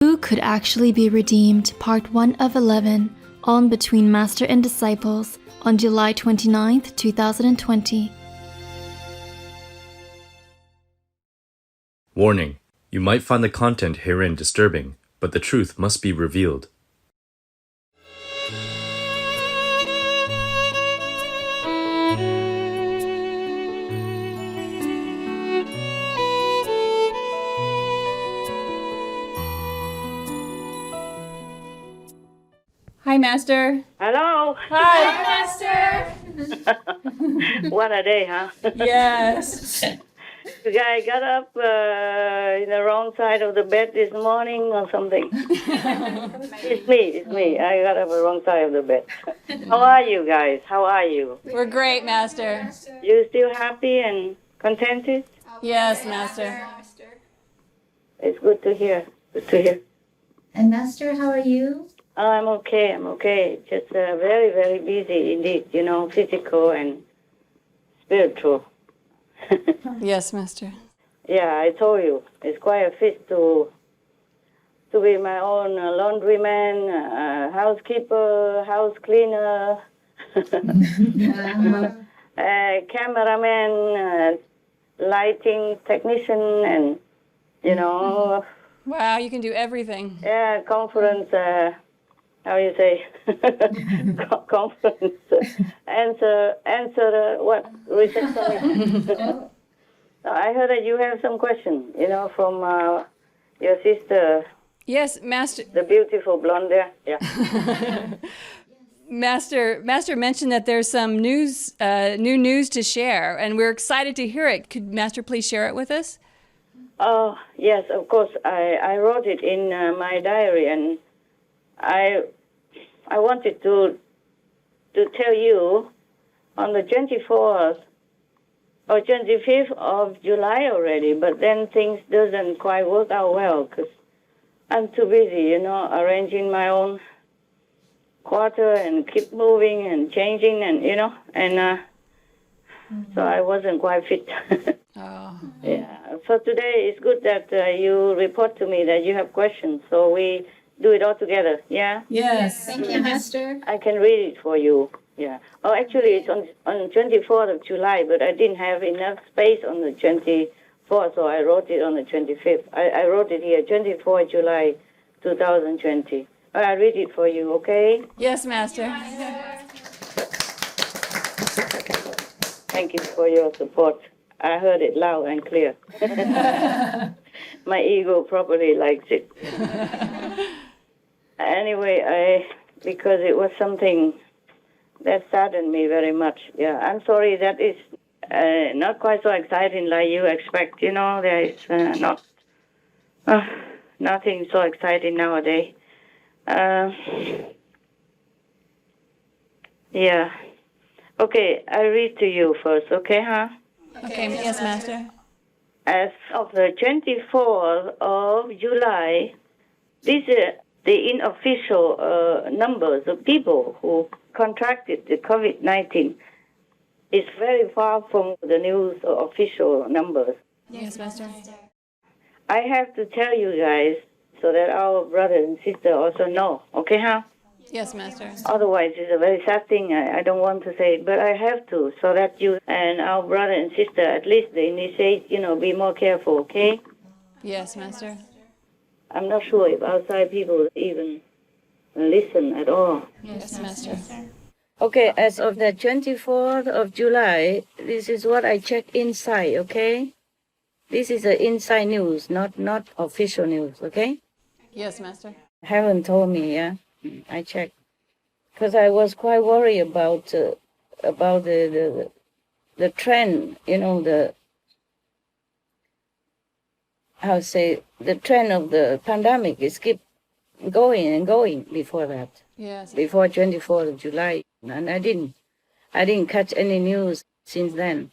Who could actually be redeemed? Part 1 of 11, on Between Master and Disciples, on July 29th, 2020. Warning: you might find the content herein disturbing, but the truth must be revealed. Hi, Master. Hello. Hi, Master. What a day, huh? Yes. The guy got up in the wrong side of the bed this morning or something. It's me. I got up the wrong side of the bed. How are you guys? How are you? We're great, Master. You still happy and contented? Yes, Master. It's good to hear. Good to hear. And Master, how are you? I'm okay. Just very, very busy indeed, physical and spiritual. Yes, Master. Yeah, I told you. It's quite a feat to be my own laundryman, housekeeper, house cleaner, cameraman, lighting technician, and, Wow, you can do everything. yeah, conference, how you say, conference, answer, what, receptionist. I heard that you have some questions, from your sister. Yes, Master. The beautiful blonde there, yeah. Master mentioned that there's some news, new news to share, and we're excited to hear it. Could Master please share it with us? Oh, yes, of course. I wrote it in my diary, and I wanted to tell you on the 24th or 25th of July already, but then things doesn't quite work out well because I'm too busy, arranging my own quarter and keep moving and changing and, so I wasn't quite fit. Oh. Yeah. So today it's good that you report to me that you have questions, so we do it all together, yeah? Yes. Thank you, Master. I can read it for you, yeah. Oh, actually, it's on 24th of July, but I didn't have enough space on the 24th, so I wrote it on the 25th. I wrote it here, 24 July 2020. I'll read it for you, okay? Yes, Master. Thank you for your support. I heard it loud and clear. My ego probably likes it. Anyway, because it was something that saddened me very much. Yeah, I'm sorry that is not quite so exciting like you expect. There is nothing so exciting nowadays. Yeah. Okay, I'll read to you first, okay, huh? Okay, yes, Master. As of the 24th of July, these are the unofficial numbers of people who contracted the COVID-19. It's very far from the news or official numbers. Yes, Master. I have to tell you guys so that our brothers and sisters also know, okay, huh? Yes, Master. Otherwise, it's a very sad thing. I don't want to say it, but I have to, so that you and our brother and sister, at least the initiate, be more careful, okay? Yes, Master. I'm not sure if outside people even listen at all. Yes, Master. Okay, as of the 24th of July, this is what I checked inside, okay? This is the inside news, not official news, okay? Yes, Master. Haven't told me, yeah? I checked. Because I was quite worried about the trend, the trend of the pandemic is keep going and going before that. Yes. Before 24th of July. And I didn't catch any news since then.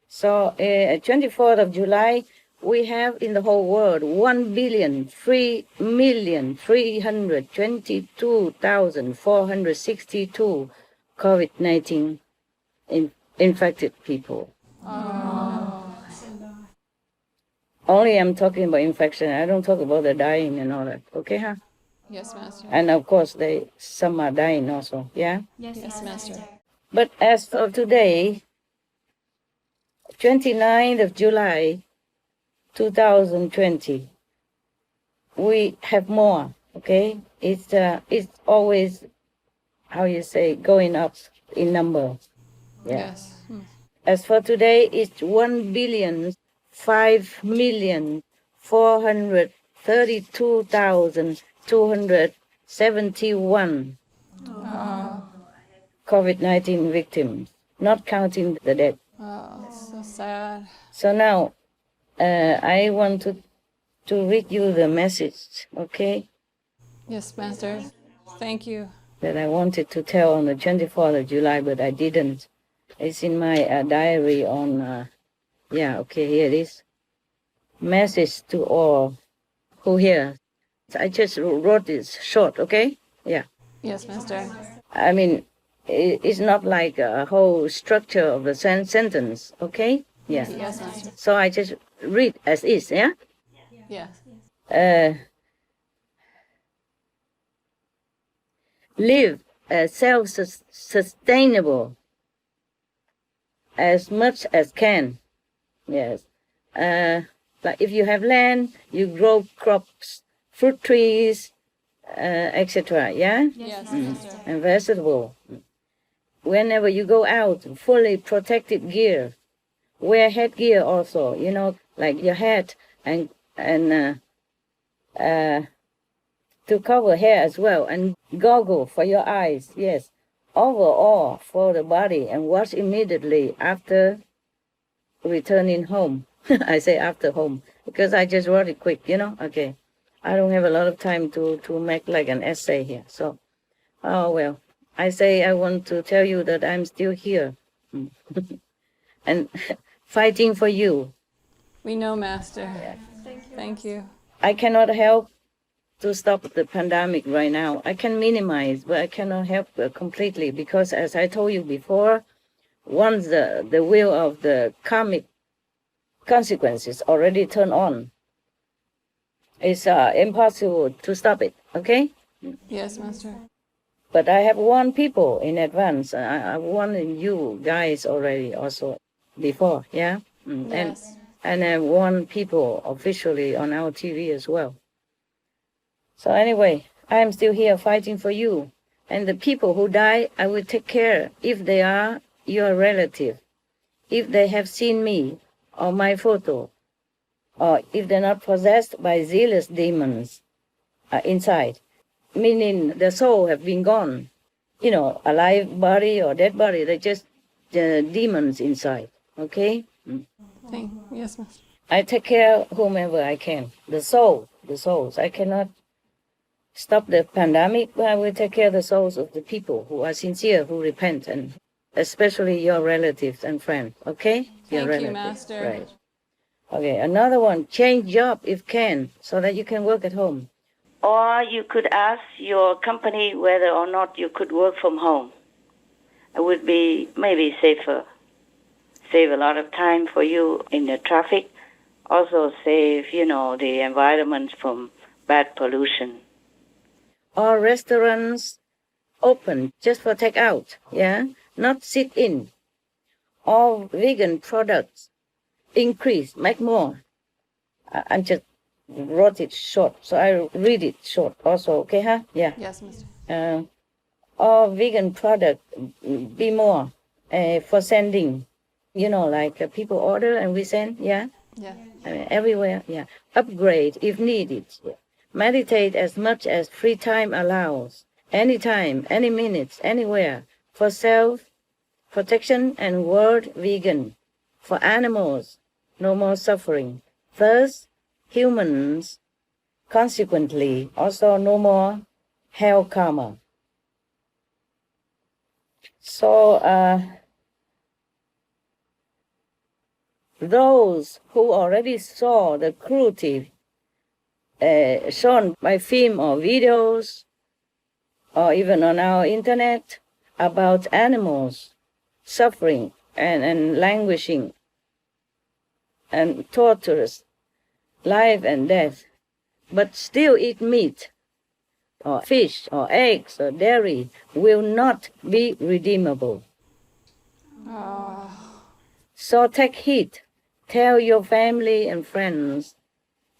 So 24th of July, we have in the whole world 1,322,462 COVID-19 infected people. Oh. Only I'm talking about infection. I don't talk about the dying and all that. Okay, huh? Yes, Master. And of course, some are dying also. Yeah. Yes, Master. But as of today, 29th of July, 2020, we have more. Okay, it's always, how you say, going up in number. Yeah. Yes. As for today, it's 1,5,432,271 COVID-19 victims, not counting the dead. Oh, so sad. So now, I want to read you the message, okay, Yes, Master. Thank you. that I wanted to tell on the 24th of July, but I didn't. It's in my diary on, okay, here it is. Message to all who hear. I just wrote this short, okay? Yeah. Yes, Master. I mean, it's not like a whole structure of the sentence, okay? Yeah. Yes, Master. So I just read as is, yeah? Yes. Live self-sustainable as much as can. Yes. Like if you have land, you grow crops, fruit trees, etc. Yeah? Yes, Master. And vegetable. Whenever you go out, fully protected gear. Wear headgear also, like your hat and to cover hair as well, and goggle for your eyes, yes. Overall for the body, and wash immediately after returning home. I say after home because I just wrote it quick, Okay. I don't have a lot of time to make like an essay here. So, oh well. I say I want to tell you that I'm still here and fighting for you. We know, Master. Thank you. I cannot help to stop the pandemic right now. I can minimize, but I cannot help completely because, as I told you before, once the wheel of the karmic consequences already turn on, it's impossible to stop it, okay? Yes, Master. But I have warned people in advance. I warned you guys already also before, yeah? Yes. And I warned people officially on our TV as well. So anyway, I'm still here fighting for you. And the people who die, I will take care if they are your relative, if they have seen me or my photo, or if they're not possessed by zealous demons inside, meaning the soul have been gone. A live body or dead body, they're just demons inside, okay? Yes, Master. I take care of whomever I can. The souls. I cannot stop the pandemic, but I will take care of the souls of the people who are sincere, who repent, and especially your relatives and friends, okay? Thank you, Master. Right. Okay, another one, change job if can, so that you can work at home. Or you could ask your company whether or not you could work from home. It would be maybe safer. Save a lot of time for you in the traffic. Also save, the environment from bad pollution. Or restaurants open just for takeout, yeah? Not sit in. All vegan products increase, make more. I just wrote it short, so I read it short also, okay, huh? Yeah. Yes, Master. All vegan product be more for sending, like people order and we send, yeah? Yeah. Everywhere, yeah. Upgrade if needed. Yeah. Meditate as much as free time allows. Anytime, any minutes, anywhere. For self-protection and world vegan. For animals, no more suffering. Thus, humans, consequently, also no more hell karma. So, those who already saw the cruelty shown by film or videos, or even on our internet, about animals suffering and languishing and torturous, life and death, but still eat meat, or fish, or eggs, or dairy, will not be redeemable. So take heed. Tell your family and friends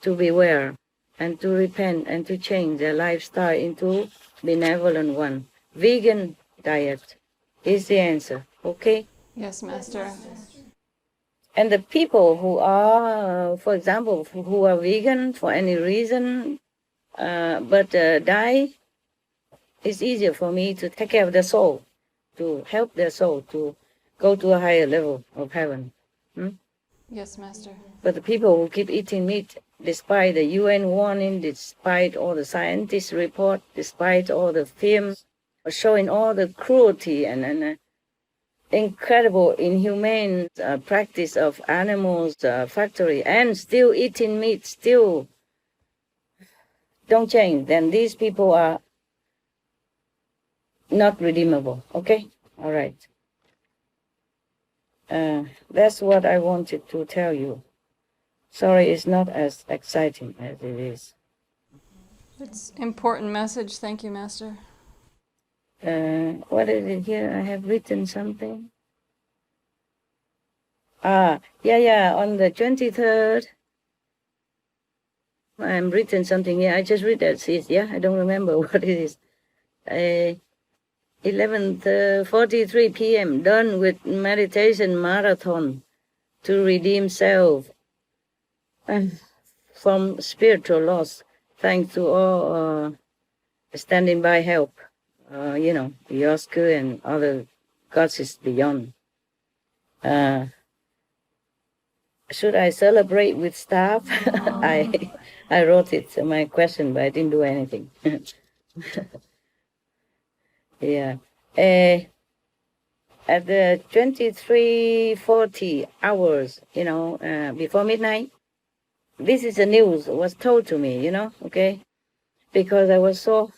to beware and to repent and to change their lifestyle into benevolent one. Vegan diet is the answer, okay? Yes, Master. And the people who are, for example, who are vegan for any reason, but die, it's easier for me to take care of their soul, to help their soul to go to a higher level of heaven. Yes, Master. But the people who keep eating meat, despite the UN warning, despite all the scientists' report, despite all the films showing all the cruelty and incredible inhumane practice of animals factory, and still eating meat, still don't change, then these people are not redeemable. Okay? All right. That's what I wanted to tell you. Sorry, it's not as exciting as it is. It's important message. Thank you, Master. What is it here? I have written something. Yeah, on the 23rd, I'm written something here. I just read that. Yeah, I don't remember what it is. 11:43 p.m. Done with meditation marathon to redeem self from spiritual loss. Thanks to all standing by help. Yosku and other gods beyond. Should I celebrate with staff? I wrote it my question, but I didn't do anything. Yeah. At the 23:40 hours, before midnight, this is the news was told to me, okay? Because I was so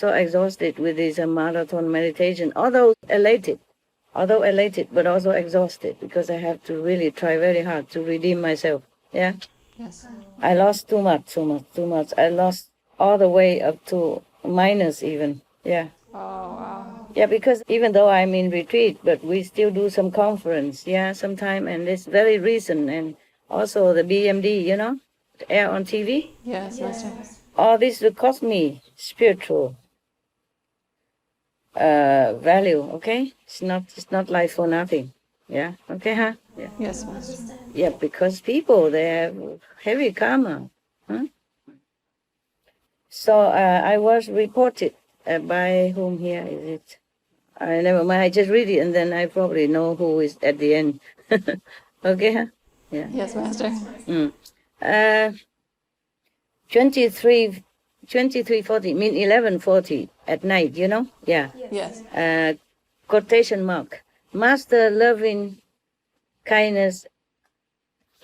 exhausted with this marathon meditation, although elated, but also exhausted, because I have to really try very hard to redeem myself. Yeah. Yes. I lost too much. I lost all the way up to minus even. Yeah. Oh, wow. Yeah, because even though I'm in retreat, but we still do some conference, sometime, and it's very recent, and also the BMD, air on TV. Yes, Master. All this will cost me spiritual value, okay? It's not life for nothing. Yeah, okay, huh? Yeah. Yes, Master. Yeah, because people, they have heavy karma. Huh? So I was reported by whom here is it? Never mind, I just read it and then I probably know who is at the end. Okay, huh? Yeah. Yes, Master. 23:40, mean 11:40 at night, Yeah. Yes. Quotation mark. Master loving kindness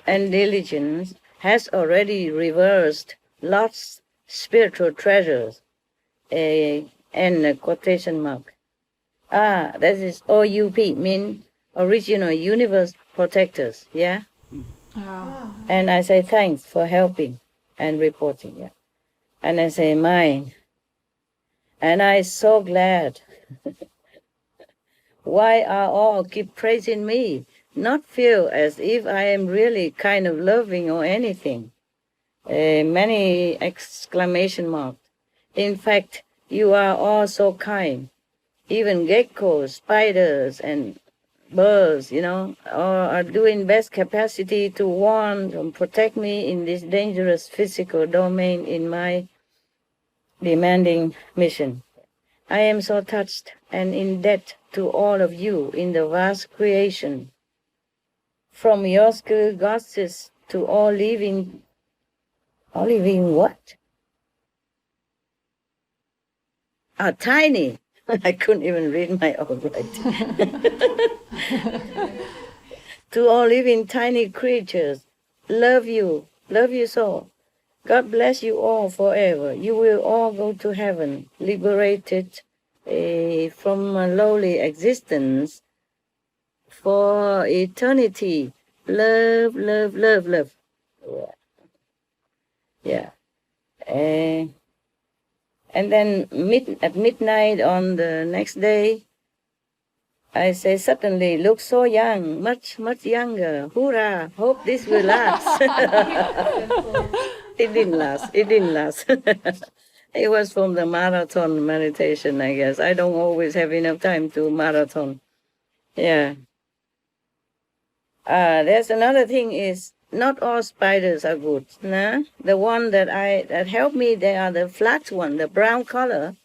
and diligence has already reversed lost spiritual treasures. And a quotation mark. That is OUP, mean original universe protectors, yeah? Oh. And I say thanks for helping and reporting, yeah. And I say mine. And I'm so glad. Why are all keep praising me? Not feel as if I am really kind of loving or anything. Many exclamation marks. In fact, you are all so kind. Even geckos, spiders, and birds, all are doing best capacity to warn and protect me in this dangerous physical domain in my demanding mission. I am so touched and in debt to all of you in the vast creation. From your school goddesses to all living what? Tiny. I couldn't even read my own writing. To all living tiny creatures, love you so. God bless you all forever. You will all go to heaven, liberated from a lowly existence for eternity. Love, love, love, love. Yeah. And then at midnight on the next day, I say, suddenly, look so young, much younger. Hoorah, hope this will last. It didn't last. It didn't last. It was from the marathon meditation, I guess. I don't always have enough time to marathon. Yeah. There's another thing is, not all spiders are good. Nah? The one that helped me, they are the flat one, the brown color,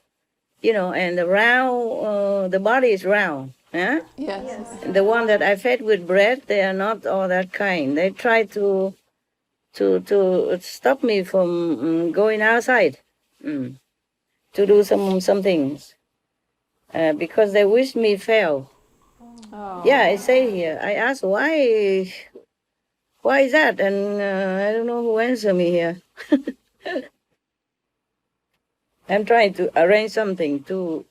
and the round, the body is round. Huh? Yes. The one that I fed with bread, they are not all that kind. They try to stop me from going outside to do some things because they wish me fail. Oh. Yeah, I say here. I ask why is that, and I don't know who answer me here. I'm trying to arrange something to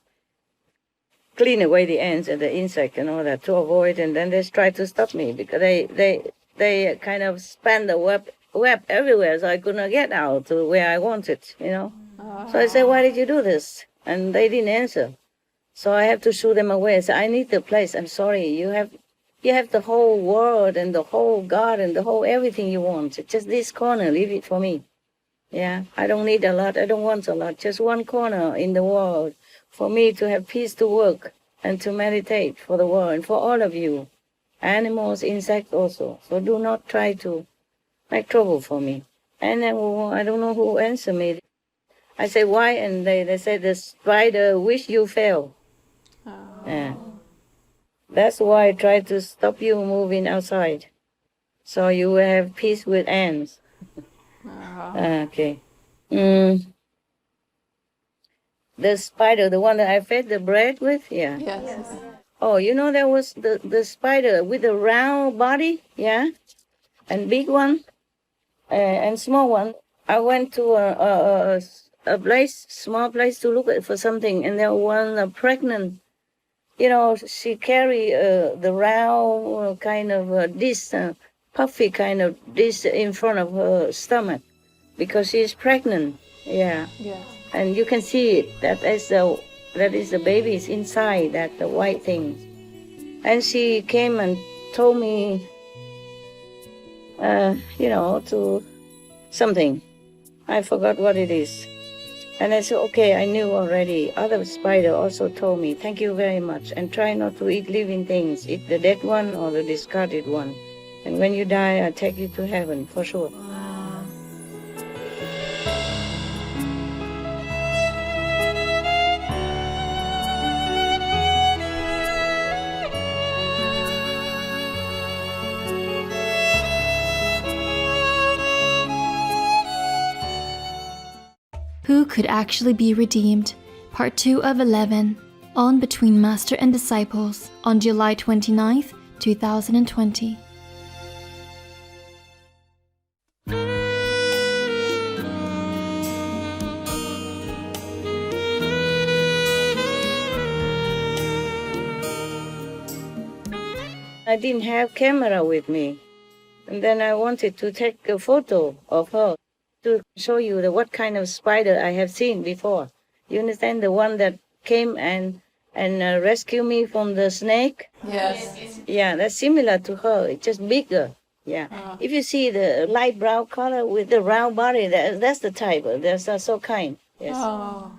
clean away the ants and the insect and all that to avoid, and then they try to stop me because they kind of span the web everywhere, so I could not get out to where I wanted, So I say, why did you do this? And they didn't answer. So I have to shoo them away. I say, I need the place. I'm sorry. You have the whole world and the whole garden, the whole everything you want. Just this corner, leave it for me. Yeah, I don't need a lot. I don't want a lot. Just one corner in the world for me to have peace to work and to meditate for the world and for all of you, animals, insects also. So do not try to make trouble for me. And then I don't know who answered me. I say, why? And they say, the spider wish you fail. Yeah. That's why I try to stop you moving outside, so you will have peace with ants. Okay. The spider, the one that I fed the bread with, yeah. Yes. Oh, there was the spider with the round body, yeah, and big one, and small one. I went to a small place to look for something, and there was one pregnant. She carry the round kind of dish, puffy kind of dish in front of her stomach, because she's pregnant. Yeah. Yes. And you can see it. That is the baby's inside, that the white thing. And she came and told me, to something. I forgot what it is. And I said, okay, I knew already. Other spider also told me, thank you very much. And try not to eat living things. Eat the dead one or the discarded one. And when you die, I'll take you to heaven, for sure. Who could actually be redeemed? Part 2 of 11, on between Master and Disciples, on July 29th, 2020. I didn't have camera with me. And then I wanted to take a photo of her to show you what kind of spider I have seen before. You understand? The one that came and rescued me from the snake? Yes. Yeah, that's similar to her. It's just bigger. Yeah. If you see the light brown color with the round body, that's the type. They're so kind. Yes. Oh.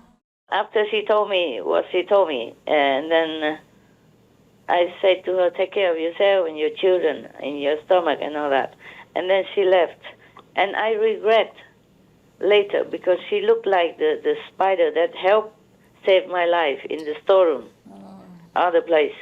After she told me what she told me, and then I said to her, take care of yourself and your children and your stomach and all that. And then she left. And I regret later, because she looked like the spider that helped save my life in the storeroom, other place.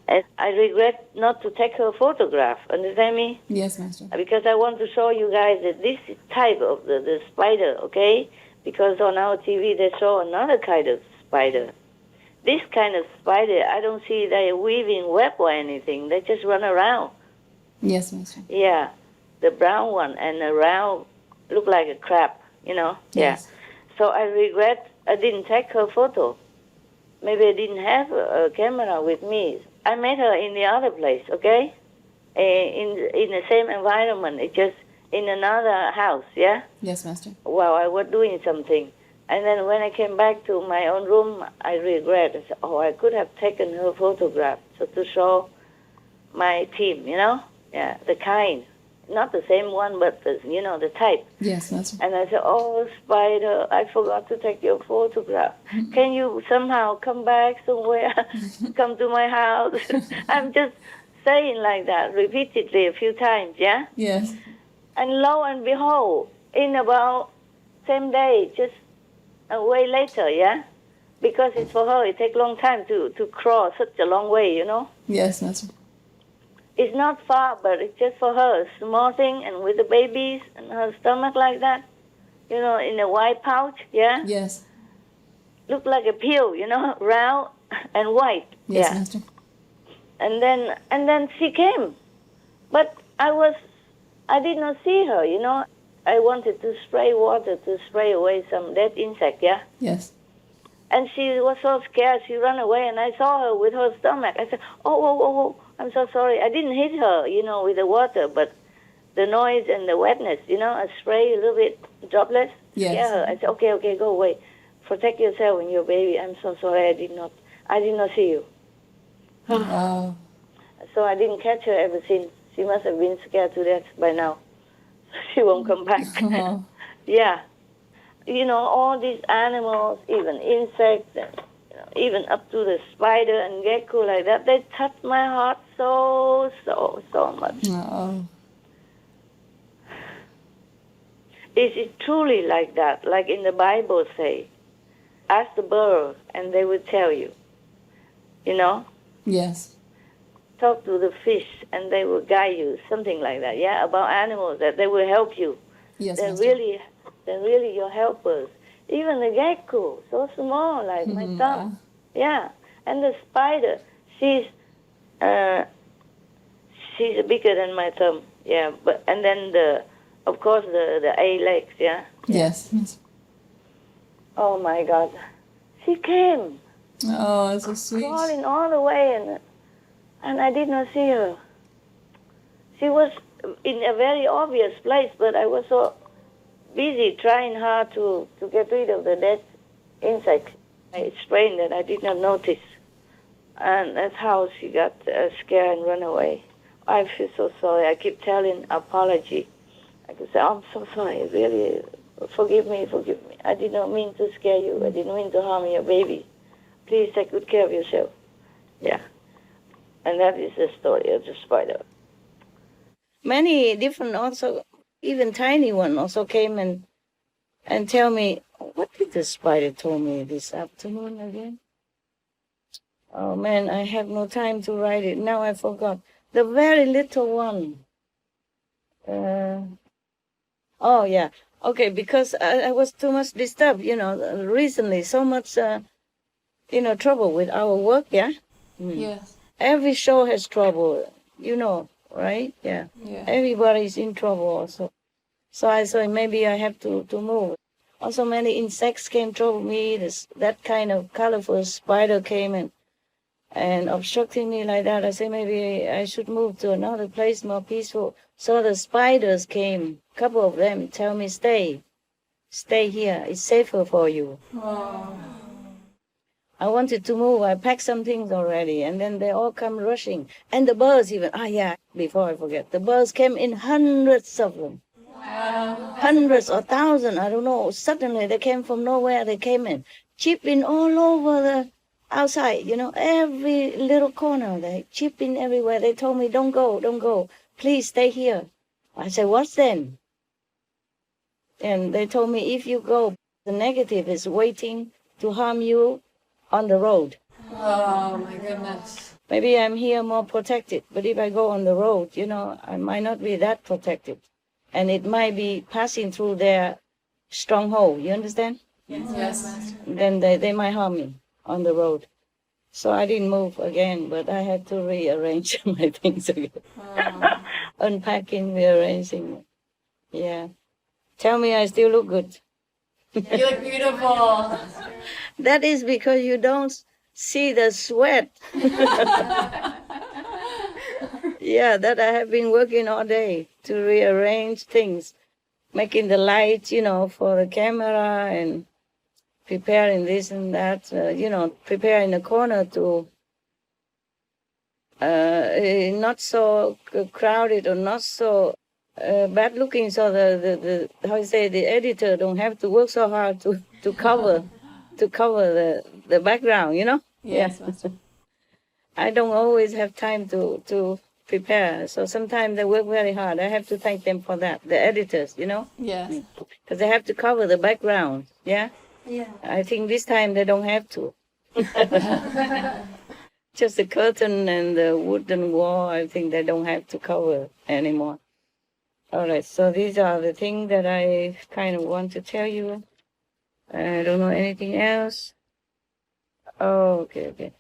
And I regret not to take her photograph. Understand me? Yes, Master. Because I want to show you guys that this type of the spider, okay? Because on our TV they show another kind of spider. This kind of spider, I don't see they weaving web or anything. They just run around. Yes, Master. Yeah, the brown one and the round look like a crab, Yes. Yeah. So I regret I didn't take her photo. Maybe I didn't have a camera with me. I met her in the other place, okay? In the same environment. in another house, yeah? Yes, Master. While I was doing something. And then when I came back to my own room, I regret. I said, I could have taken her photograph so to show my team, Yeah, the kind. Not the same one, but the type. Yes, Master. And I said, Spider, I forgot to take your photograph. Can you somehow come back somewhere, come to my house? I'm just saying like that repeatedly a few times, yeah? Yes. And lo and behold, in about same day, just a way later, yeah? Because it's for her, it takes a long time to cross such a long way, Yes, Master. It's not far, but it's just for her, a small thing, and with the babies and her stomach like that, in a white pouch, yeah? Yes. Look like a pill, round and white. Yes, yeah. Master. And then she came, but I did not see her, I wanted to spray water to spray away some dead insect, yeah? Yes. And she was so scared, she ran away, and I saw her with her stomach. I said, oh, I'm so sorry. I didn't hit her, with the water, but the noise and the wetness, I spray a little bit, droplets, Yes. scare her. I said, okay, go away. Protect yourself and your baby. I'm so sorry, I did not see you. Wow. So I didn't catch her ever since. She must have been scared to death by now. She won't come back. Oh. Yeah. All these animals, even insects, and, even up to the spider and gecko like that, they touch my heart so much. Oh. Is it truly like that? Like in the Bible say, ask the birds and they will tell you. Yes. Talk to the fish and they will guide you, something like that. Yeah, about animals that they will help you. Yes, They're Master. really your helpers. Even the gecko, so small, like my thumb. Yeah, and the spider, she's bigger than my thumb. Yeah, and then of course the 8 legs. Yeah. Yes. Oh my God, she came Oh, it's so sweet. crawling all the way, and I did not see her. She was in a very obvious place, but I was so busy trying hard to get rid of the dead insects. I sprained that I did not notice. And that's how she got scared and run away. I feel so sorry. I keep telling apology. I could say, I'm so sorry. Really, forgive me. I did not mean to scare you. I didn't mean to harm your baby. Please take good care of yourself. Yeah. And that is the story of the spider. Many different also, even tiny one also came and tell me, what did the spider told me this afternoon again? Oh man, I have no time to write it. Now I forgot. The very little one. Oh yeah. Okay, because I was too much disturbed, recently. So much, trouble with our work, yeah? Yes. Every show has trouble, right? Yeah. Everybody's in trouble also. So I thought maybe I have to move. Also many insects came trouble me. That kind of colorful spider came and obstructing me like that. I said maybe I should move to another place more peaceful. So the spiders came, a couple of them, tell me stay here. It's safer for you. Oh. I wanted to move. I packed some things already, and then they all come rushing. And the birds even. Before I forget, the birds came in hundreds of them. Wow. Hundreds or thousands, I don't know. Suddenly they came from nowhere. They came in, chipping all over the outside. Every little corner. They chipping everywhere. They told me, don't go. Please stay here. I said, what then? And they told me, if you go, the negative is waiting to harm you on the road. Oh, my goodness. Maybe I'm here more protected, but if I go on the road, I might not be that protected. And it might be passing through their stronghold, you understand? Yes. Then they might harm me on the road. So I didn't move again, but I had to rearrange my things again. Oh. Unpacking, rearranging. Yeah. Tell me I still look good. You look beautiful. That is because you don't see the sweat. Yeah, that I have been working all day to rearrange things, making the lights, for the camera and preparing this and that, preparing the corner to not so crowded or not so bad looking, so the how you say, the editor don't have to work so hard to cover the background, Yes, Yeah. Master. I don't always have time to prepare, so sometimes they work very hard. I have to thank them for that, the editors, Yes. because they have to cover the background. Yeah, I think this time they don't have to. Just the curtain and the wooden wall, I think they don't have to cover anymore. All right, so these are the things that I kind of want to tell you. I don't know anything else. Oh, okay.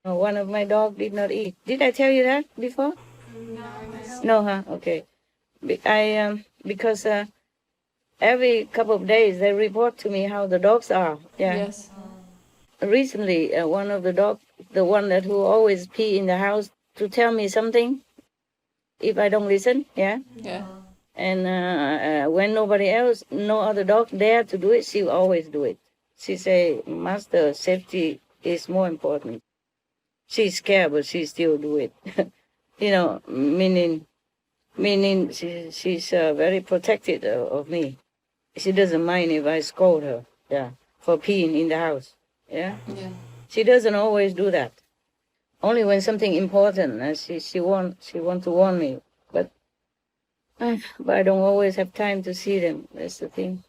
One of my dog did not eat. Did I tell you that before? No, huh? Okay. Because every couple of days they report to me how the dogs are. Yeah. Yes. Recently, one of the dogs, the one that who always pee in the house, to tell me something if I don't listen. Yeah. Yeah. And when nobody else, no other dog dare to do it, she always do it. She say, "Master, safety is more important." She's scared, but she still do it. Meaning she's very protective of me. She doesn't mind if I scold her, yeah, for peeing in the house, yeah. Yeah. She doesn't always do that. Only when something important, and she want to warn me, but I don't always have time to see them. That's the thing.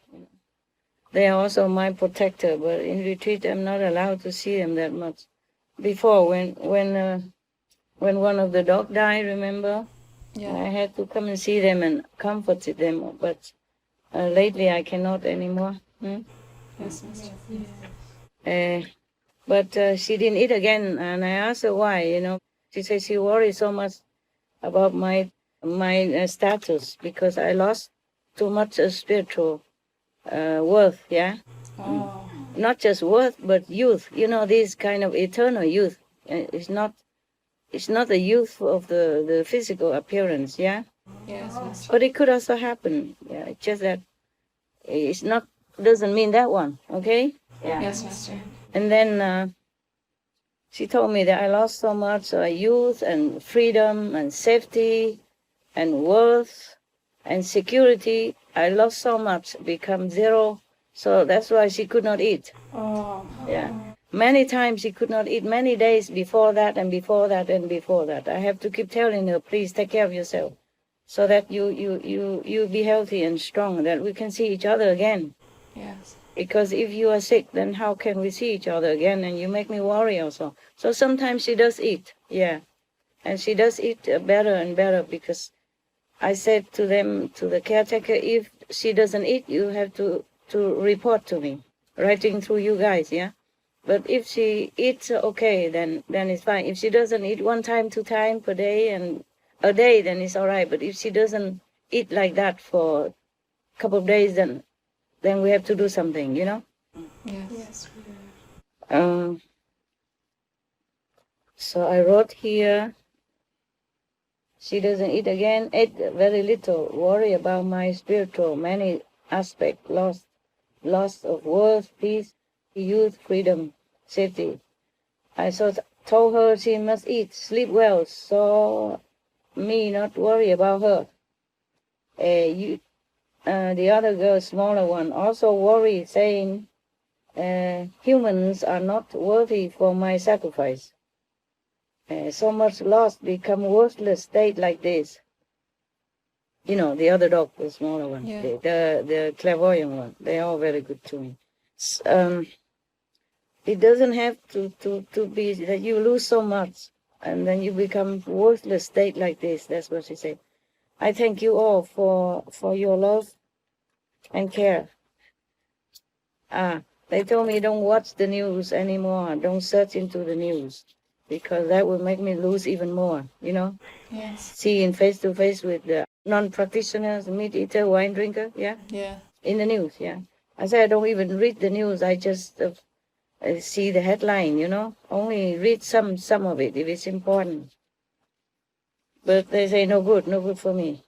They are also my protector, but in retreat I'm not allowed to see them that much. Before, when one of the dog died, remember? Yeah. I had to come and see them and comfort them, but lately I cannot anymore. Yes, Master. But she didn't eat again, and I asked her why. She said she worried so much about my status because I lost too much spiritual worth. Yeah, Oh. not just worth, but youth. This kind of eternal youth. It's not the youth of the physical appearance. Yeah. Yes, Master. But it could also happen. Yeah, it's just that it's not doesn't mean that one. Okay. Yeah. Yes, Master. And then she told me that I lost so much youth and freedom and safety and worth and security. I lost so much, become zero. So that's why she could not eat. Oh. Yeah. Many times she could not eat, many days before that and before that and before that. I have to keep telling her, please take care of yourself so that you be healthy and strong, that we can see each other again. Yes. Because if you are sick, then how can we see each other again? And you make me worry also. So sometimes she does eat, yeah. And she does eat better and better because I said to them, to the caretaker, if she doesn't eat, you have to report to me, writing through you guys, yeah. But if she eats okay, then it's fine. If she doesn't eat 1 time, 2 times per day and a day, then it's all right. But if she doesn't eat like that for a couple of days, then we have to do something, Yes. So I wrote here, she doesn't eat again, ate very little, worry about my spiritual, many aspects, loss of worth, peace, youth, freedom, safety. I told her she must eat, sleep well, so me not worry about her. The other girl, smaller one, also worried, saying, humans are not worthy for my sacrifice. So much lost, become worthless state like this. The other dog, the smaller one, Yeah. the clairvoyant one, they're all very good to me. It doesn't have to be that you lose so much and then you become worthless state like this. That's what she said. I thank you all for your love and care. They told me don't watch the news anymore. Don't search into the news because that will make me lose even more, Yes. Seeing face to face with the non-practitioners, meat eater, wine drinker, yeah? Yeah. In the news, yeah. I said I don't even read the news. I just see the headline, Only read some of it if it's important. But they say no good for me.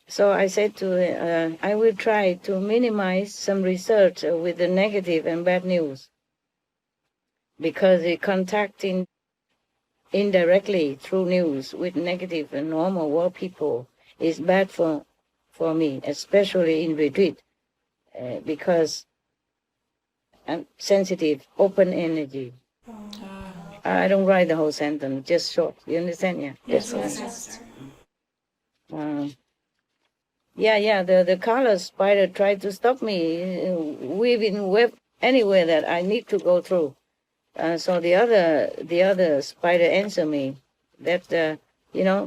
So I said to I will try to minimize some research with the negative and bad news, because the contacting indirectly through news with negative and normal world people is bad for me, especially in retreat, because I'm sensitive, open energy. I don't write the whole sentence, just short. You understand? Yeah. Yes, yes. The color spider tried to stop me, weaving web anywhere that I need to go through. So the other spider answered me that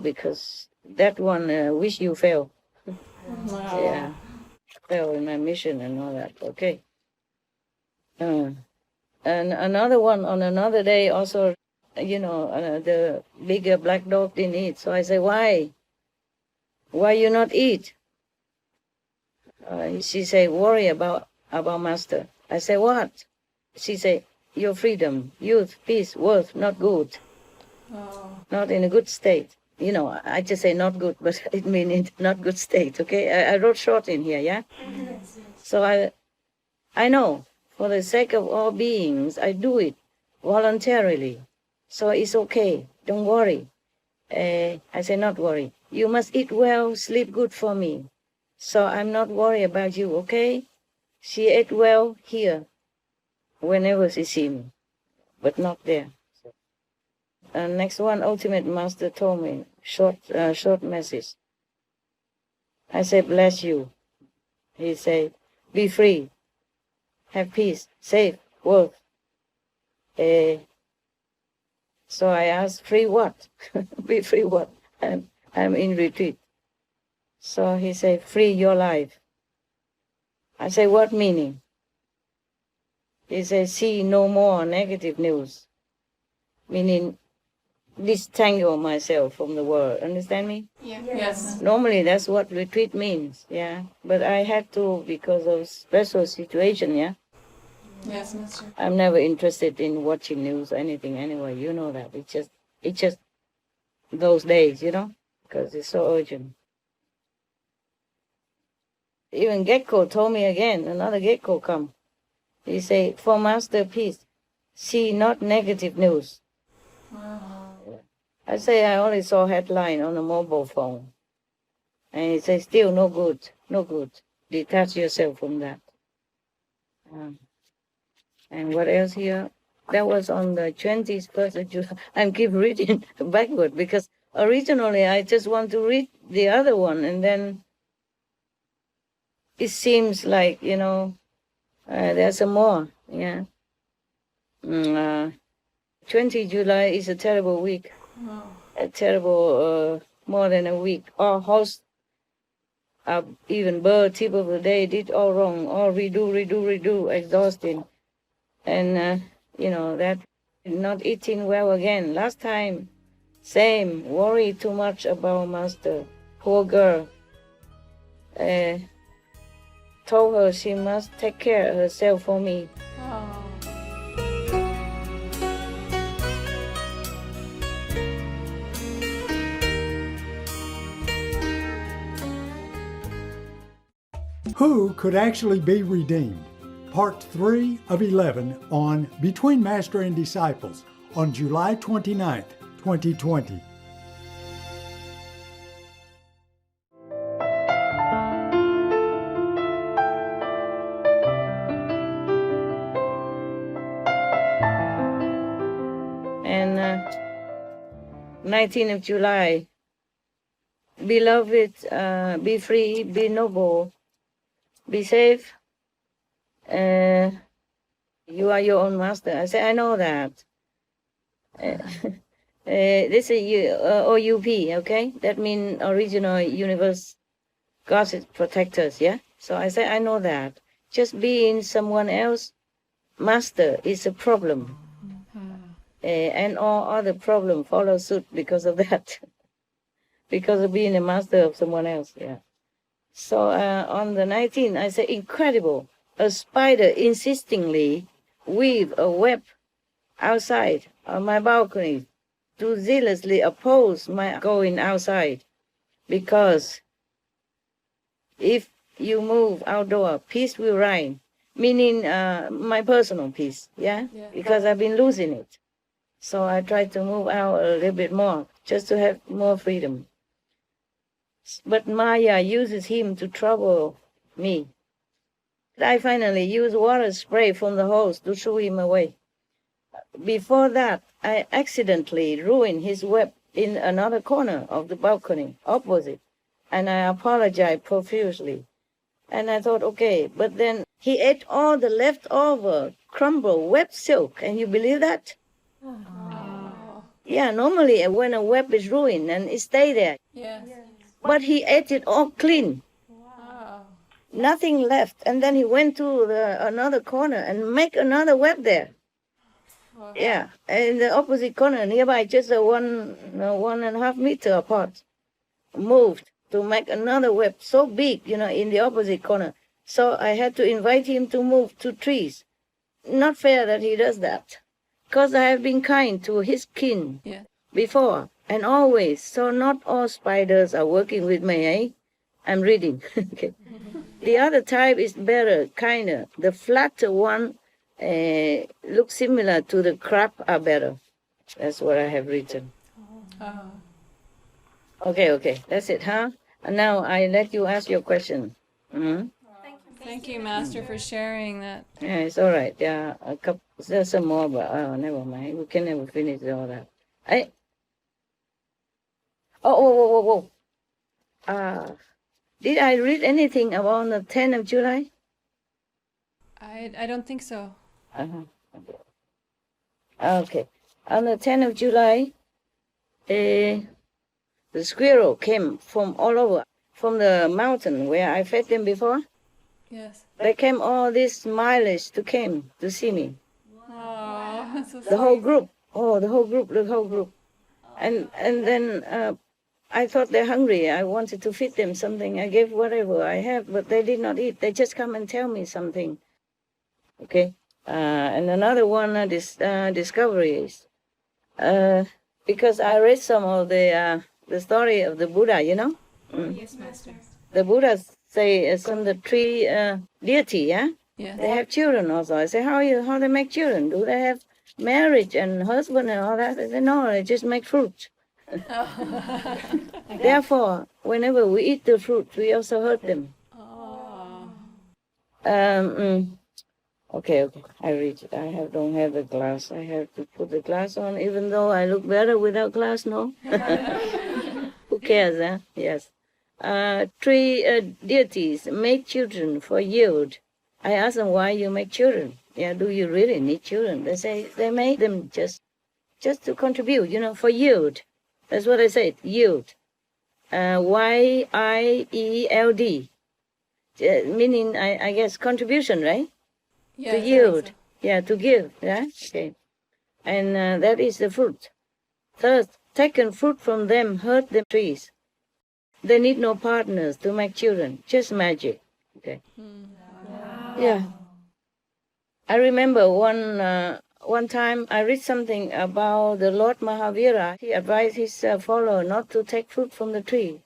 because that one wish you fail. Wow. Yeah, fail in my mission and all that. Okay. And another one on another day also, the bigger black dog didn't eat. So I say, why? Why you not eat? She say, worry about master. I say, what? She say, your freedom, youth, peace, worth, not good. Not in a good state. I just say not good, but it means not good state, okay? I wrote short in here, yeah? So I know, for the sake of all beings, I do it voluntarily. So it's okay, don't worry. I say not worry. You must eat well, sleep good for me. So I'm not worried about you, okay? She ate well here, whenever she see me, but not there. Next one, Ultimate Master told me, short message. I say, bless you. He say, be free, have peace, safe, worth. So I asked, free what? Be free what? I'm in retreat. So he said, free your life. I say, what meaning? He said, see no more negative news. Meaning, disentangle myself from the world. Understand me? Yes. Normally, that's what retreat means, yeah. But I had to because of special situation, yeah. Yes, Master. I'm never interested in watching news or anything anyway. You know that. It's just those days, because it's so urgent. Even Gecko told me again, another Gecko come. He say, for Master Peace, see not negative news. I say, I only saw headline on a mobile phone. And he says, still no good, no good. Detach yourself from that. And what else here? That was on the 21st of July. I keep reading backward because originally I just want to read the other one, and then it seems like, there's some more, yeah. 20 July is a terrible week. Wow. A terrible, more than a week. All hosts, even bird, tip of the day, did all wrong, all redo, exhausting. And, that not eating well again. Last time, same, worry too much about Master. Poor girl. Told her she must take care of herself for me. Oh. Who could actually be redeemed? Part 3 of 11 on Between Master and Disciples on July 29th, 2020. And 19th of July, beloved, be free, be noble, be safe. You are your own master. I say, I know that. This is OUP, okay? That means original universe, God is protectors, yeah? So I say, I know that. Just being someone else master is a problem. And all other problems follow suit because of that. Because of being a master of someone else, yeah. So on the 19th, I say, incredible. A spider insistingly weave a web outside on my balcony to zealously oppose my going outside, because if you move outdoor, peace will reign, meaning my personal peace, because I've been losing it. So I try to move out a little bit more, just to have more freedom. But Maya uses him to trouble me. I finally use water spray from the hose to shoo him away. Before that, I accidentally ruined his web in another corner of the balcony, opposite, and I apologized profusely. And I thought, okay, but then he ate all the leftover crumbled web silk. Can you believe that? Oh. Yeah, normally when a web is ruined and it stays there. Yes. But he ate it all clean. Wow. Nothing left. And then he went to another corner and make another web there. Wow. Yeah, in the opposite corner, nearby, just a 1.5 meter apart, moved to make another web so big, in the opposite corner. So I had to invite him to move to trees. Not fair that he does that, because I have been kind to his kin before and always. So not all spiders are working with me, eh? I'm reading. Okay. The other type is better, kinder. The flatter one looks similar to the crab are better. That's what I have written. Oh. Okay. That's it, huh? And now I let you ask your question. Mm-hmm. Thank you, Master, for sharing that. Yeah, it's all right. Yeah, there's some more, but never mind. We can never finish all that. Whoa. Did I read anything about the 10th of July? I don't think so. Okay. On the 10th of July, the squirrel came from all over, from the mountain where I fed them before. Yes. They came all this mileage to see me. Wow. Oh, so the whole group. Oh, the whole group. And then I thought they're hungry. I wanted to feed them something. I gave whatever I have, but they did not eat. They just come and tell me something. Okay. And another one, discoveries. Because I read some of the story of the Buddha, Yes, Master. The Buddha say some the three deity, yeah? Yes. They have children also. I say, how they make children? Do they have marriage and husband and all that? They say, no, they just make fruit. Therefore, whenever we eat the fruit, we also hurt them. Okay, I read it. Don't have the glass. I have to put the glass on, even though I look better without glass, no? Who cares, huh? Yes. Three deities make children for yield. I ask them, why you make children? Yeah, do you really need children? They say they make them just to contribute, for yield. That's what I said, yield. Y-I-E-L-D. Meaning, I guess, contribution, right? Yes, to yield. So. Yeah, to give. Yeah? Okay. And that is the fruit. Thus, taken fruit from them hurt the trees. They need no partners to make children, just magic. Okay. Wow. Yeah. I remember one time I read something about the Lord Mahavira. He advised his follower not to take fruit from the tree.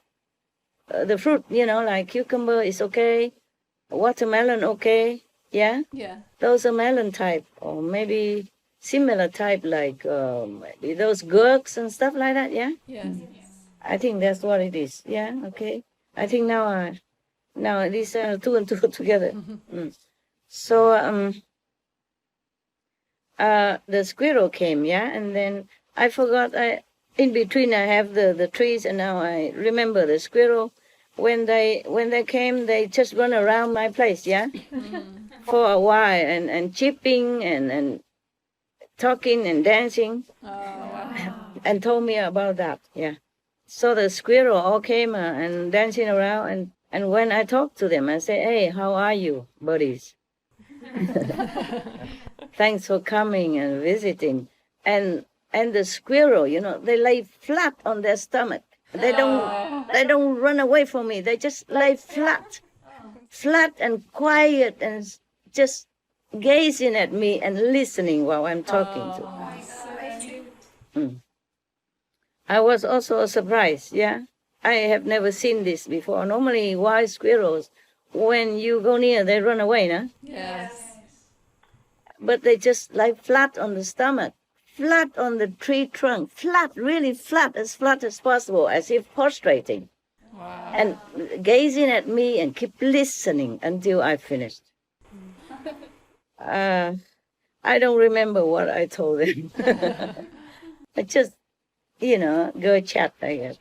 The fruit, like cucumber is okay, watermelon okay, yeah? Yeah. Those are melon type, or maybe similar type like maybe those gurks and stuff like that, yeah? Yes. I think that's what it is, yeah, okay. I think now these are two and two together. So, the squirrel came, yeah, and then I forgot, in between I have the trees, and now I remember the squirrel. When they came, they just run around my place, yeah, for a while, and chipping and talking and dancing, and told me about that, yeah. So the squirrel all came and dancing around, and when I talked to them, I say, hey, how are you, buddies? Thanks for coming and visiting. And the squirrel, they lay flat on their stomach. They don't run away from me. They just lay flat and quiet and just gazing at me and listening while I'm talking to them. I was also surprised, yeah. I have never seen this before. Normally, wild squirrels, when you go near, they run away, no? Yes. But they just lie flat on the stomach, flat on the tree trunk, flat, really flat as possible, as if prostrating. Wow. And gazing at me and keep listening until I finished. I don't remember what I told them. I just, go chat, I guess.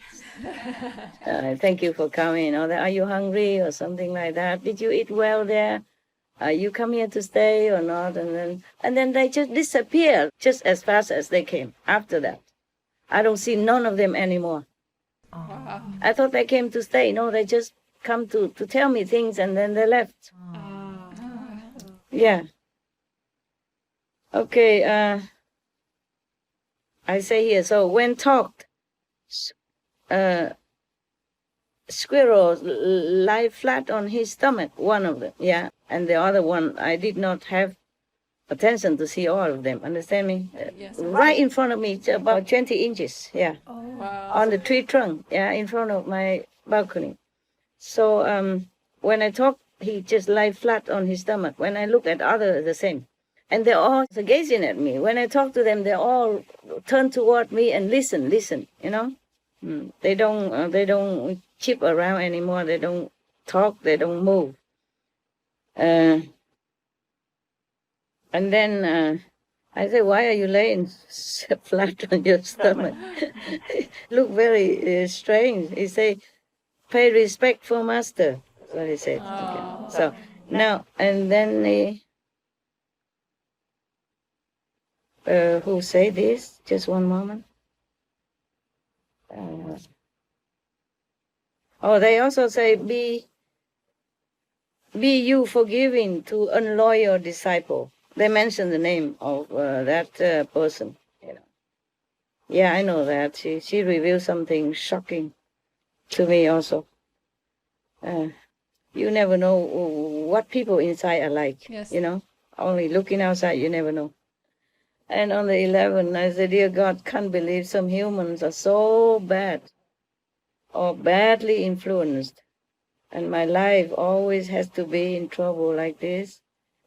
Thank you for coming. Or are you hungry or something like that? Did you eat well there? You come here to stay or not? And then they just disappear just as fast as they came after that. I don't see none of them anymore. Wow. I thought they came to stay. No, they just come to tell me things and then they left. Yeah. Okay, I say here, so when talked, squirrels lie flat on his stomach, one of them, yeah, and the other one, I did not have attention to see all of them, understand me? Yes. Right in front of me, it's about 20 inches, yeah, Wow. on the tree trunk, yeah, in front of my balcony. So when I talk, he just lie flat on his stomach. When I look at others, the same. And they're all gazing at me. When I talk to them, they all turn toward me and listen, They don't chip around anymore. They don't talk. They don't move. And then I say, why are you laying flat on your stomach? Look very strange. He say, pay respect for master. That's what he said. Oh. Okay. So now, and then who say this? Just one moment. They also say, be you forgiving to unloyal disciple. They mention the name of that person. Yeah, I know that. She revealed something shocking to me also. You never know what people inside are like. Yes. Only looking outside, you never know. And on the 11th, I said, dear God, can't believe some humans are so bad or badly influenced. And my life always has to be in trouble like this.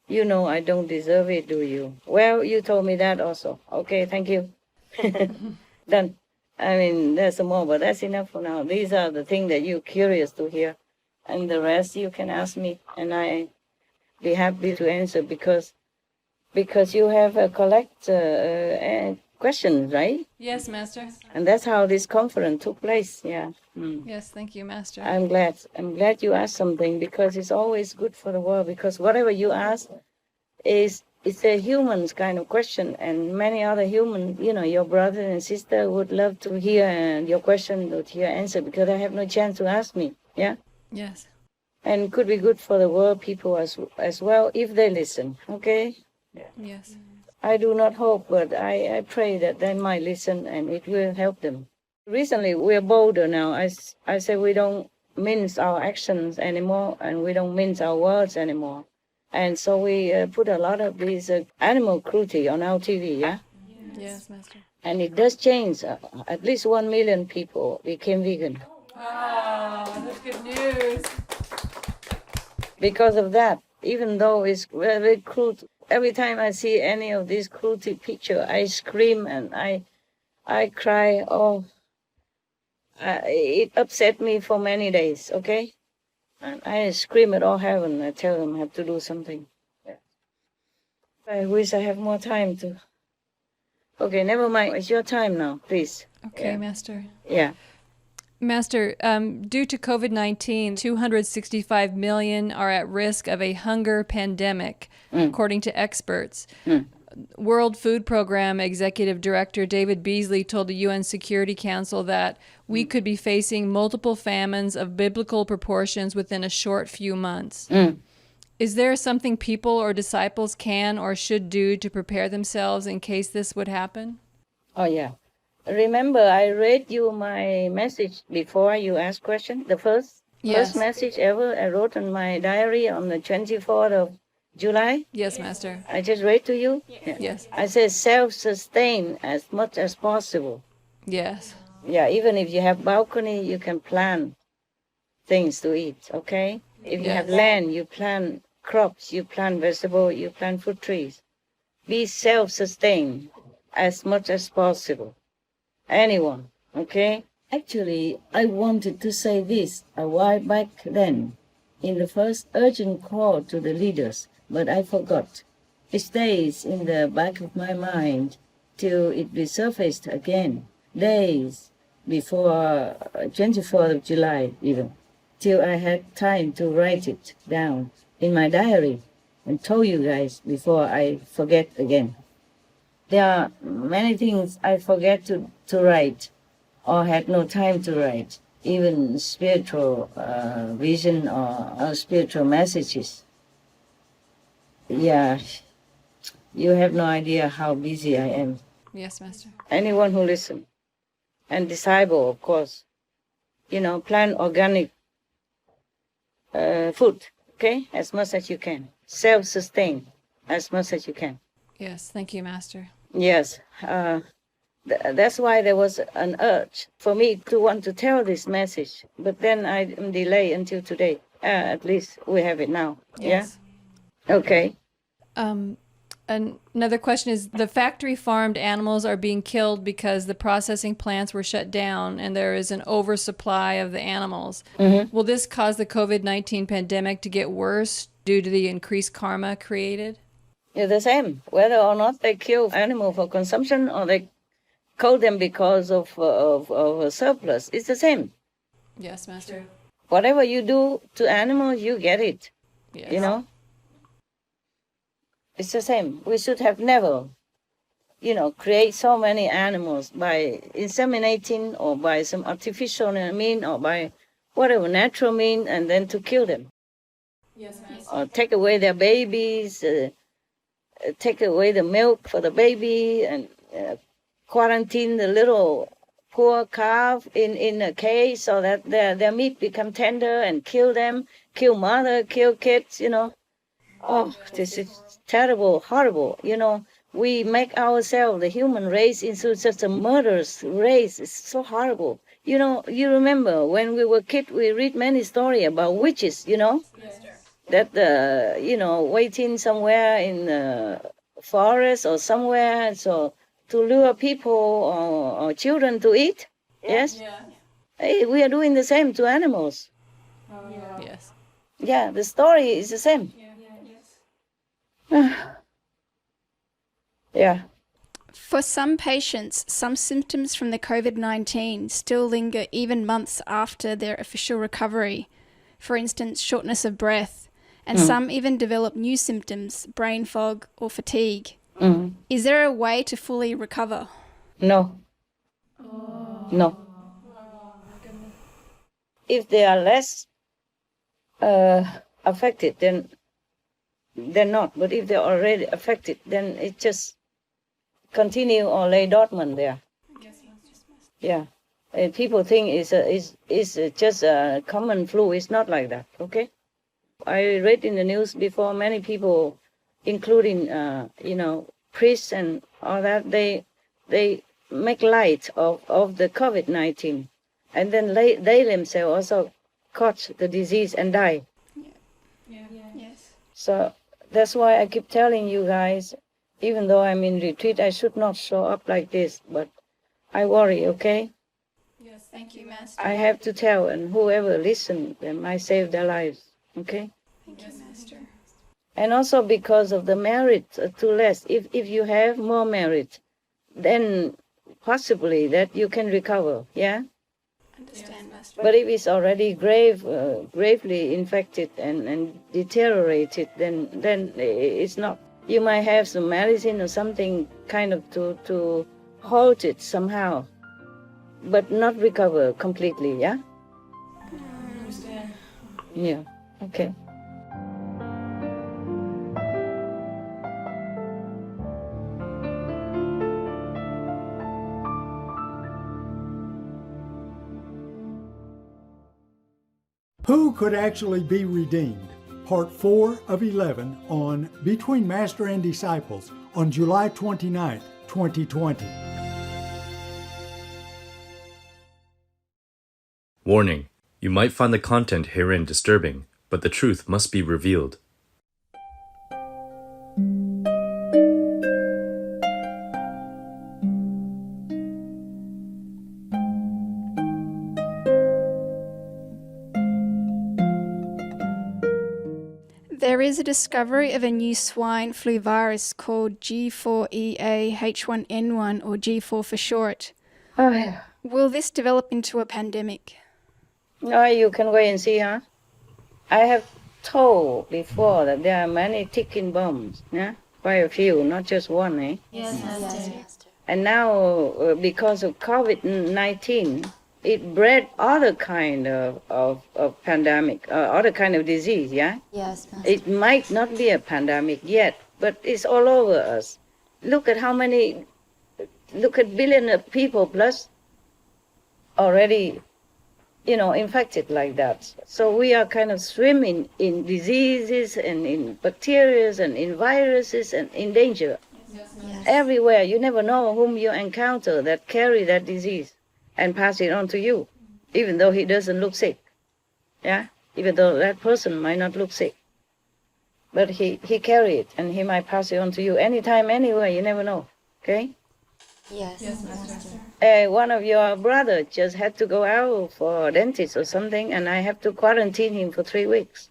You know I don't deserve it, do you? Well, you told me that also. Okay, thank you. Done. I mean, there's some more, but that's enough for now. These are the things that you're curious to hear. And the rest you can ask me, and I be happy to answer because you have a collect questions, right? Yes, Master. And that's how this conference took place. Yeah. Yes, thank you, Master. I'm glad you asked something because it's always good for the world. Because whatever you ask it's a human's kind of question, and many other humans, your brother and sister would love to hear your question, to hear answer because they have no chance to ask me. Yeah. Yes. And it could be good for the world people as well if they listen. Okay. Yes. I do not hope, but I pray that they might listen and it will help them. Recently, we're bolder now. I say we don't mince our actions anymore and we don't mince our words anymore. And so we put a lot of these animal cruelty on our TV, yeah? Yes, Master. And it does change. At least 1 million people became vegan. Oh, that's good news. Because of that, even though it's very cruel, every time I see any of these cruelty picture, I scream and I cry. It upset me for many days, okay? And I scream at all heaven. I tell them I have to do something. Yeah. I wish I have more time to. Okay, never mind. It's your time now, please. Okay, Yeah. Master. Yeah. Master, due to COVID-19, 265 million are at risk of a hunger pandemic, according to experts. World Food Program Executive Director David Beasley told the UN Security Council that we could be facing multiple famines of biblical proportions within a short few months. Is there something people or disciples can or should do to prepare themselves in case this would happen? Oh, yeah. Remember, I read you my message before you asked question. The first message ever I wrote in my diary on the 24th of July. Yes, Master. I just read to you. Yes. I said self-sustain as much as possible. Yes. Yeah, even if you have balcony, you can plant things to eat, okay? If you have land, you plant crops, you plant vegetable, you plant fruit trees. Be self-sustained as much as possible. Anyone, okay? Actually, I wanted to say this a while back then, in the first urgent call to the leaders, but I forgot. It stays in the back of my mind till it resurfaced again, days before 24th of July even, till I had time to write it down in my diary and told you guys before I forget again. There are many things I forget to write or had no time to write, even spiritual vision or spiritual messages. Yeah, you have no idea how busy I am. Yes, Master. Anyone who listens, and disciple, of course, plant organic food, okay, as much as you can. Self-sustain as much as you can. Yes, thank you, Master. Yes, that's why there was an urge for me to want to tell this message, but then I delay until today. At least we have it now. Yes. Yeah? Okay. Another question is, the factory farmed animals are being killed because the processing plants were shut down and there is an oversupply of the animals. Mm-hmm. Will this cause the COVID-19 pandemic to get worse due to the increased karma created? Yeah, the same. Whether or not they kill animal for consumption or they kill them because of a surplus, it's the same. Yes, Master. Whatever you do to animals, you get it. Yes. It's the same. We should have never, create so many animals by inseminating or by some artificial mean or by whatever natural mean, and then to kill them. Yes, Master. Or take away their babies, take away the milk for the baby, and quarantine the little poor calf in a cage so that their meat become tender, and kill them, kill mother, kill kids, Oh, this is terrible, horrible. We make ourselves, the human race, into such a murderous race. It's so horrible. You remember when we were kids, we read many stories about witches, that, waiting somewhere in the forest or somewhere, so to lure people or children to eat. Yes? Yeah. Hey, we are doing the same to animals. Yes. Yeah, the story is the same. Yeah. For some patients, some symptoms from the COVID-19 still linger even months after their official recovery. For instance, shortness of breath, and some even develop new symptoms, brain fog or fatigue. Is there a way to fully recover? No. No. If they are less affected, then they're not. But if they're already affected, then it just continue or lay dormant there. Yeah. People think it's just a common flu. It's not like that, okay? I read in the news before, many people, including, priests and all that, they make light of the COVID-19. And then they themselves also caught the disease and die. Yes. So that's why I keep telling you guys, even though I'm in retreat, I should not show up like this, but I worry, okay? Yes, thank you, Master. I have to tell, and whoever listens, them, I save their lives, okay? Thank you, Master. And also because of the merit to less. If you have more merit, then possibly that you can recover, yeah? Understand, Master. But if it's already gravely infected and deteriorated, then it's not. You might have some medicine or something kind of to halt it somehow, but not recover completely, yeah? I understand. Yeah, okay. Who could actually be redeemed? Part 4 of 11 on Between Master and Disciples on July 29, 2020. Warning: you might find the content herein disturbing, but the truth must be revealed. There is a discovery of a new swine flu virus called G4EA-H1N1, or G4 for short. Oh, yeah. Will this develop into a pandemic? No, you can wait and see, huh? I have told before that there are many ticking bombs, yeah? Quite a few, not just one, eh? Yes, Master. And now, because of COVID-19, it bred other kind of pandemic, other kind of disease, yeah? Yes, Master. It might not be a pandemic yet, but it's all over us. Look at billion of people plus already, infected like that. So we are kind of swimming in diseases and in bacteria and in viruses and in danger. Yes. Everywhere. You never know whom you encounter that carry that disease and pass it on to you, even though he doesn't look sick. Yeah? Even though that person might not look sick. But he carry it, and he might pass it on to you anytime, anywhere. You never know. Okay? Yes, Master. One of your brothers just had to go out for a dentist or something, and I have to quarantine him for 3 weeks.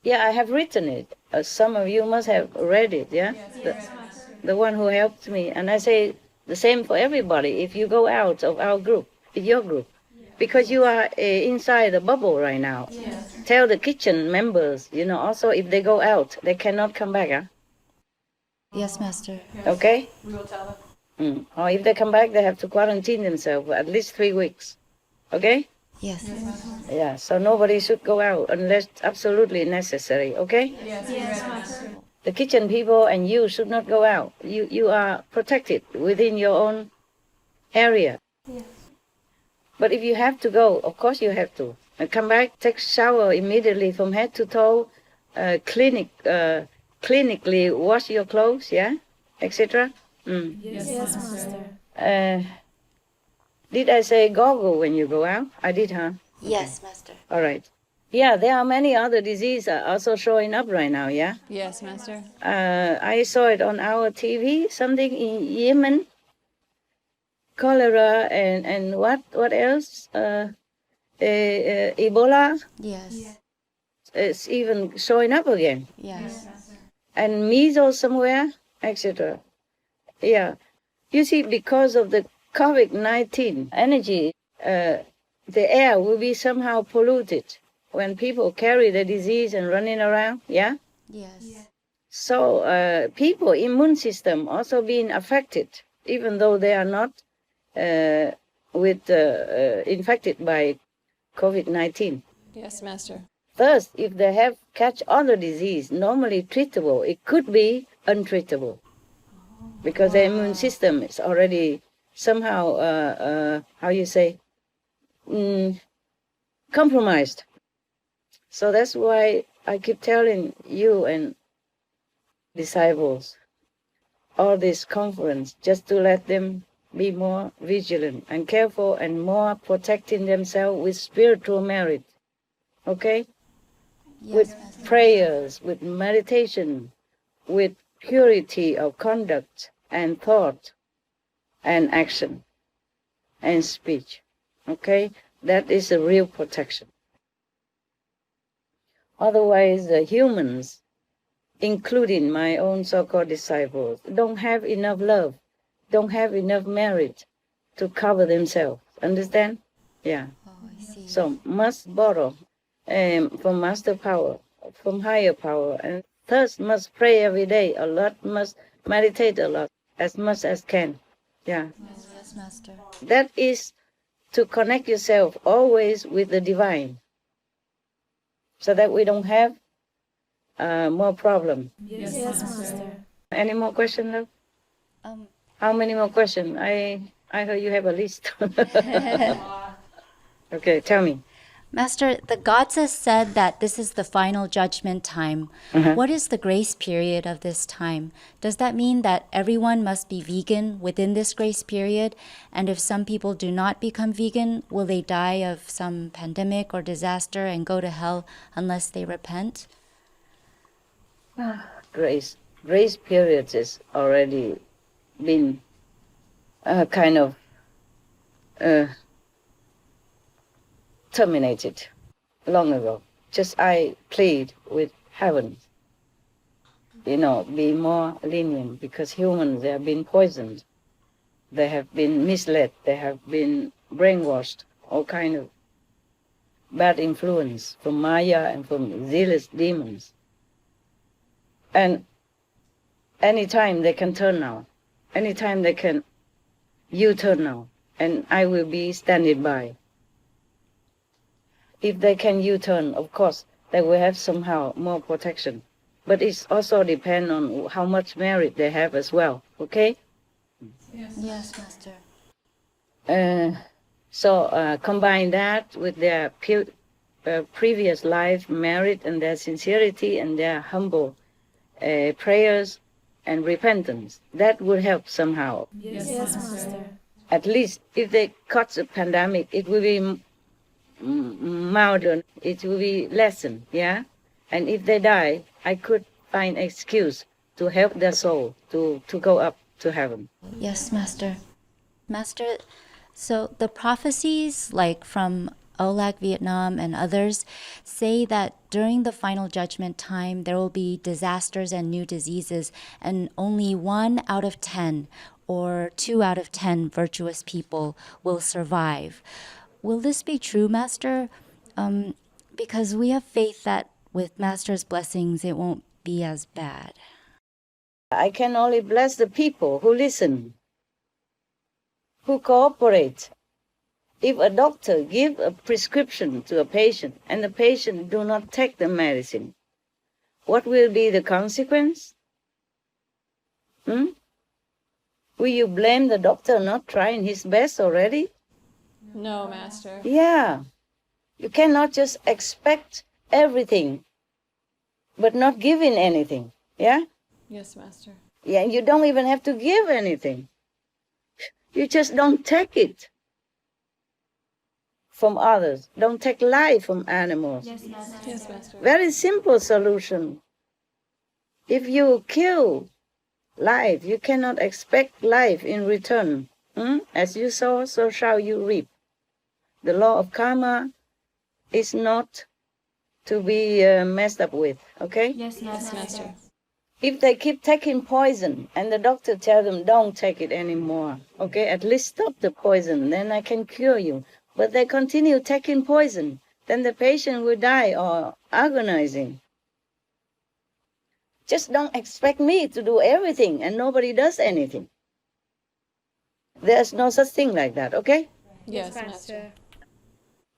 Yeah, I have written it. Some of you must have read it, yeah? The one who helped me. And I say the same for everybody. If you go out of our group, your group, because you are inside the bubble right now. Yes. Tell the kitchen members, also if they go out, they cannot come back, huh? Yes, Master. Okay? We will tell them. Or if they come back, they have to quarantine themselves for at least 3 weeks. Okay? Yes. Yeah, so nobody should go out unless absolutely necessary, okay? Yes, Master. The kitchen people and you should not go out. You are protected within your own area. Yes. But if you have to go, of course you have to. And come back, take a shower immediately from head to toe, clinically wash your clothes, yeah, etc. Yes, Master. Did I say goggle when you go out? I did, huh? Yes, Master. All right. Yeah, there are many other diseases also showing up right now, yeah? Yes, Master. I saw it on our TV, something in Yemen, cholera, and what else? Ebola. Yes. It's even showing up again. Yes. And measles somewhere, etc. Yeah. You see, because of the COVID-19 energy, the air will be somehow polluted when people carry the disease and running around, yeah? Yes. So people immune system also being affected, even though they are not infected by COVID-19. Yes, Master. Thus, if they have catch other disease, normally treatable, it could be untreatable. Because the immune system is already somehow, compromised. So that's why I keep telling you and disciples all this conference, just to let them be more vigilant and careful and more protecting themselves with spiritual merit. Okay? Yes, With Master. prayers, with meditation, with purity of conduct and thought and action and speech. Okay? That is a real protection. Otherwise, the humans, including my own so-called disciples, don't have enough love, don't have enough merit to cover themselves. Understand? Yeah. Oh, I see. So must borrow from master power, from higher power, and thus must pray every day a lot, must meditate a lot, as much as can. Yeah. Yes, Master. That is to connect yourself always with the divine, so that we don't have more problem. Yes, Master. Any more questions, love? How many more questions? I heard you have a list. Okay, tell me. Master, the gods have said that this is the final judgment time. What is the grace period of this time? Does that mean that everyone must be vegan within this grace period? And if some people do not become vegan, will they die of some pandemic or disaster and go to hell unless they repent? Grace periods is already been kind of terminated long ago. Just I plead with heaven, be more lenient, because humans, they have been poisoned. They have been misled. They have been brainwashed. All kind of bad influence from Maya and from zealous demons. And anytime they can turn now. Anytime they can U-turn now. And I will be standing by. If they can U-turn, of course, they will have somehow more protection. But it also depends on how much merit they have as well, okay? Yes, Master. So combine that with their previous life merit and their sincerity and their humble prayers and repentance. That would help somehow. Yes, Master. At least if they cut the pandemic, it will be milder, it will be lessened, yeah? And if they die, I could find excuse to help their soul to go up to heaven. Yes, Master. Master, so the prophecies, like from OLAC Vietnam and others, say that during the final judgment time, there will be disasters and new diseases, and only 1 out of 10 or 2 out of 10 virtuous people will survive. Will this be true, Master? Because we have faith that with Master's blessings, it won't be as bad. I can only bless the people who listen, who cooperate. If a doctor gives a prescription to a patient and the patient do not take the medicine, what will be the consequence? Will you blame the doctor not trying his best already? No, Master. Yeah. You cannot just expect everything, but not giving anything. Yeah? Yes, Master. Yeah, you don't even have to give anything. You just don't take it from others. Don't take life from animals. Yes, Master. Very simple solution. If you kill life, you cannot expect life in return. As you sow, so shall you reap. The law of karma is not to be messed up with, okay? Yes, Master. If they keep taking poison and the doctor tells them don't take it anymore, okay, at least stop the poison, then I can cure you. But they continue taking poison, then the patient will die or agonizing. Just don't expect me to do everything and nobody does anything. There's no such thing like that, okay? Yes, Master.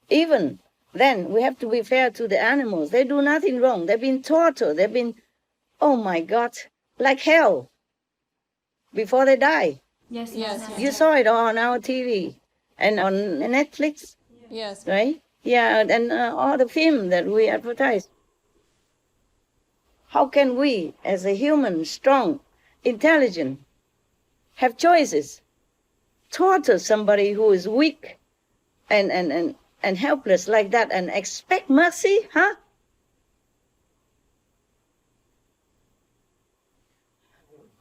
Even then, we have to be fair to the animals. They do nothing wrong. They've been tortured. They've been, oh my God, like hell before they die. Yes. You saw it on our TV and on Netflix, Yes. right? Yeah, and all the film that we advertise. How can we, as a human, strong, intelligent, have choices? Torture somebody who is weak and helpless like that and expect mercy, huh?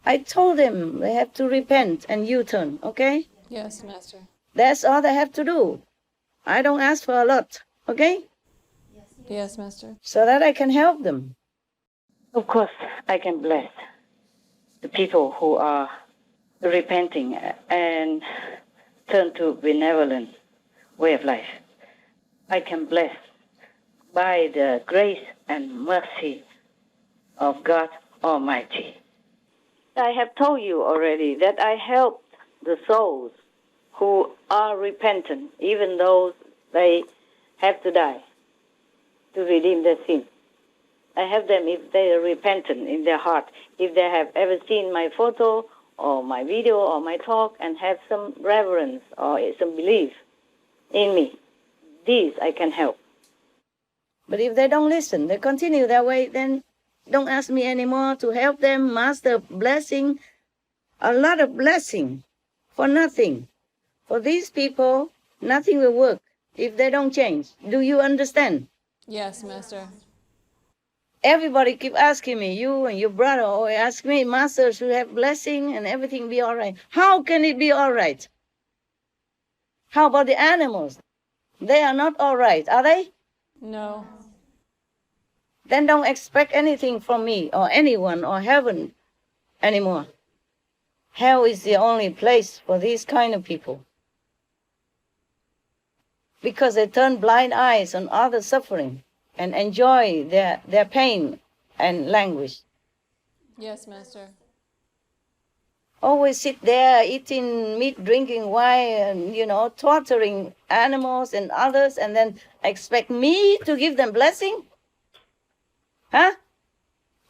I told them they have to repent and U-turn, okay? Yes, Master. That's all they have to do. I don't ask for a lot, okay? Yes, Master. So that I can help them. Of course, I can bless the people who are repenting and turn to benevolent way of life. I can bless by the grace and mercy of God Almighty. I have told you already that I help the souls who are repentant, even though they have to die to redeem their sin. I help them if they are repentant in their heart, if they have ever seen my photo or my video or my talk and have some reverence or some belief in me. These I can help. But if they don't listen, they continue that way, then don't ask me anymore to help them. Master blessing, a lot of blessing for nothing. For these people, nothing will work if they don't change. Do you understand? Yes, Master. Everybody keep asking me, you and your brother always ask me, Master should have blessing and everything be all right. How can it be all right? How about the animals? They are not all right, are they? No. Then don't expect anything from me or anyone or heaven anymore. Hell is the only place for these kind of people. Because they turn blind eyes on other suffering and enjoy their pain and languish. Yes, Master. Always sit there eating meat, drinking wine, and, torturing animals and others, and then expect me to give them blessing? Huh?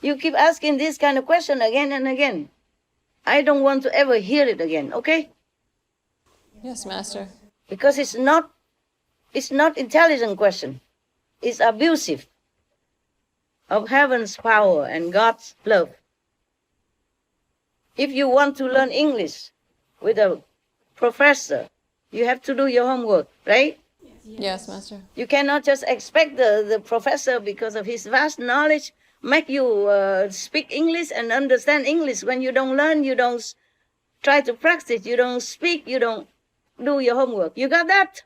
You keep asking this kind of question again and again. I don't want to ever hear it again, okay? Yes, Master. Because it's not intelligent question. It's abusive of heaven's power and God's love. If you want to learn English with a professor, you have to do your homework, right? Yes, Master. You cannot just expect the professor, because of his vast knowledge, make you speak English and understand English. When you don't learn, you don't try to practice, you don't speak, you don't do your homework. You got that?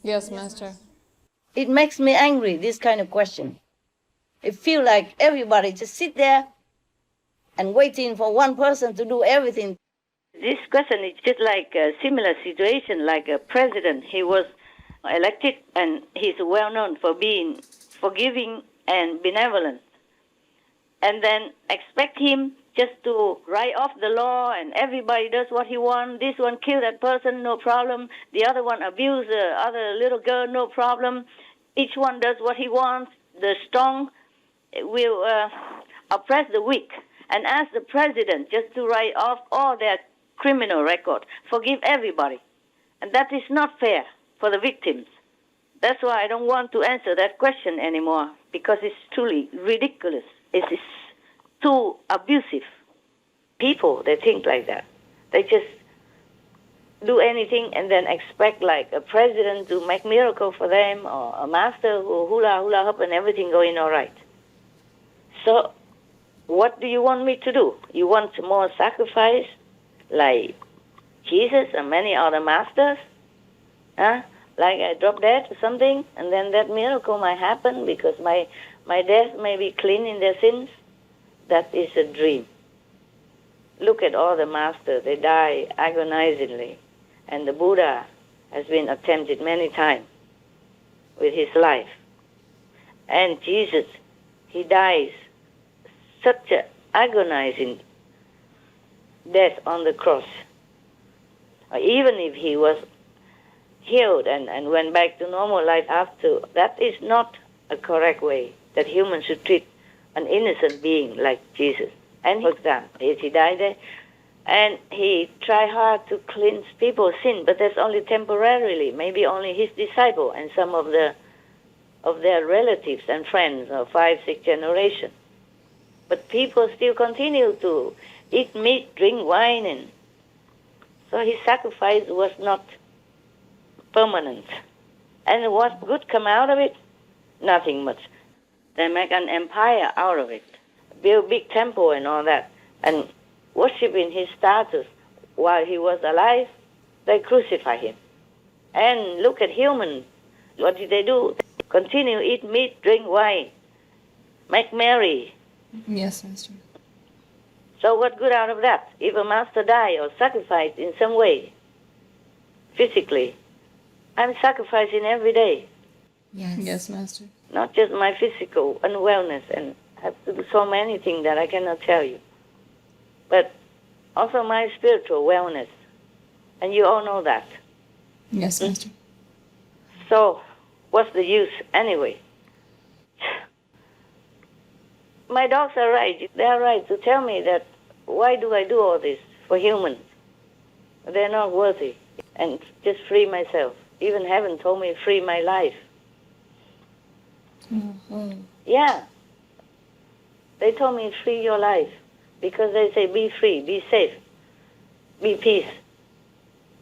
Yes, Master. It makes me angry, this kind of question. It feels like everybody just sit there and waiting for one person to do everything. This question is just like a similar situation, like a president. He was elected and he's well known for being forgiving and benevolent. And then expect him just to write off the law and everybody does what he wants. This one kill that person, no problem. The other one abuse the other little girl, no problem. Each one does what he wants. The strong will oppress the weak. And ask the president just to write off all their criminal record. Forgive everybody. And that is not fair for the victims. That's why I don't want to answer that question anymore, because it's truly ridiculous. It is too abusive. People, they think like that. They just do anything and then expect like a president to make miracle for them, or a master who hula hoop and everything going all right. So what do you want me to do? You want more sacrifice like Jesus and many other masters? Huh? Like I drop dead or something, and then that miracle might happen because my death may be clean in their sins? That is a dream. Look at all the masters. They die agonizingly. And the Buddha has been attempted many times with his life. And Jesus, he dies such an agonizing death on the cross. Even if he was healed and went back to normal life after, that is not a correct way that humans should treat an innocent being like Jesus. And for example, he died there, and he tried hard to cleanse people's sin, but that's only temporarily, maybe only his disciple and some of their relatives and friends of 5, 6 generations. But people still continue to eat meat, drink wine, and so his sacrifice was not permanent. And what good come out of it? Nothing much. They make an empire out of it, build big temple and all that, and worshiping his status while he was alive. They crucify him. And look at humans. What did they do? Continue eat meat, drink wine, make merry. Yes, Master. So what good out of that? If a master die or sacrificed in some way, physically, I'm sacrificing every day. Yes. Yes, Master. Not just my physical unwellness, and have to do so many things that I cannot tell you, but also my spiritual wellness. And you all know that. Yes, Master. So what's the use anyway? My dogs are right. They are right to tell me that why do I do all this for humans? They're not worthy. And just free myself. Even heaven told me free my life. Yeah. They told me, free your life. Because they say, be free, be safe, be peace,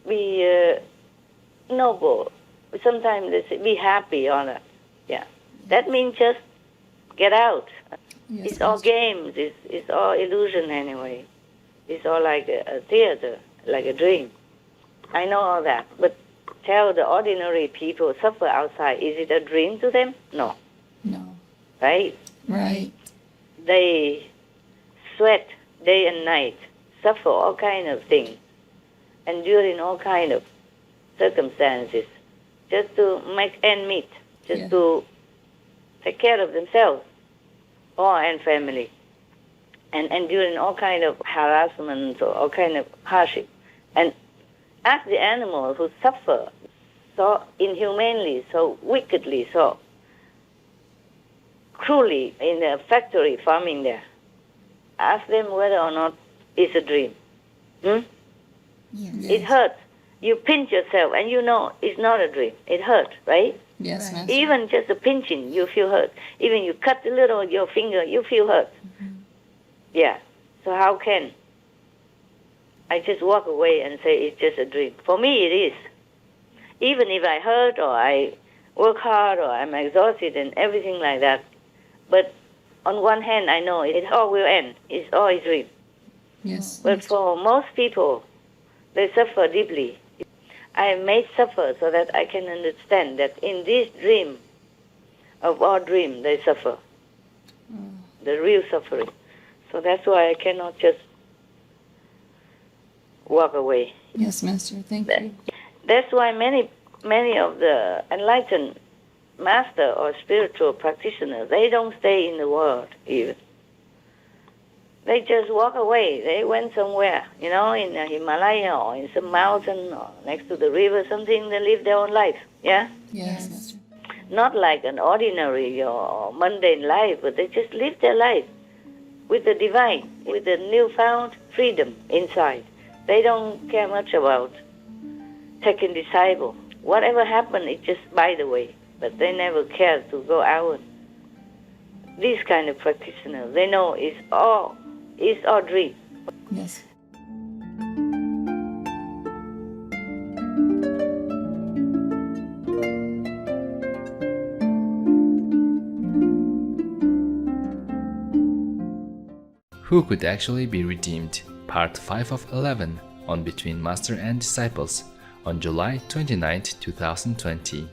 be noble. Sometimes they say, be happy on it. Yeah. That means just get out. It's all games. It's all illusion anyway. It's all like a theater, like a dream. I know all that. But tell the ordinary people suffer outside. Is it a dream to them? No. No. Right? Right. They sweat day and night, suffer all kind of things, enduring all kind of circumstances, just to make ends meet, just to take care of themselves and family, and enduring all kind of harassment or all kind of hardship. And as the animals who suffer so inhumanely, so wickedly, so cruelly in the factory farming there, ask them whether or not it's a dream. Yes. It hurts. You pinch yourself and you know it's not a dream. It hurts, right? Yes, Master. Even just a pinching, you feel hurt. Even you cut a little of your finger, you feel hurt. Yeah. So how can I just walk away and say it's just a dream? For me, it is. Even if I hurt or I work hard or I'm exhausted and everything like that. But on one hand, I know it all will end. It's all a dream. Yes. But for most people, they suffer deeply. I am made suffer so that I can understand that in this dream of all dreams, they suffer. The real suffering. So that's why I cannot just walk away. Yes, Master. Thank you. That's why many of the enlightened master or spiritual practitioners, they don't stay in the world even. They just walk away. They went somewhere, in the Himalaya or in some mountain or next to the river, something. They live their own life, yeah? Yes, Master. Not like an ordinary or mundane life, but they just live their life with the divine, with the newfound freedom inside. They don't care much about taking disciple. Whatever happened, it's just by the way. But they never care to go out. These kind of practitioners, they know it's all dream. Yes. Who could actually be redeemed? Part 5 of 11 on Between Master and Disciples on July 29, 2020.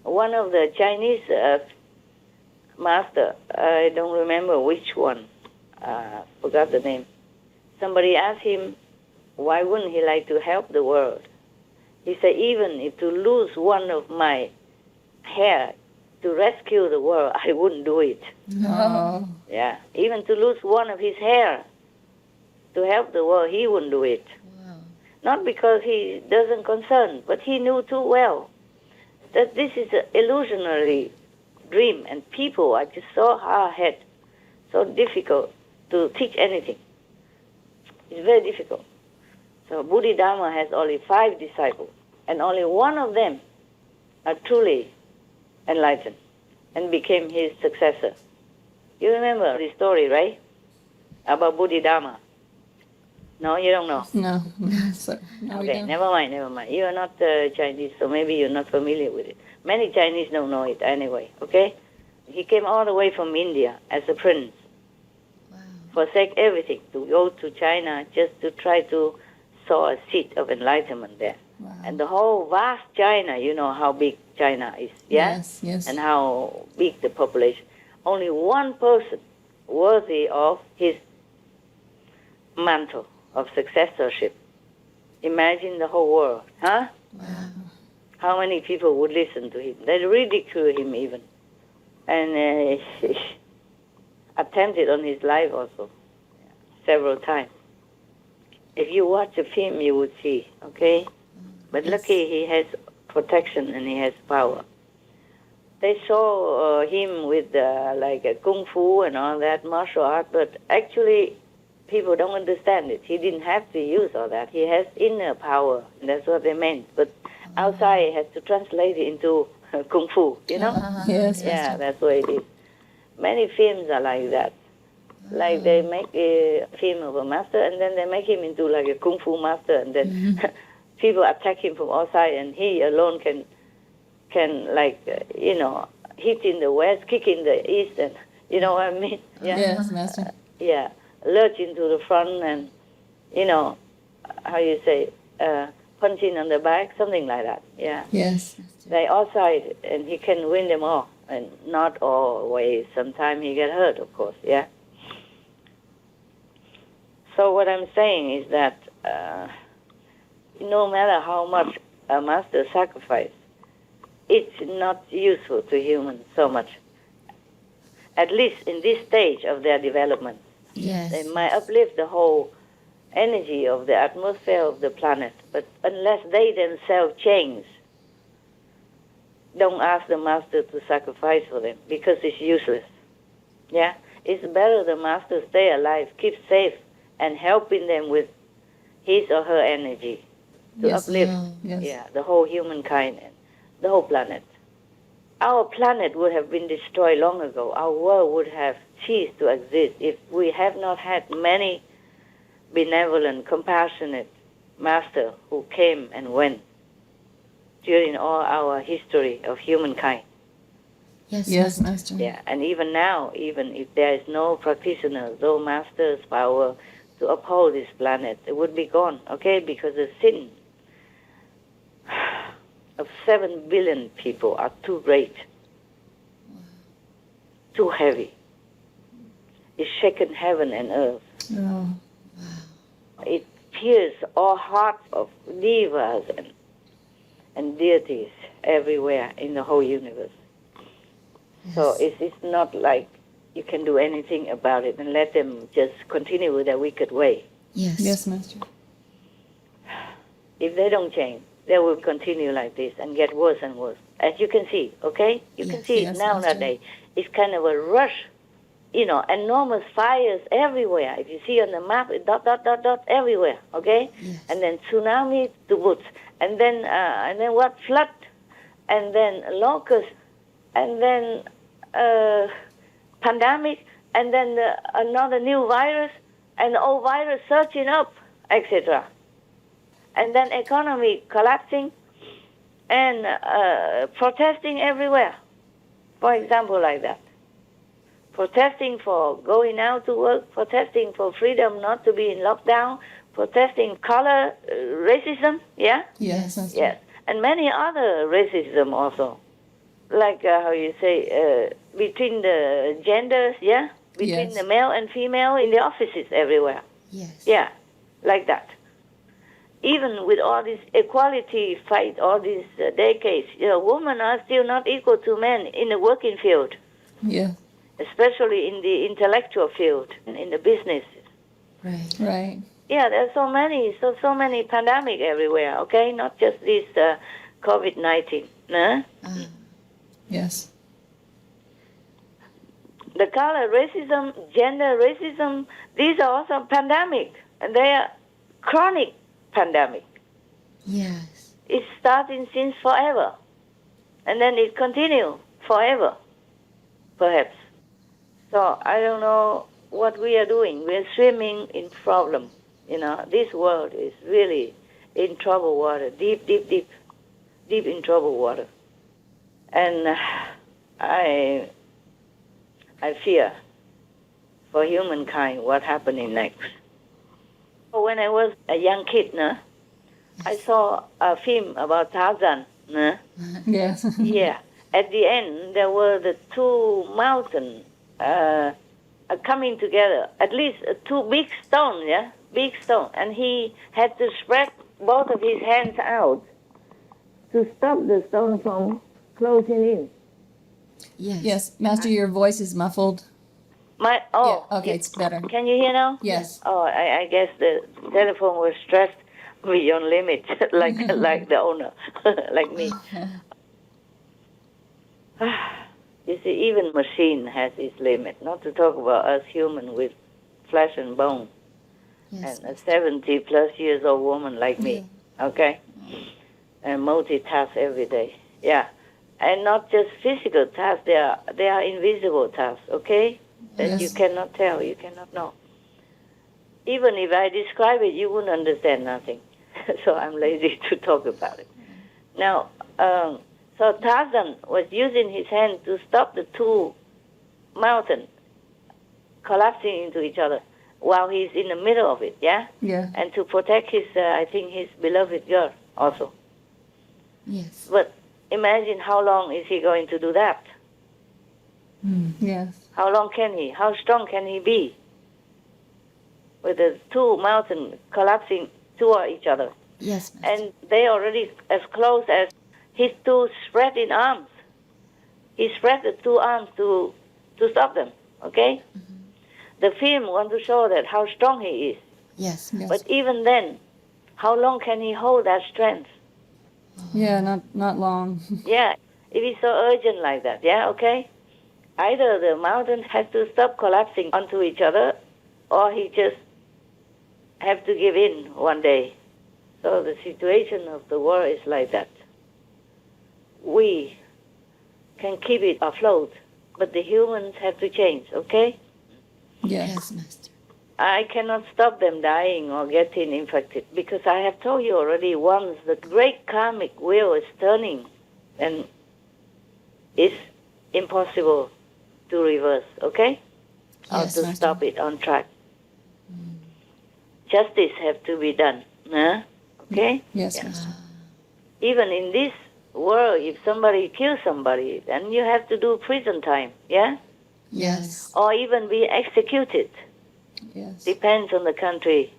One of the Chinese master, I don't remember which one, forgot the name. Somebody asked him, why wouldn't he like to help the world? He said, even if to lose one of my hair to rescue the world, I wouldn't do it. No. Yeah, even to lose one of his hair to help the world, he wouldn't do it. Wow. Not because he doesn't concern, but he knew too well that this is an illusionary dream, and people are just so hard-headed, so difficult to teach anything. It's very difficult. So Bodhidharma has only 5 disciples, and only one of them are truly enlightened and became his successor. You remember the story, right? About Bodhidharma. No, you don't know? No. So, no, we Okay, don't. never mind. You are not Chinese, so maybe you're not familiar with it. Many Chinese don't know it anyway, okay? He came all the way from India as a prince. Wow. Forsake everything to go to China just to try to sow a seed of enlightenment there. Wow. And the whole vast China, you know how big China is, yeah? Yes, yes. And how big the population. Only one person worthy of his mantle of successorship. Imagine the whole world, huh? Wow. How many people would listen to him? They ridicule him even. And attempted on his life also, several times. If you watch the film, you would see, okay? But lucky he has protection and he has power. They saw him with like a kung fu and all that martial art, but actually people don't understand it. He didn't have to use all that. He has inner power. That's what they meant. But outside he has to translate it into kung fu, you know? Yes, Yeah, Master. that's what it is. Many films are like that. Like they make a film of a master and then they make him into like a kung fu master and then people attack him from outside and he alone can like, hit in the west, kick in the east and, you know what I mean? Yeah. Yes, Master. Yeah, lurch into the front and, how you say, punching on the back, something like that. Yeah. Yes. They outside and he can win them all. And not always. Sometimes he get hurt, of course, yeah. So what I'm saying is that no matter how much a master sacrifice, it's not useful to humans so much. At least in this stage of their development. Yes. They might uplift the whole energy of the atmosphere of the planet, but unless they themselves change, don't ask the master to sacrifice for them because it's useless. Yeah? It's better the master stay alive, keep safe, and helping them with his or her energy to Yes. uplift Yes. the whole humankind and the whole planet. Our planet would have been destroyed long ago. Our world would have ceased to exist if we have not had many benevolent, compassionate masters who came and went during all our history of humankind. Yes, Yes, Master. Master. Yeah, and even now, even if there is no practitioners, no master's power to uphold this planet, it would be gone, okay? Because the sin of 7 billion people are too great, too heavy. It's shaken heaven and earth. Oh. It pierces all hearts of divas and deities everywhere in the whole universe. So it's not like you can do anything about it and let them just continue with their wicked way. Yes. Yes, Master. If they don't change, they will continue like this and get worse and worse. As you can see, okay? You can Yes. see Yes, it now Master. nowadays. It's kind of a rush, enormous fires everywhere. If you see on the map, it dot, dot, dot, dot everywhere, okay? Yes. And then tsunami to boots. And then what? Flood. And then locust. And then pandemic. And then another new virus. And the old virus surging up, etc. And then economy collapsing and protesting everywhere. For example, like that. Protesting for going out to work, protesting for freedom not to be in lockdown, protesting color racism, yeah? Yes, Master. Yes. And many other racism also. Like between the genders, yeah? Between Yes. the male and female in the offices everywhere. Yes. Yeah, like that. Even with all this equality fight, all these decades, women are still not equal to men in the working field, Yeah. especially in the intellectual field, in the business. Right. Right. Yeah, there's so many pandemic everywhere, okay? Not just this COVID-19. Nah? Yes. The color racism, gender racism, these are also pandemic, and they are chronic pandemic. Yes. It's starting since forever, and then it continues forever, perhaps. So I don't know what we are doing. We're swimming in problem. This world is really in troubled water, deep in troubled water. And I fear for humankind what happening next. When I was a young kid, I saw a film about Tarzan. Yes. Yeah. At the end, there were the two mountains coming together. At least two big stones, yeah? Big stone. And he had to spread both of his hands out to stop the stone from closing in. Yes. Yes, Master, your voice is muffled. Yeah, okay, it's better. Can you hear now? Yes. Oh, I guess the telephone was stressed beyond limit, like the owner, like me. You see, even machine has its limit. Not to talk about us human with flesh and bone, Yes. and a 70+ years old woman like me. Okay, and multitask every day. Yeah, and not just physical tasks. They are invisible tasks. Okay, that you Yes. cannot tell, you cannot know. Even if I describe it, you wouldn't understand nothing. So I'm lazy to talk about it. Now, so Tarzan was using his hand to stop the two mountains collapsing into each other while he's in the middle of it, yeah? Yeah. And to protect his, I think, his beloved girl also. Yes. But imagine how long is he going to do that? Yes. How long can he? How strong can he be? With the two mountains collapsing toward each other. Yes, Master. And they already as close as his two spreading arms. He spread the two arms to stop them, okay? The film wants to show that how strong he is. Yes. Yes. But even then, how long can he hold that strength? Yeah, not long. Yeah, if it's so urgent like that, yeah, okay? Either the mountain has to stop collapsing onto each other, or he just have to give in one day. So the situation of the world is like that. We can keep it afloat, but the humans have to change, okay? Yes. Yes, Master. I cannot stop them dying or getting infected because I have told you already once the great karmic wheel is turning and it's impossible to reverse, okay? Yes, or to Master. stop it on track. Justice have to be done, huh? Okay? Yes, Yeah. Master. Even in this world, if somebody kills somebody, then you have to do prison time, yeah? Yes. Or even be executed. Yes. Depends on the country.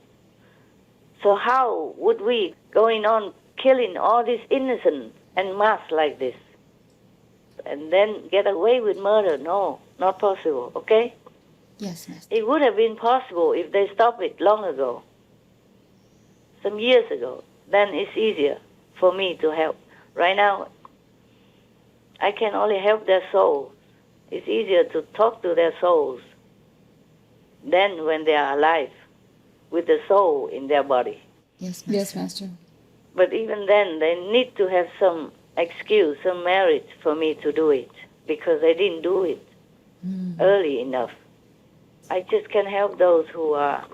So how would we going on killing all these innocent en masse like this and then get away with murder? No, not possible, okay? Yes, Master. It would have been possible if they stopped it long ago, some years ago. Then it's easier for me to help. Right now, I can only help their souls. It's easier to talk to their souls than when they are alive with the soul in their body. Yes, Master. Yes, Master. But even then, they need to have some excuse, some merit for me to do it because they didn't do it early enough. I just can help those who are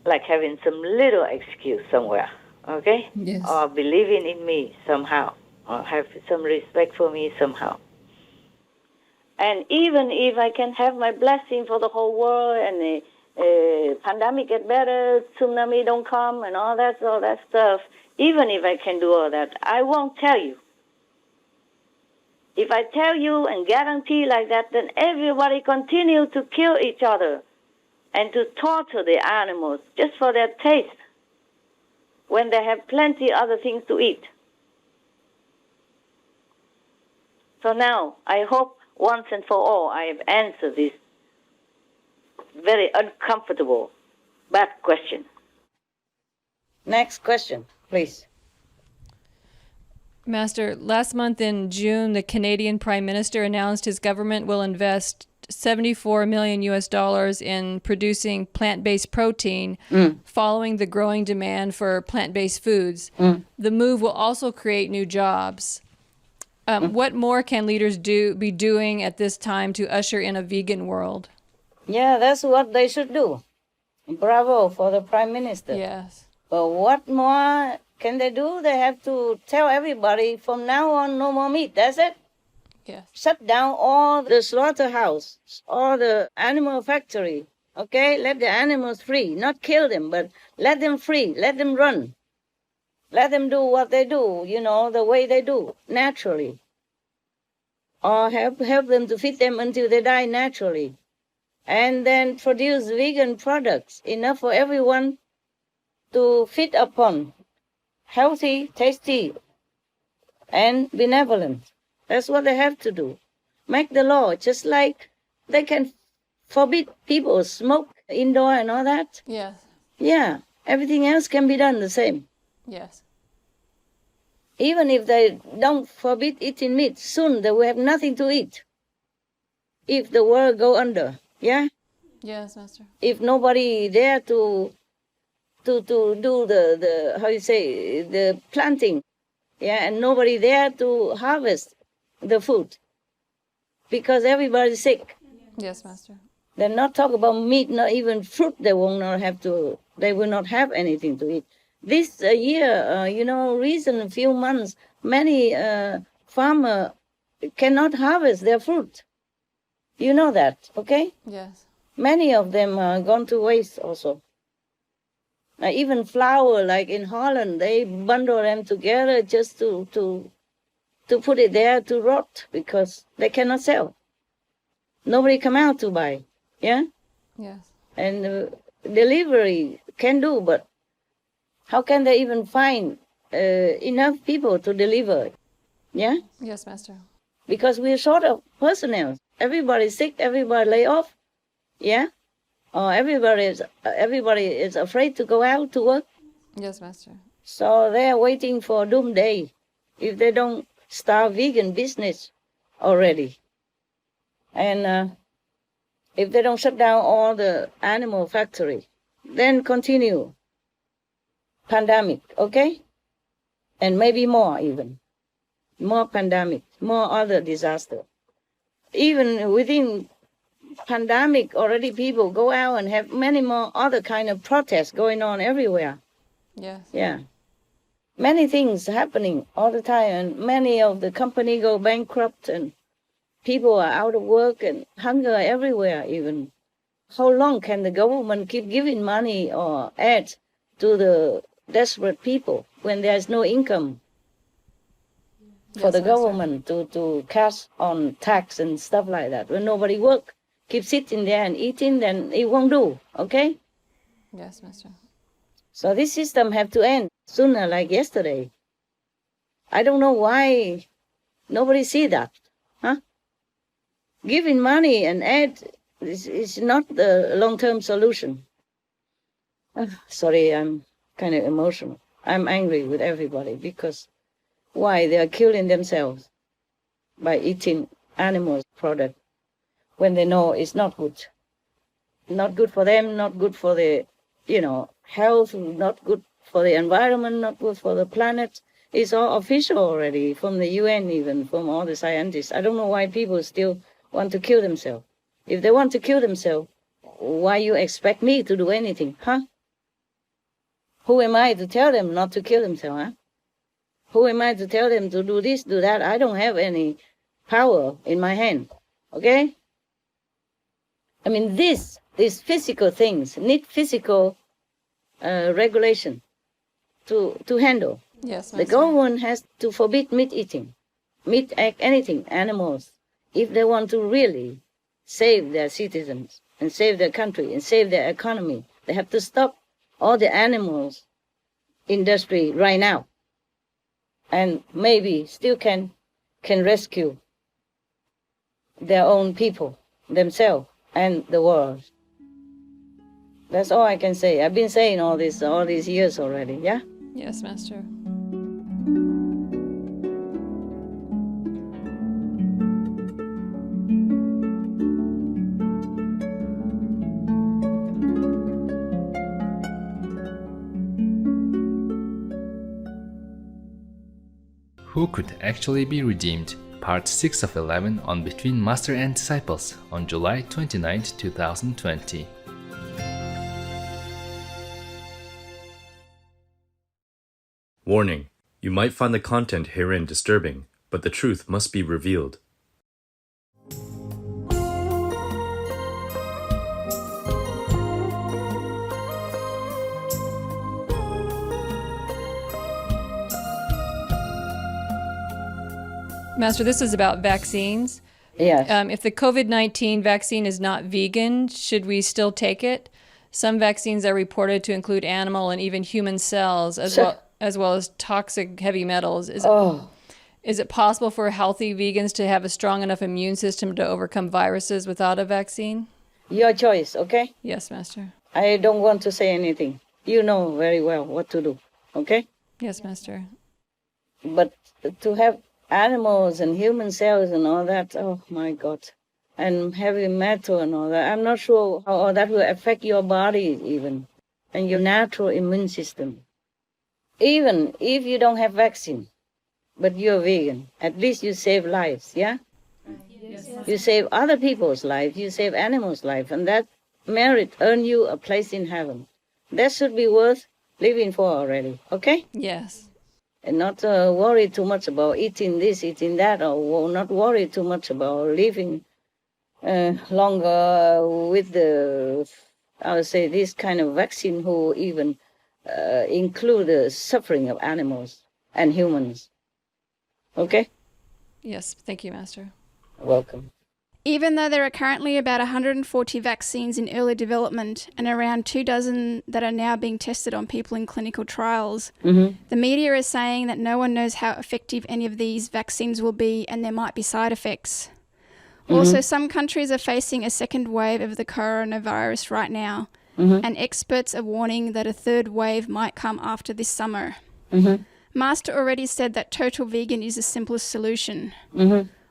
like having some little excuse somewhere, okay? Yes. Or believing in me somehow, or have some respect for me somehow. And even if I can have my blessing for the whole world and the pandemic get better, tsunami don't come and all that stuff, even if I can do all that, I won't tell you. If I tell you and guarantee like that, then everybody continue to kill each other and to torture the animals just for their taste when they have plenty other things to eat. So now, I hope once and for all I have answered this very uncomfortable, bad question. Next question, please. Master, last month in June, the Canadian Prime Minister announced his government will invest $74 million in producing plant-based protein following the growing demand for plant-based foods. The move will also create new jobs. What more can leaders be doing at this time to usher in a vegan world? Yeah, that's what they should do. Bravo for the Prime Minister. Yes. But what more can they do? They have to tell everybody from now on no more meat. That's it. Yes. Shut down all the slaughterhouse, all the animal factory. Okay? Let the animals free. Not kill them, but let them free. Let them run. Let them do what they do, the way they do, naturally. Or help them to feed them until they die naturally. And then produce vegan products, enough for everyone to feed upon. Healthy, tasty, and benevolent. That's what they have to do. Make the law, just like they can forbid people smoke indoor and all that. Yes. Yeah, everything else can be done the same. Yes. Even if they don't forbid eating meat, soon they will have nothing to eat. If the world go under, yeah? Yes, Master. If nobody there to do the how you say, the planting, yeah, and nobody there to harvest the food, because everybody's sick. Yes, Master. They're not talk about meat, not even fruit. They will not have anything to eat. This year, recent few months, many farmer cannot harvest their fruit. You know that, okay? Yes. Many of them are gone to waste also. Even flour, like in Holland, they bundle them together just to put it there to rot because they cannot sell. Nobody come out to buy, yeah? Yes. And delivery can do, but how can they even find enough people to deliver, yeah? Yes, Master. Because we're short of personnel. Everybody's sick, everybody lay off, yeah? Or everybody is afraid to go out to work. Yes, Master. So they're waiting for doomsday if they don't start vegan business already. And if they don't shut down all the animal factory, then continue pandemic, okay? And maybe more even. More pandemic, more other disaster. Even within pandemic, already people go out and have many more other kind of protests going on everywhere. Yes. Yeah. Many things happening all the time, and many of the company go bankrupt, and people are out of work, and hunger everywhere even. How long can the government keep giving money or aid to the desperate people when there's no income for Yes, the Master. government to cash on tax and stuff like that? When nobody work, keep sitting there and eating, then it won't do, okay? Yes, Master. So this system have to end sooner, like yesterday. I don't know why nobody see that, huh? Giving money and aid is not the long-term solution. Sorry, I'm kind of emotional. I'm angry with everybody because why they are killing themselves by eating animals product when they know it's not good. Not good for them, not good for the, health, not good for the environment, not good for the planet. It's all official already from the UN, even from all the scientists. I don't know why people still want to kill themselves. If they want to kill themselves, why you expect me to do anything, huh? Who am I to tell them not to kill themselves, huh? Who am I to tell them to do this, do that? I don't have any power in my hand, okay? I mean, these physical things need physical regulation to handle. Yes, The Master. government has to forbid meat eating, meat, egg, anything, animals, if they want to really save their citizens and save their country and save their economy. They have to stop all the animals industry right now, and maybe still can rescue their own people, themselves, and the world. That's all I can say. I've been saying all these years already, yeah? Yes, Master. Who could actually be redeemed? Part 6 of 11 on Between Master and Disciples on July 29, 2020. Warning: you might find the content herein disturbing, but the truth must be revealed. Master, this is about vaccines. Yes. If the COVID-19 vaccine is not vegan, should we still take it? Some vaccines are reported to include animal and even human cells, as well as toxic heavy metals. Is it possible for healthy vegans to have a strong enough immune system to overcome viruses without a vaccine? Your choice, okay? Yes, Master. I don't want to say anything. You know very well what to do, okay? Yes, Master. But to have animals and human cells and all that, oh my God. And heavy metal and all that, I'm not sure how all that will affect your body even, and your natural immune system. Even if you don't have vaccine, but you're vegan, at least you save lives, yeah? You save other people's lives, you save animals' life, and that merit earn you a place in heaven. That should be worth living for already, okay? Yes. And not worry too much about eating this, eating that, or not worry too much about living longer with the, I would say, this kind of vaccine who even include the suffering of animals and humans. Okay? Yes. Thank you, Master. Welcome. Even though there are currently about 140 vaccines in early development and around 24 that are now being tested on people in clinical trials, the media is saying that no one knows how effective any of these vaccines will be and there might be side effects. Also, some countries are facing a second wave of the coronavirus right now, and experts are warning that a third wave might come after this summer. Master already said that total vegan is the simplest solution.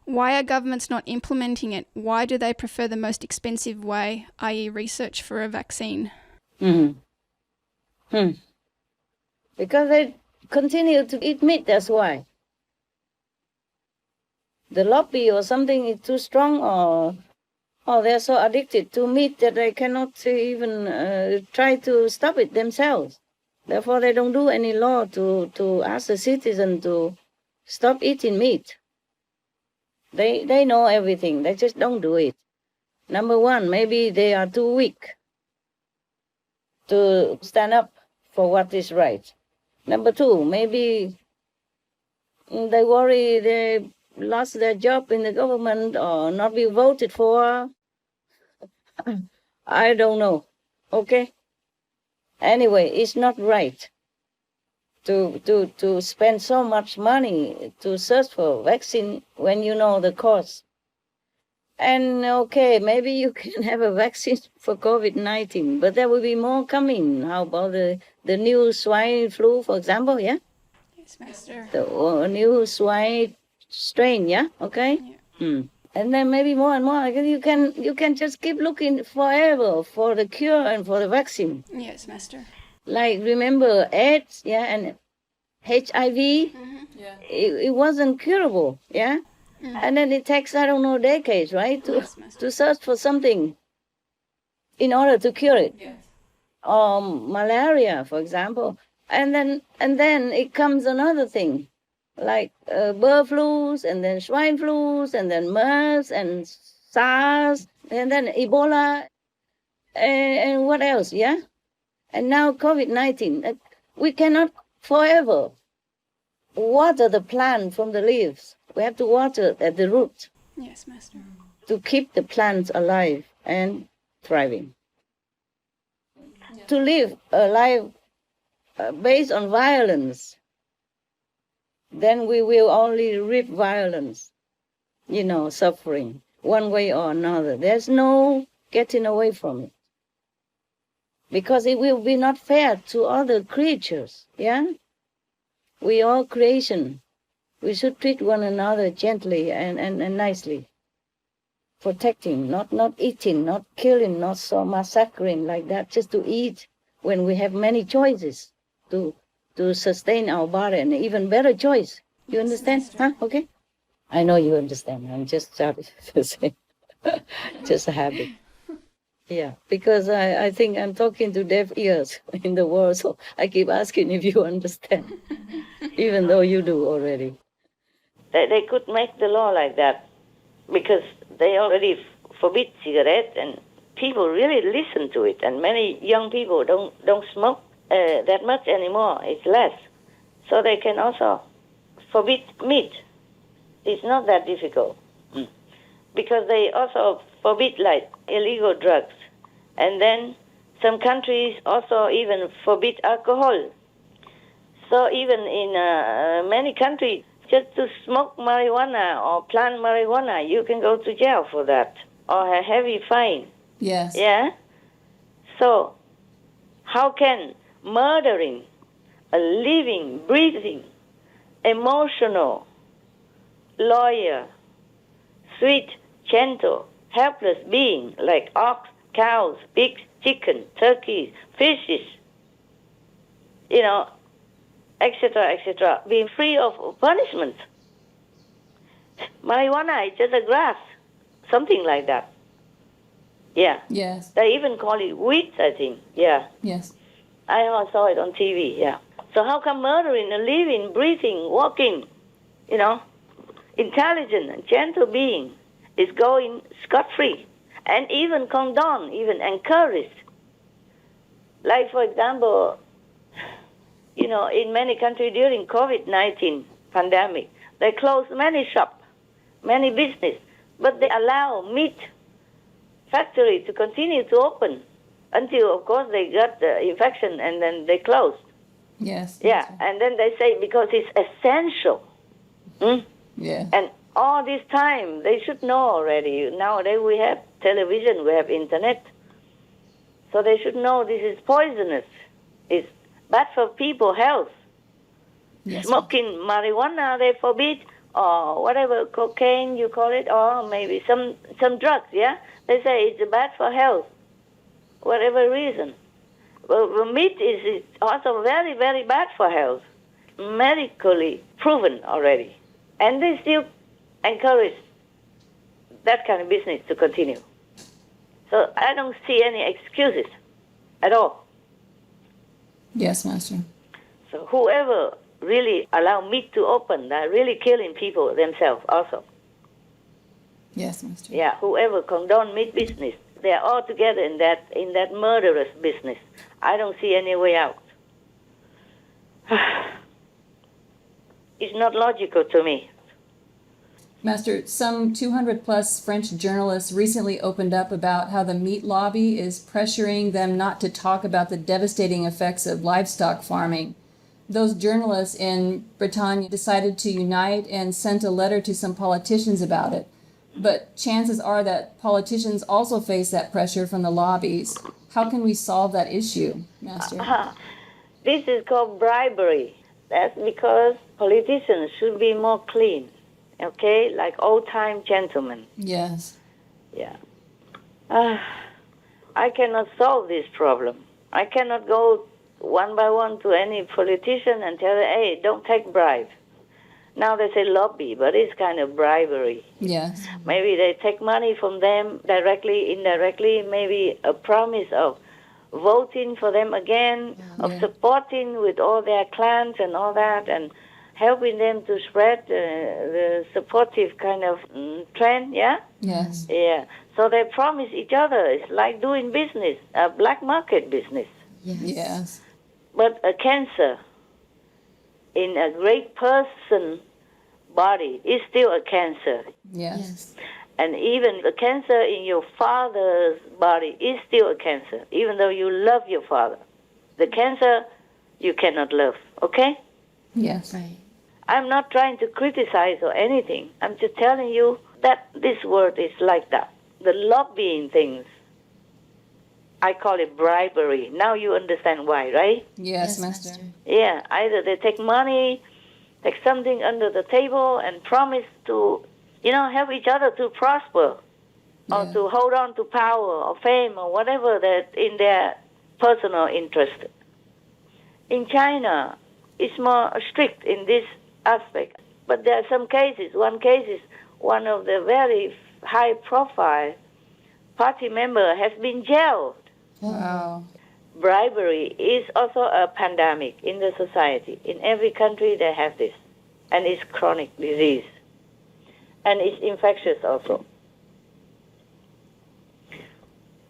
Why are governments not implementing it? Why do they prefer the most expensive way, i.e. research for a vaccine? Because they continue to eat meat, that's why. The lobby or something is too strong, or they're so addicted to meat that they cannot even try to stop it themselves. Therefore, they don't do any law to ask the citizen to stop eating meat. They know everything. They just don't do it. Number one, maybe they are too weak to stand up for what is right. Number two, maybe they worry they lost their job in the government or not be voted for. I don't know. Okay? Anyway, it's not right to spend so much money to search for vaccine when you know the cost. And okay, maybe you can have a vaccine for COVID-19, but there will be more coming. How about the new swine flu, for example, yeah? Yes, Master. The new swine strain, yeah? Okay? Yeah. And then maybe more and more. You can just keep looking forever for the cure and for the vaccine. Yes, Master. Like, remember AIDS, yeah, and HIV? Yeah. It wasn't curable, yeah? And then it takes, I don't know, decades, right, to search for something in order to cure it. Yes. Malaria, for example. And then it comes another thing, like bird flus, and then swine flus, and then MERS, and SARS, and then Ebola, and what else, yeah? And now COVID-19. We cannot forever water the plant from the leaves. We have to water at the root. Yes, Master. To keep the plants alive and thriving. Yeah. To live a life based on violence, then we will only reap violence, suffering, one way or another. There's no getting away from it. Because it will be not fair to other creatures, yeah? We are creation. We should treat one another gently and nicely. Protecting, not eating, not killing, not so massacring like that, just to eat when we have many choices to sustain our body, and even better choice. You understand? Huh? Okay? I know you understand. I'm just sorry to say. Just a habit. Yeah, because I think I'm talking to deaf ears in the world, so I keep asking if you understand, even though you do already. They could make the law like that because they already forbid cigarettes, and people really listen to it, and many young people don't smoke that much anymore. It's less. So they can also forbid meat. It's not that difficult. Because they also forbid like illegal drugs. And then some countries also even forbid alcohol. So even in many countries, just to smoke marijuana or plant marijuana, you can go to jail for that, or a heavy fine. Yes. Yeah? So, how can murdering a living, breathing, emotional, loyal, sweet, gentle, helpless being like ox, cows, pigs, chicken, turkeys, fishes, etc., being free of punishment? Marijuana is just a grass, something like that. Yeah. Yes. They even call it weed, I think. Yeah. Yes. I saw it on TV, yeah. So how come murdering a living, breathing, walking, intelligent and gentle being is going scot-free and even condoned, even encouraged? Like, for example, in many countries during COVID-19 pandemic, they closed many shops, many business, but they allow meat factory to continue to open until, of course, they got the infection and then they closed. Yes. Yeah, and then they say because it's essential. Yeah. And all this time, they should know already. Nowadays we have television, we have internet. So they should know this is poisonous. It's bad for people's health. Yes. Smoking marijuana, they forbid, or whatever, cocaine you call it, or maybe some drugs, yeah? They say it's bad for health, whatever reason. Well, the meat is also very, very bad for health, medically proven already. And they still encourage that kind of business to continue. So I don't see any excuses at all. Yes, Master. So whoever really allow meat to open, they're really killing people themselves also. Yes, Master. Yeah, whoever condone meat business, they are all together in that murderous business. I don't see any way out. It's not logical to me. Master, some 200 plus French journalists recently opened up about how the meat lobby is pressuring them not to talk about the devastating effects of livestock farming. Those journalists in Bretagne decided to unite and sent a letter to some politicians about it. But chances are that politicians also face that pressure from the lobbies. How can we solve that issue, Master? This is called bribery. That's because politicians should be more clean, okay? Like old-time gentlemen. Yes. Yeah. I cannot solve this problem. I cannot go one by one to any politician and tell them, hey, don't take bribe. Now they say lobby, but it's kind of bribery. Yes. Maybe they take money from them directly, indirectly, maybe a promise of voting for them again, of supporting with all their clans and all that, and helping them to spread the supportive kind of trend, yeah? Yes. Yeah. So they promise each other. It's like doing business, a black market business. Yes. But a cancer in a great person body is still a cancer. Yes. And even the cancer in your father's body is still a cancer, even though you love your father. The cancer you cannot love, okay? Yes. Right. I'm not trying to criticize or anything. I'm just telling you that this world is like that. The lobbying things, I call it bribery. Now you understand why, right? Yes, Master. Yeah, either they take money, take something under the table and promise to, help each other to prosper or to hold on to power or fame or whatever that in their personal interest. In China, it's more strict in this aspect. But there are some cases. One case is one of the very high-profile party member has been jailed. Wow. Bribery is also a pandemic in the society. In every country they have this. And it's chronic disease. And it's infectious also.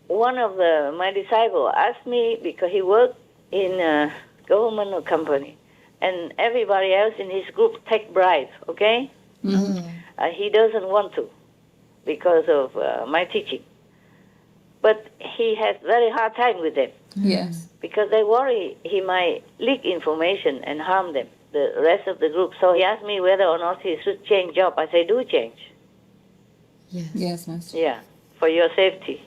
One of my disciples asked me, because he worked in a government company, and everybody else in his group take bribes, okay? Mm-hmm. He doesn't want to because of my teaching. But he has very hard time with them. Yes. Because they worry he might leak information and harm them, the rest of the group. So he asked me whether or not he should change job. I say, do change. Yes, Master. Yeah, for your safety.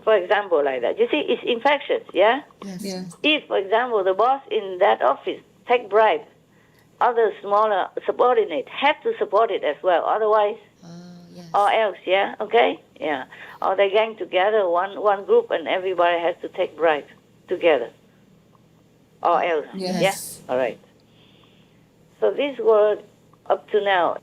For example, like that. You see, it's infectious, yeah? Yes. If, for example, the boss in that office take bribe, other smaller subordinates have to support it as well. Otherwise, or else, yeah, okay, yeah. Or they gang together, one group, and everybody has to take bribe together. Or else, Yes. yeah, all right. So this world, up to now,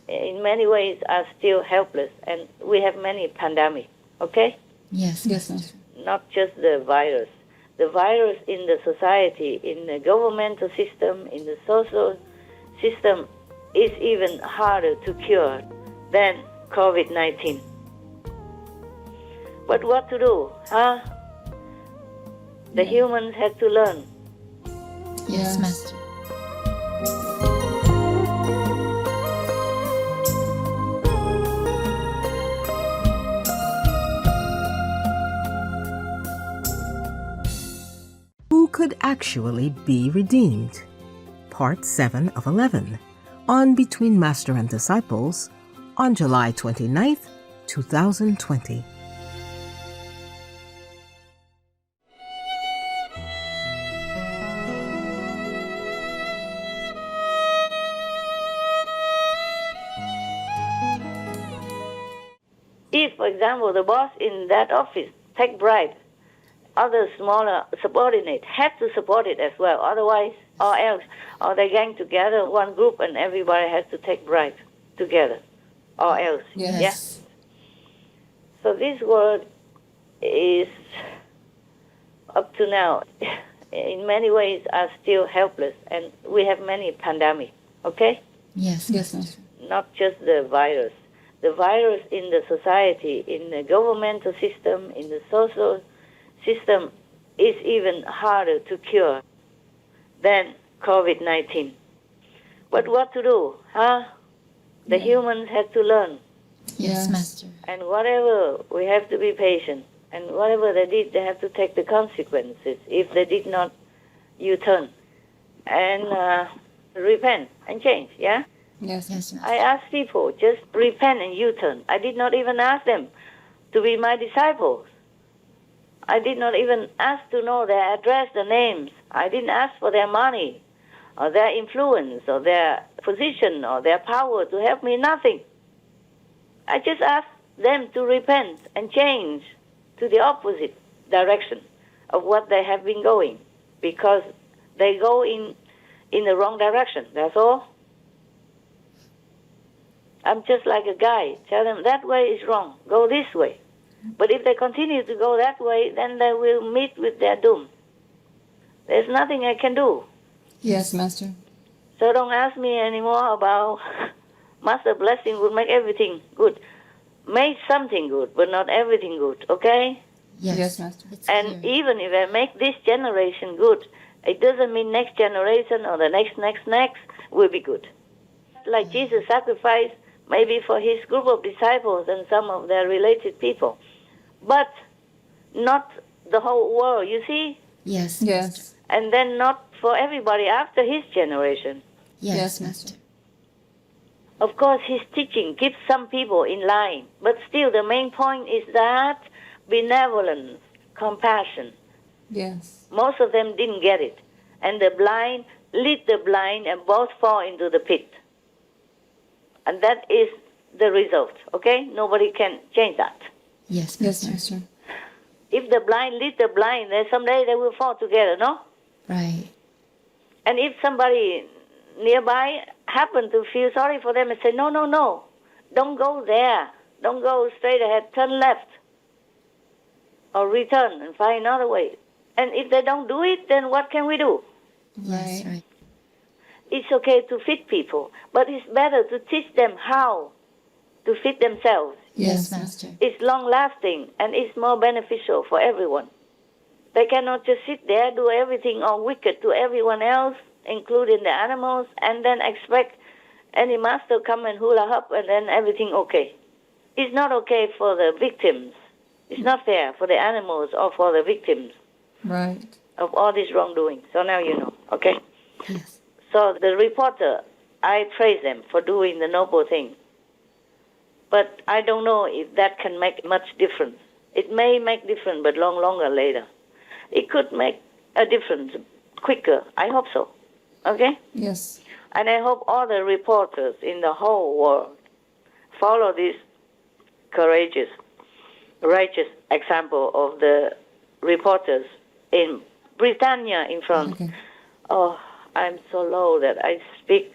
in many ways, are still helpless, and we have many pandemics. Okay. Yes, Yes, Master. Not just the virus. The virus in the society, in the governmental system, in the social system, is even harder to cure than COVID-19. But what to do, huh? The humans had to learn. Yes, Master. Who could actually be redeemed? Part 7 of 11, on Between Master and Disciples, on July 29th, 2020. If, for example, the boss in that office take bribe, other smaller subordinates have to support it as well. Otherwise, or else, or they gang together, one group, and everybody has to take bribe together. Or else, Yes. yeah. So this world is, up to now, in many ways, are still helpless, and we have many pandemics. Okay. Yes, Yes, Master. Not just the virus. The virus in the society, in the governmental system, in the social system, is even harder to cure than COVID-19. But what to do, huh? The humans have to learn. Yes, Master. And whatever, we have to be patient. And whatever they did, they have to take the consequences. If they did not, U-turn. And repent and change, yeah? Yes. Yes, Master. I ask people, just repent and U-turn. I did not even ask them to be my disciples. I did not even ask to know their address, their names. I didn't ask for their money or their influence or their position or their power to help me, nothing. I just asked them to repent and change to the opposite direction of what they have been going, because they go in the wrong direction, that's all. I'm just like a guide. Tell them that way is wrong. Go this way. But if they continue to go that way, then they will meet with their doom. There's nothing I can do. Yes, Master. So don't ask me anymore about Master blessing would make everything good. Make something good, but not everything good, okay? Yes, Master. It's And clear. even if I make this generation good, it doesn't mean next generation or the next will be good. Like Jesus sacrificed maybe for his group of disciples and some of their related people, but not the whole world, you see? Yes, Yes. And then not for everybody after his generation. Yes, Master. Of course, his teaching keeps some people in line, but still the main point is that benevolence, compassion. Yes. Most of them didn't get it. And the blind lead the blind and both fall into the pit. And that is the result, okay? Nobody can change that. Yes, Yes, Master. Master. If the blind lead the blind, then someday they will fall together, no? Right. And if somebody nearby happen to feel sorry for them and say, no, don't go there. Don't go straight ahead, turn left. Or return and find another way. And if they don't do it, then what can we do? Yes, Right. right. It's okay to feed people, but it's better to teach them how to feed themselves. Yes, Master. It's long-lasting and it's more beneficial for everyone. They cannot just sit there, do everything all wicked to everyone else, including the animals, and then expect any master come and hula hoop and then everything okay. It's not okay for the victims. It's not fair for the animals or for the victims Right. of all this wrongdoing. So now you know, okay? Yes. So the reporter, I praise them for doing the noble thing. But I don't know if that can make much difference It may make difference, but longer later. It could make a difference quicker. I hope so. Okay? Yes. And I hope all the reporters in the whole world follow this courageous, righteous example of the reporters in Britannia in France. Okay. Oh, I'm so low that I speak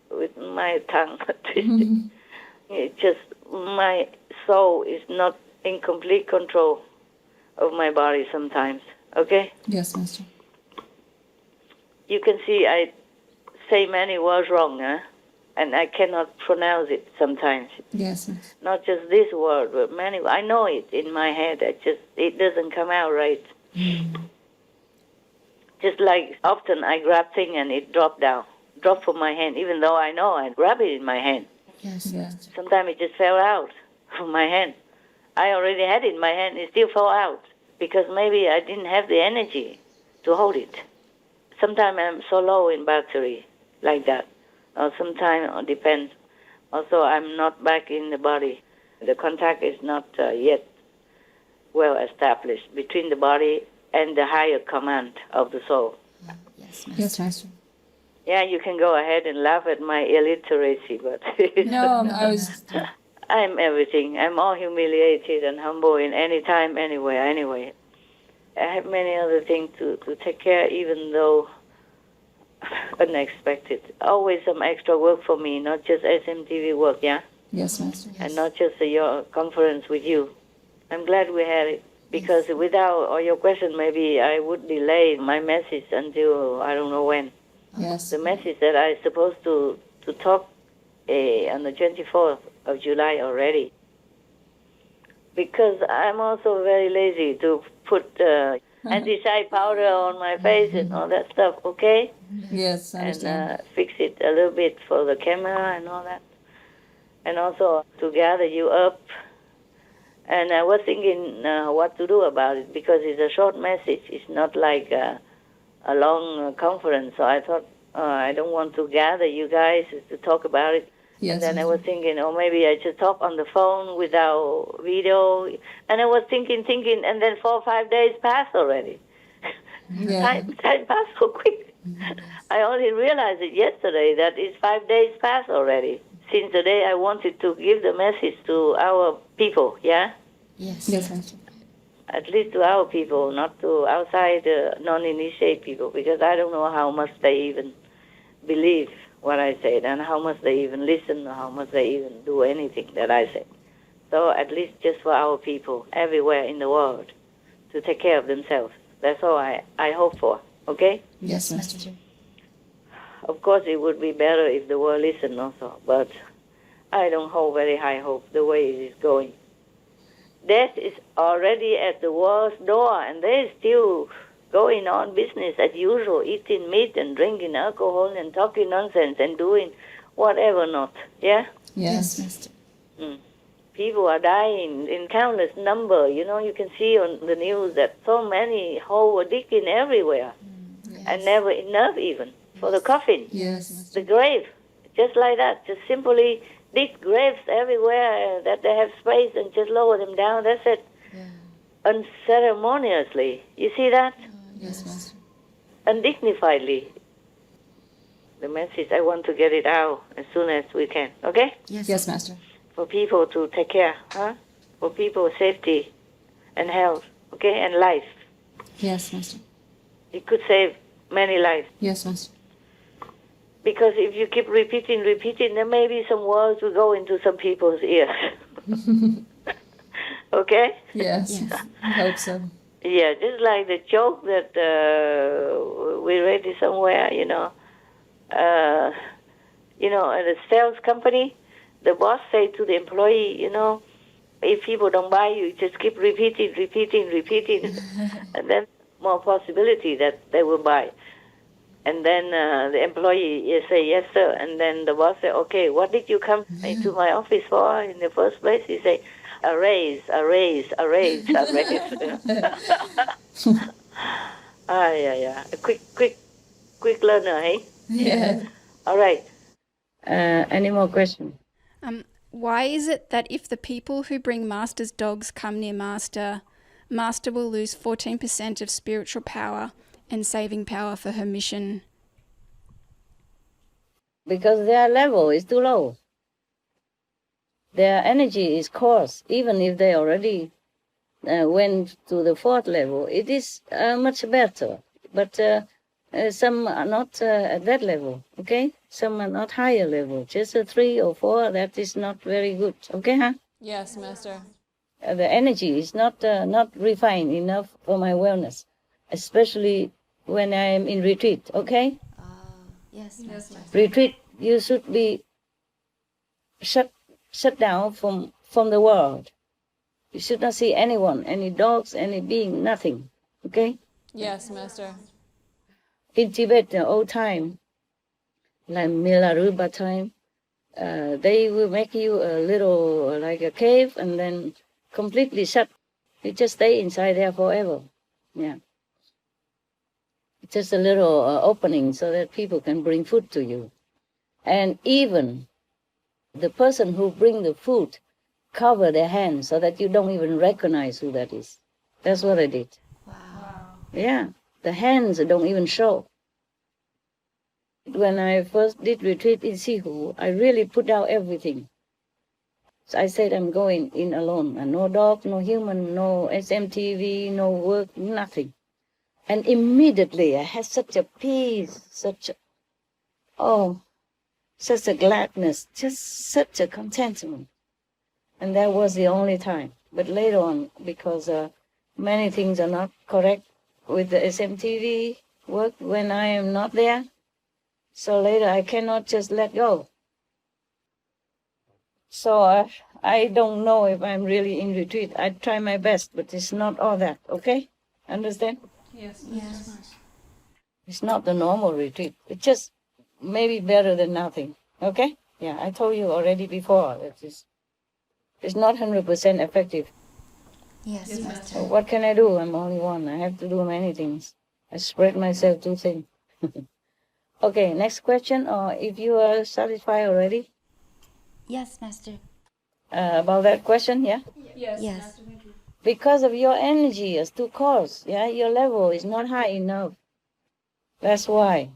with my tongue. It just, my soul is not in complete control of my body sometimes. Okay? Yes, Master. You can see I say many words wrong, huh? And I cannot pronounce it sometimes. Yes, Master. Not just this word, but many. I know it in my head. It doesn't come out right. Just like often I grab thing and it drop from my hand, even though I know I grab it in my hand. Yes. Yes. Sometimes it just fell out from my hand. I already had it in my hand, it still fell out because maybe I didn't have the energy to hold it. Sometimes I'm so low in battery like that. Or sometimes it depends. Also, I'm not back in the body. The contact is not yet well established between the body and the higher command of the soul. Yes, Master. Yeah, you can go ahead and laugh at my illiteracy, but No, I was. I'm everything. I'm all humiliated and humble in any time, anywhere, anyway. I have many other things to take care, even though unexpected. Always some extra work for me, not just SMTV work, yeah? Yes, Master. And not just your conference with you. I'm glad we had it, because without all your question, maybe I would delay my message until I don't know when. Yes. The message that I supposed to talk on the 24th of July already. Because I'm also very lazy to put anti-side powder on my face and all that stuff, okay? Yes, I understand. And fix it a little bit for the camera and all that. And also to gather you up. And I was thinking what to do about it, because it's a short message. It's not like a long conference. So I thought, I don't want to gather you guys to talk about it. Yes, And then I was thinking, maybe I just talk on the phone without video. And I was thinking, and then 4 or 5 days passed already. Yeah. Time passed so quick. I only realized it yesterday that it's 5 days passed already. Since the day I wanted to give the message to our people, yeah? Yes, Master. At least to our people, not to outside non-initiated people, because I don't know how much they even believe what I said, and how much they even listen, or how much they even do anything that I said. So at least just for our people everywhere in the world to take care of themselves. That's all I hope for, okay? Yes, Master. Of course, it would be better if the world listened also, but I don't hold very high hope the way it is going. Death is already at the world's door, and they're still going on business as usual, eating meat and drinking alcohol and talking nonsense and doing whatever not, yeah? Yes, Master. People are dying in countless number. You know, you can see on the news that so many holes were digging everywhere, and never enough even for the coffin. Yes, Master. The grave, just like that, just simply dig graves everywhere that they have space and just lower them down. That's it. Unceremoniously. You see that? Yes, Master. Undignifiedly. The message, I want to get it out as soon as we can. Okay? Yes, Master. For people to take care, huh? For people's safety and health, okay? And life. Yes, Master. It could save many lives. Yes, Master. Because if you keep repeating, there may be some words will go into some people's ears. Okay? Yes. I hope so. Yeah, just like the joke that we read it somewhere, at a sales company, the boss say to the employee, if people don't buy you, just keep repeating, and then more possibility that they will buy. And then the employee say, yes, sir. And then the boss say, okay, what did you come into my office for in the first place? He say, a raise. Yeah. A quick learner, hey? Yeah. All right. Any more questions? Why is it that if the people who bring Master's dogs come near Master, Master will lose 14% of spiritual power and saving power for her mission? Because their level is too low. Their energy is coarse, even if they already went to the 4th level. It is much better, but some are not at that level, okay? Some are not higher level, just a 3 or 4, that is not very good, okay, huh? Yes, Master. The energy is not refined enough for my wellness, especially when I am in retreat, okay? Yes, Master. Retreat, you should be shut down from the world. You should not see anyone, any dogs, any being, nothing, okay? Yes, Master. In Tibet, the old time, like Milarepa time, they will make you a little, like a cave, and then completely shut. You just stay inside there forever. Yeah. Just a little opening so that people can bring food to you. And even the person who bring the food cover their hands so that you don't even recognize who that is. That's what I did. Wow. Yeah, the hands don't even show. When I first did retreat in Sihu, I really put out everything. So I said I'm going in alone, and no dog, no human, no SMTV, no work, nothing. And immediately I had such a peace, such a gladness, just such a contentment. And that was the only time. But later on, because many things are not correct with the SMTV work when I am not there, so later I cannot just let go. So I don't know if I'm really in retreat. I try my best, but it's not all that, okay? Understand? Yes. Yes. It's not the normal retreat. It's just maybe better than nothing, okay? Yeah, I told you already before that it's not 100% effective. Yes, Master. So what can I do? I'm only one. I have to do many things. I spread myself too thin. Okay, next question, or if you are satisfied already Yes, Master. about that question, yeah? Yes. Yes. Master, thank you. Because of your energy is too coarse, yeah? Your level is not high enough. That's why,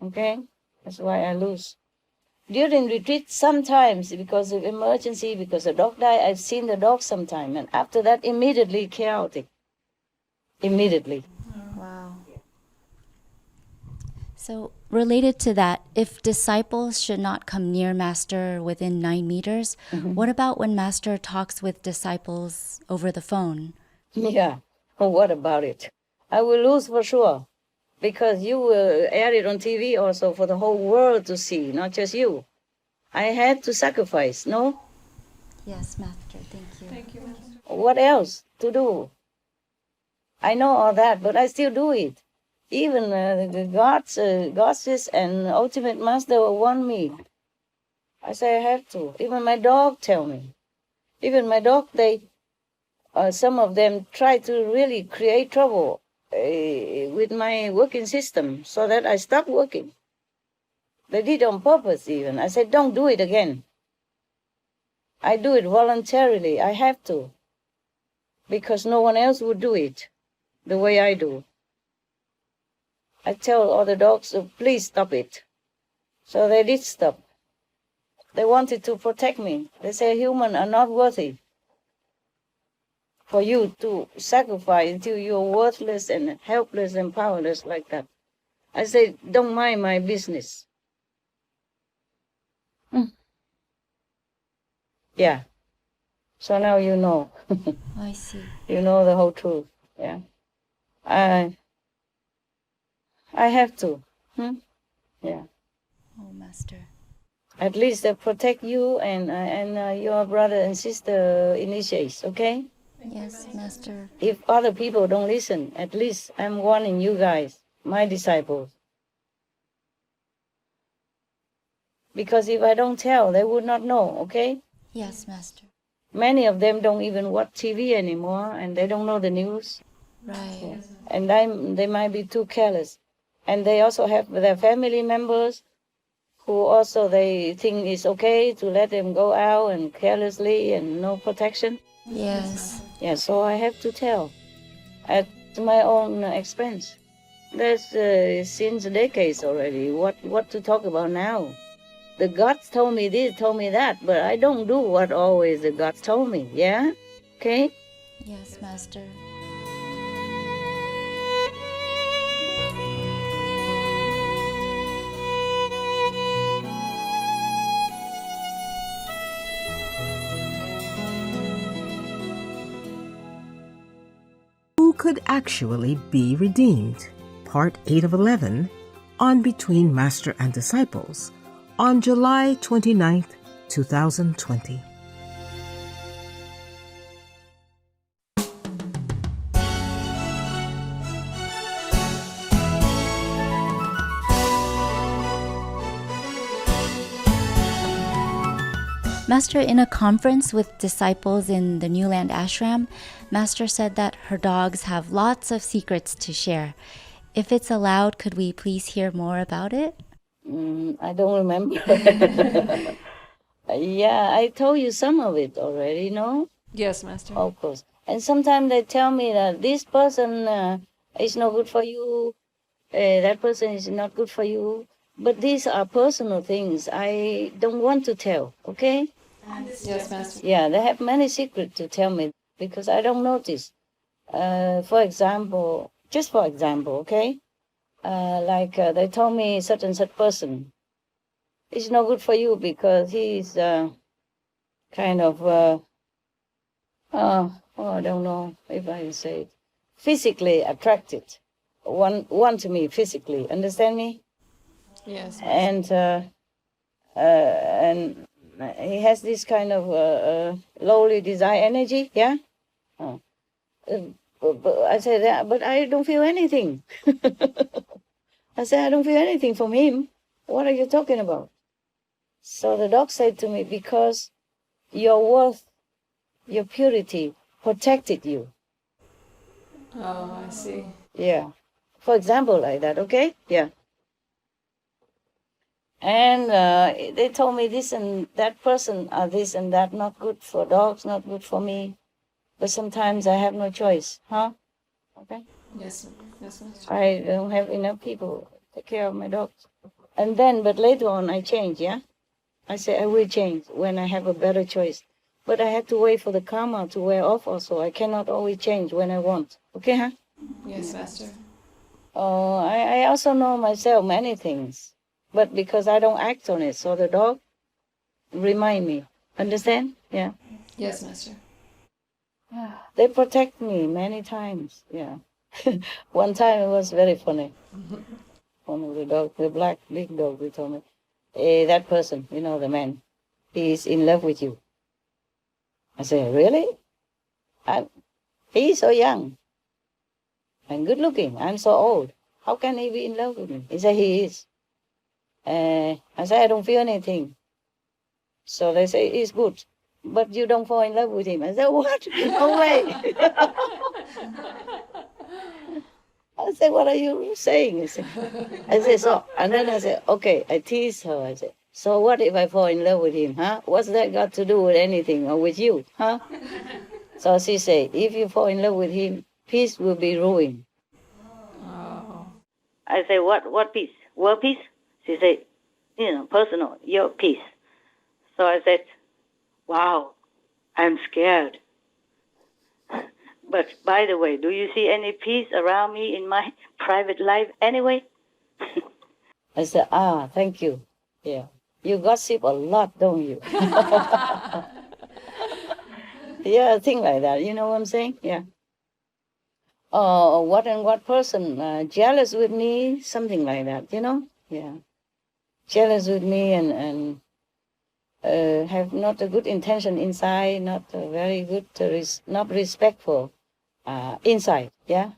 okay? That's why I lose. During retreat, sometimes, because of emergency, because the dog died, I've seen the dog sometime, and after that, immediately chaotic. Immediately. Wow. So, related to that, if disciples should not come near Master within 9 meters, what about when Master talks with disciples over the phone? Yeah, what about it? I will lose for sure, because you will air it on TV also for the whole world to see, not just you. I had to sacrifice, no? Yes, Master. Thank you. Thank you, Master. What else to do? I know all that, but I still do it. Even the goddess and ultimate master want me. I say I have to. Even my dog tell me. Even my dog, some of them try to really create trouble with my working system so that I stop working. They did on purpose even. I said, don't do it again. I do it voluntarily. I have to. Because no one else would do it the way I do. I tell all the dogs, please stop it. So they did stop. They wanted to protect me. They say humans are not worthy for you to sacrifice until you're worthless and helpless and powerless like that. I say, don't mind my business. Yeah. So now you know. I see. You know the whole truth. Yeah. I have to. Yeah. Oh, Master. At least protect you and your brother and sister initiates, okay? Yes, Master. If other people don't listen, at least I'm warning you guys, my disciples. Because if I don't tell, they would not know, okay? Yes, Master. Many of them don't even watch TV anymore, and they don't know the news. Right. And they might be too careless. And they also have their family members who also they think it's okay to let them go out and carelessly and no protection. Yes. Yeah, so I have to tell at my own expense. That's since decades already. What to talk about now? The gods told me this, told me that, but I don't do what always the gods told me. Yeah, okay. Yes, Master. Who could actually be redeemed? Part 8 of 11 on Between Master and Disciples on July 29th, 2020. Master, in a conference with disciples in the New Land Ashram, Master said that her dogs have lots of secrets to share. If it's allowed, could we please hear more about it? I don't remember. Yeah, I told you some of it already, no? Yes, Master. Of course. And sometimes they tell me that this person is not good for you, that person is not good for you. But these are personal things I don't want to tell, okay? Yes, Master. Yeah, they have many secrets to tell me because I don't notice. For example, just for example, okay? They told me such and such person is not good for you because he's kind of, I don't know if I say it, physically attracted. One to me physically, understand me? Yes. And he has this kind of lowly desire energy, yeah? But I said, yeah, but I don't feel anything. I said, I don't feel anything from him. What are you talking about? So the dog said to me, because your worth, your purity protected you. Oh, I see. Yeah. For example, like that, okay? Yeah. And they told me this and that person are this and that, not good for dogs, not good for me. But sometimes I have no choice, huh? Okay? Yes, yes, Master. I don't have enough people to take care of my dogs. And then, but later on, I change, yeah? I say I will change when I have a better choice. But I have to wait for the karma to wear off also. I cannot always change when I want. Okay, huh? Yes, Master. I also know myself many things. But because I don't act on it, so the dog remind me. Understand? Yeah. Yes, Master. They protect me many times, yeah. One time it was very funny. One of the dogs, the black big dog, they told me, that person, you know, the man, he is in love with you. I said, really? He's so young and good looking. I'm so old. How can he be in love with me? He said, he is. I said, I don't feel anything. So they say, it's good. But you don't fall in love with him. I said, what? No way. I said, what are you saying? I said, so. And then I said, okay, I teased her. I said, so what if I fall in love with him, huh? What's that got to do with anything or with you, huh? So she said, if you fall in love with him, peace will be ruined. Oh. I said, what peace? World peace? She said, personal, your peace. So I said, wow, I'm scared. But by the way, do you see any peace around me in my private life anyway? I said, thank you. Yeah. You gossip a lot, don't you? Yeah, thing like that. You know what I'm saying? Yeah. What person jealous with me? Something like that, you know? Yeah. Jealous with me and have not a good intention inside, not a very good, not respectful inside, yeah?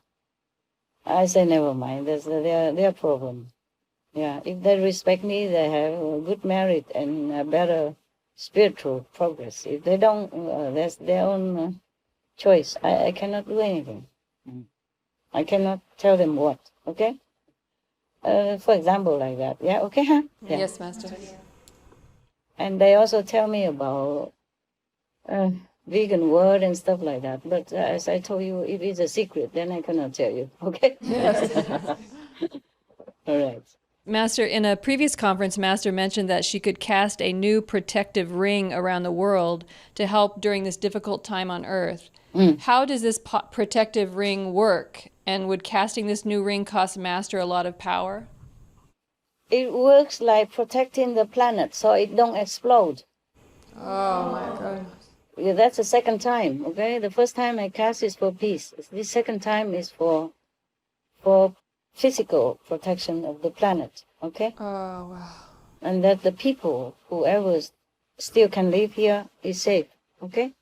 I say, never mind, that's their problem. Yeah, if they respect me, they have a good merit and a better spiritual progress. If they don't, that's their own choice. I cannot do anything. I cannot tell them what, okay? For example, like that. Yeah, okay, huh? Yeah. Yes, Master. And they also tell me about vegan word and stuff like that. But as I told you, if it's a secret, then I cannot tell you. Okay? Yes. All right. Master, in a previous conference, Master mentioned that she could cast a new protective ring around the world to help during this difficult time on Earth. How does this protective ring work? And would casting this new ring cost Master a lot of power? It works like protecting the planet so it don't explode. Oh my God. Yeah, that's the second time, okay? The first time I cast is for peace. The second time is for physical protection of the planet, okay? Oh, wow. And that the people, whoever still can live here, is safe, okay?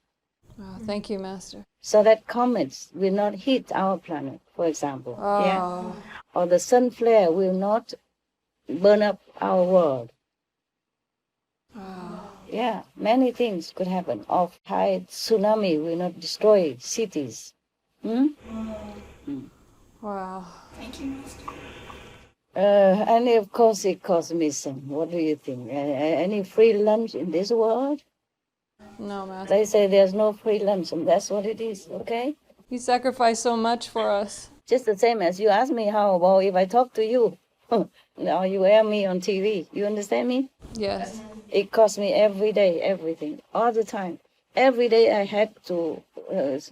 Wow, thank you, Master. So that comets will not hit our planet, for example, yeah? Or the sun flare will not burn up our world. Yeah, many things could happen. Of high tsunami will not destroy cities. Wow. And of course it costs me some. What do you think? Any free lunch in this world? No, Master. They say there's no free lunch, and that's what it is, okay? You sacrificed so much for us. Just the same as you ask me how about if I talk to you. Now you air me on TV. You understand me? Yes. It costs me every day, everything, all the time. Every day I had to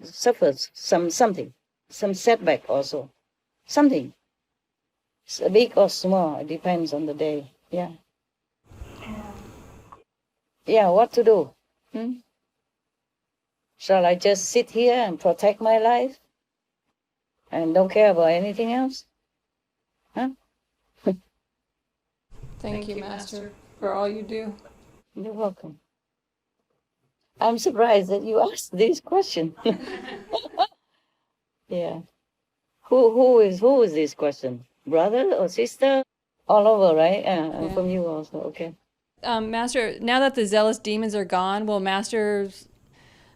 suffer something, some setback also. Something. It's big or small, it depends on the day. Yeah. Yeah, what to do? Shall I just sit here and protect my life and don't care about anything else? Huh? Thank you, Master, for all you do. You're welcome. I'm surprised that you asked this question. Yeah. Who is this question? Brother or sister? All over, right? And from you also. Okay. Master, now that the zealous demons are gone, will Master's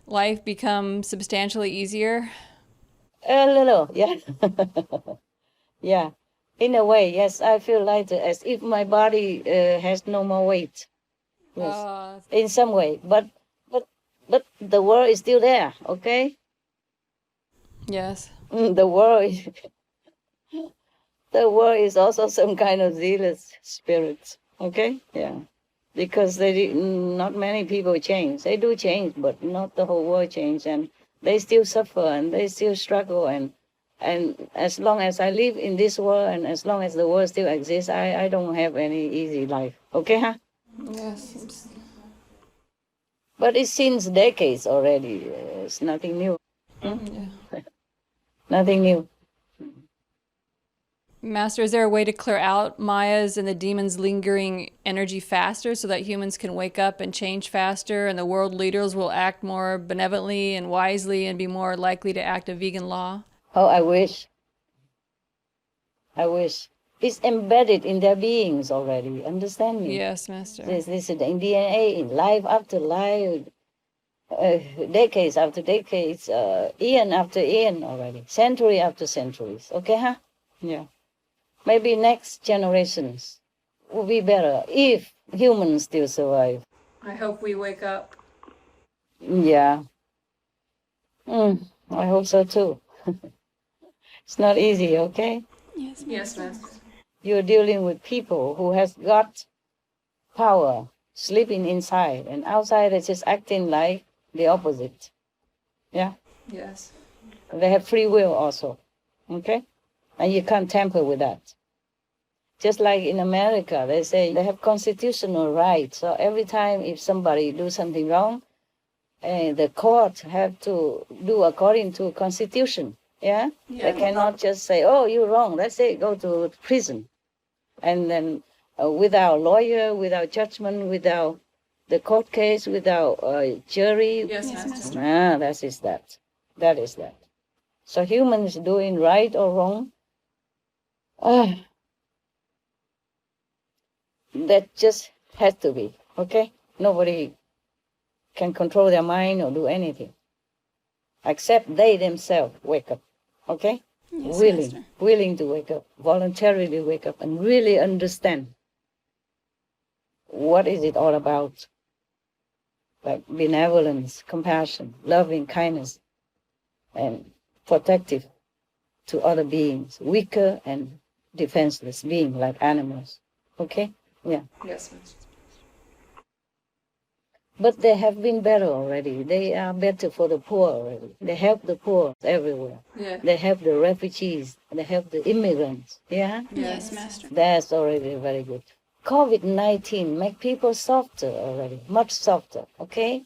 life become substantially easier? A little, yeah. Yeah. In a way, yes, I feel lighter, as if my body has no more weight. Yes. In some way, but the world is still there, okay? Yes. The world is also some kind of zealous spirit, okay? Yeah. Because not many people change. They do change, but not the whole world change, and they still suffer and they still struggle, and as long as I live in this world and as long as the world still exists, I don't have any easy life, okay, huh? Yes. But it's since decades already. It's nothing new. Yeah. Nothing new. Master, is there a way to clear out Maya's and the demons' lingering energy faster so that humans can wake up and change faster and the world leaders will act more benevolently and wisely and be more likely to act a vegan law? Oh, I wish. I wish. It's embedded in their beings already. Understand me? Yes, Master. This is in DNA, in life after life, decades after decades, eon after eon already, century after centuries. Okay, huh? Yeah. Maybe next generations will be better if humans still survive. I hope we wake up. Yeah. I hope so too. It's not easy, okay? Yes, Yes, Master. You're dealing with people who has got power sleeping inside, and outside is just acting like the opposite. Yeah? Yes. They have free will also, okay? And you can't tamper with that. Just like in America, they say they have constitutional rights. So every time if somebody do something wrong, the court have to do according to Constitution. Yeah? They cannot just say, oh, you're wrong. That's it. Go to prison. And then without lawyer, without judgment, without the court case, without jury. Yes, Master. That is that. That is that. So humans doing right or wrong, that just has to be, okay? Nobody can control their mind or do anything, except they themselves wake up, okay? Yes, willing, Master. willing to wake up, voluntarily wake up, and really understand what is it all about. Like benevolence, compassion, loving kindness, and protective to other beings, weaker and defenseless beings like animals. Okay? Yeah. Yes, Master. But they have been better already. They are better for the poor already. They help the poor everywhere. Yeah. They help the refugees. They help the immigrants. Yeah? Yes, Master. That's already very good. COVID-19 make people softer already, much softer. Okay?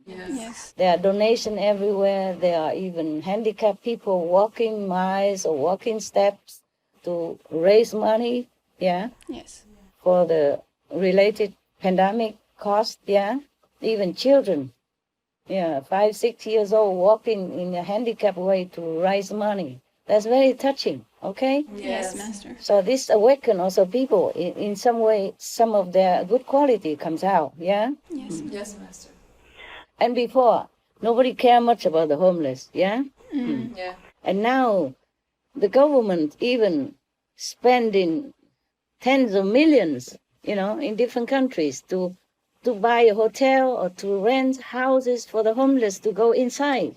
Yes. There are donations everywhere. There are even handicapped people walking miles or walking steps to raise money, yeah, Yes. for the related pandemic cost, yeah. Even children, yeah, 5, 6 years old walking in a handicapped way to raise money. That's very touching, okay? Yes, Master. So this awaken also people in some way, some of their good quality comes out, yeah. Yes. Yes, Master. And before, nobody cared much about the homeless, yeah? Yeah. And now the government even spending tens of millions, in different countries to buy a hotel or to rent houses for the homeless to go inside,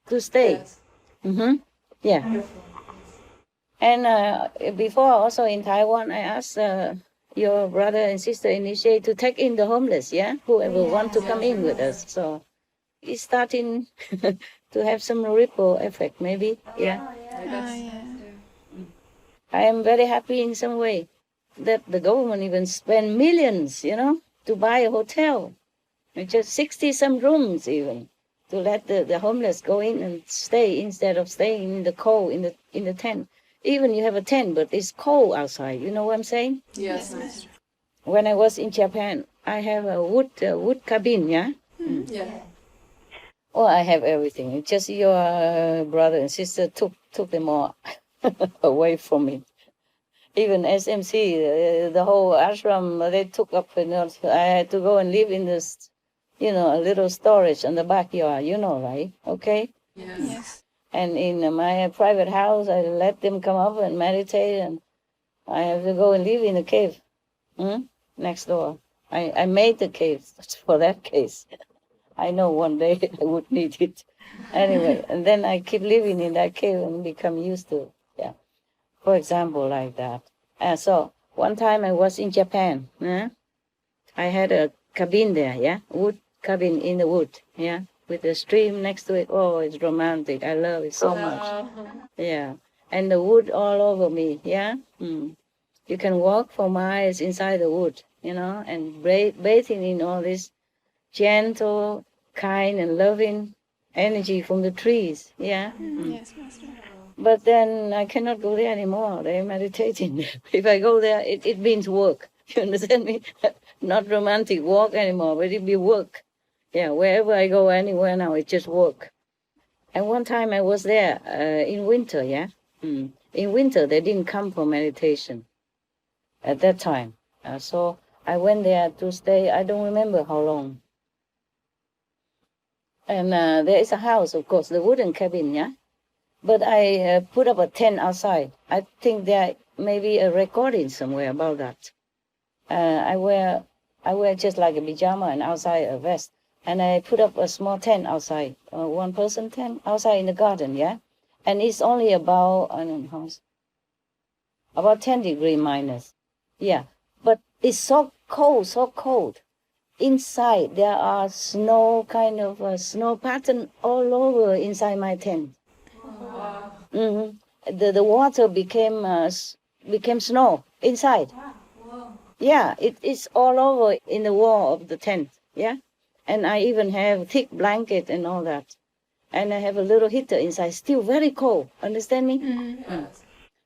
to stay. Yes. Yeah. And before, also in Taiwan, I asked your brother and sister initiate to take in the homeless, yeah? Whoever want to come in with us. So it's starting to have some ripple effect, maybe, yeah. I am very happy in some way that the government even spend millions, to buy a hotel. It's just 60 some rooms even to let the homeless go in and stay instead of staying in the cold in the tent. Even you have a tent, but it's cold outside. You know what I'm saying? Yes, Master. When I was in Japan, I have a wood cabin, yeah. Yeah. Oh, I have everything. It's just your brother and sister took them all away from me. Even SMC, the whole ashram, they took up. I had to go and live in this, a little storage in the backyard. Right? Okay. Yes. And in my private house, I let them come up and meditate, and I have to go and live in a cave next door. I made the cave for that case. I know one day I would need it. Anyway, and then I keep living in that cave and become used to it. Yeah. For example, like that. So one time I was in Japan. I had a cabin there, yeah? Wood cabin in the wood, yeah? With a stream next to it. Oh, it's romantic. I love it so much. Yeah. And the wood all over me, yeah? You can walk for miles inside the wood, and bathing in all this gentle, kind, and loving energy from the trees, yeah? Yes, Master. But then I cannot go there anymore. They're meditating. If I go there, it means work. You understand me? Not romantic walk anymore, but it be work. Yeah, wherever I go, anywhere now, it's just work. And one time I was there in winter, yeah? In winter, they didn't come for meditation at that time. So I went there to stay, I don't remember how long. And there is a house, of course, the wooden cabin, yeah? But I put up a tent outside. I think there may be a recording somewhere about that. I wear just like a pajama and outside a vest. And I put up a small tent outside, a one-person tent outside in the garden, yeah? And it's only about, I don't know, about 10 degrees minus. Yeah, but it's so cold. Inside, there are snow, kind of a snow pattern all over inside my tent. The water became snow inside. Yeah, it's all over in the wall of the tent. Yeah, and I even have thick blanket and all that, and I have a little heater inside. Still very cold. Understand me?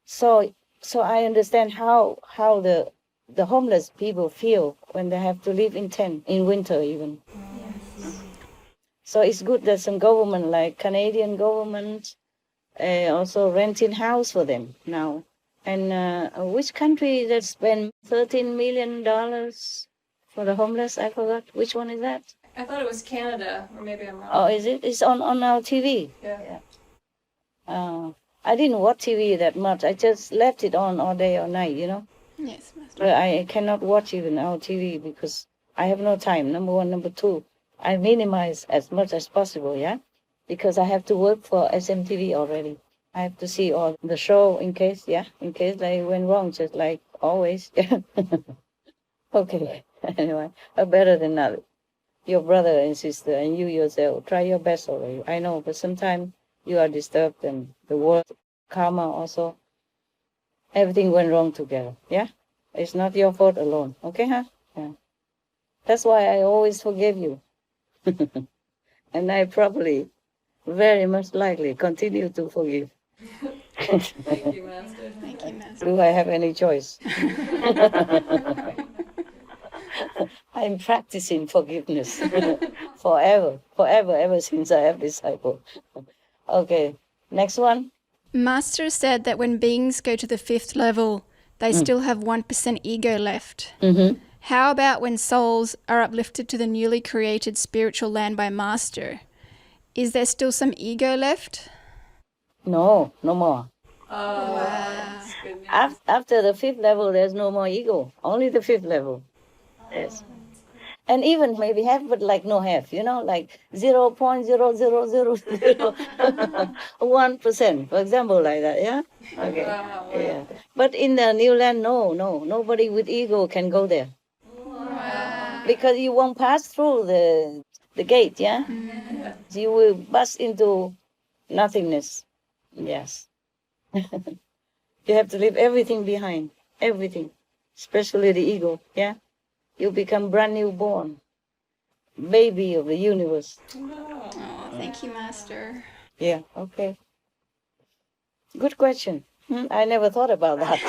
So I understand how the homeless people feel when they have to live in tent in winter even. So it's good that some government like Canadian government also renting house for them now. And which country that spent $13 million for the homeless? I forgot. Which one is that? I thought it was Canada, or maybe I'm wrong. Oh, is it? It's on our TV. Yeah. I didn't watch TV that much. I just left it on all day or night, you know. Yes, Master. But I cannot watch even our TV because I have no time, number one. Number two, I minimize as much as possible, yeah? Because I have to work for SMTV already. I have to see all the show in case they went wrong, just like always. Okay, anyway, better than that. Your brother and sister and you yourself, try your best already. I know, but sometimes you are disturbed and the world, karma also. Everything went wrong together, yeah? It's not your fault alone, okay, huh? Yeah. That's why I always forgive you. And I probably, very much likely, continue to forgive. Thank you, Master. Thank you, Master. Do I have any choice? I'm practicing forgiveness forever, ever since I have disciples. Okay, next one. Master said that when beings go to the 5th level, they still have 1% ego left. Mm-hmm. How about when souls are uplifted to the newly created spiritual land by Master? Is there still some ego left? No, no more. Oh, Wow. that's good news. After the 5th level, there's no more ego. Only the 5th level. Yes. And even maybe have, but like no have, you know, like 0.00001%, for example, like that, yeah? Okay. Wow. Yeah. But in the new land, no, nobody with ego can go there. Wow. Because you won't pass through the gate, yeah? You will bust into nothingness. Yes. You have to leave everything behind, everything, especially the ego, yeah? You become brand new born, baby of the universe. Oh, thank you, Master. Yeah, okay. Good question. I never thought about that.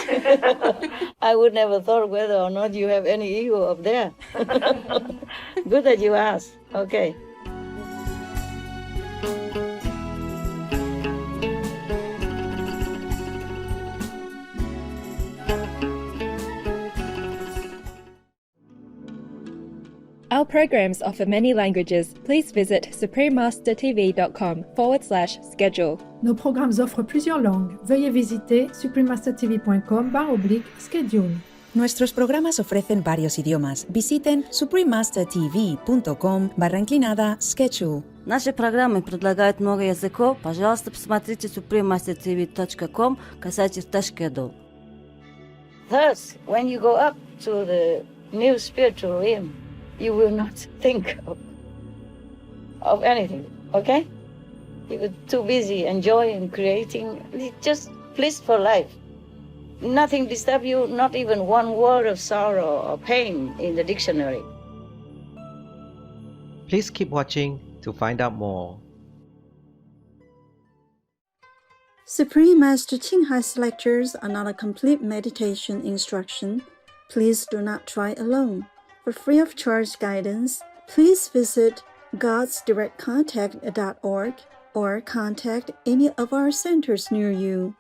I would never thought whether or not you have any ego up there. Good that you asked. Okay. Our programs offer many languages. Please visit suprememastertv.com/schedule. Nos programmes offrent plusieurs langues. Veuillez visiter suprememastertv.com/schedule. Nuestros programas ofrecen varios idiomas. Visiten suprememastertv.com/schedule. Наши программы предлагают много языков. Пожалуйста, посмотрите suprememastertv.com/schedule. Thus, when you go up to the new spiritual realm, you will not think of anything, okay? You're too busy enjoying, creating, just blissful life. Nothing disturb you, not even one word of sorrow or pain in the dictionary. Please keep watching to find out more. Supreme Master Ching Hai's lectures are not a complete meditation instruction. Please do not try alone. For free of charge guidance, please visit godsdirectcontact.org or contact any of our centers near you.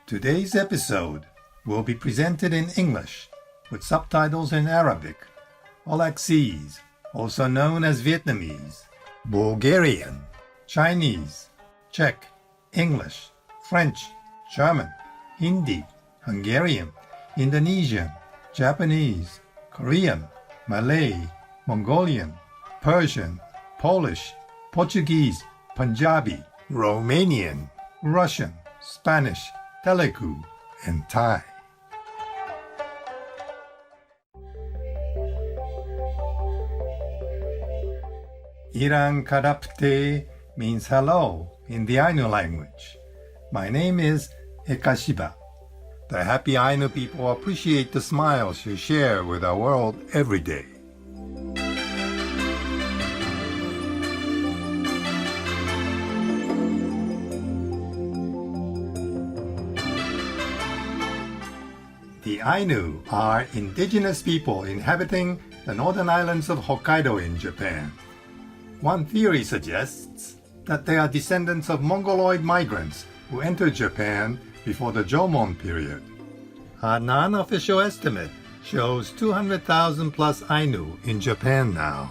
Today's episode will be presented in English with subtitles in Arabic, Olaxese, also known as Vietnamese, Bulgarian, Chinese, Czech, English, French, German, Hindi, Hungarian, Indonesian, Japanese, Korean, Malay, Mongolian, Persian, Polish, Portuguese, Punjabi, Romanian, Russian, Spanish, Telugu, and Thai. Irang Karapte means hello in the Ainu language. My name is Ekashiba. The happy Ainu people appreciate the smiles you share with our world every day. The Ainu are indigenous people inhabiting the northern islands of Hokkaido in Japan. One theory suggests that they are descendants of Mongoloid migrants who entered Japan before the Jomon period. A non-official estimate shows 200,000 plus Ainu in Japan now.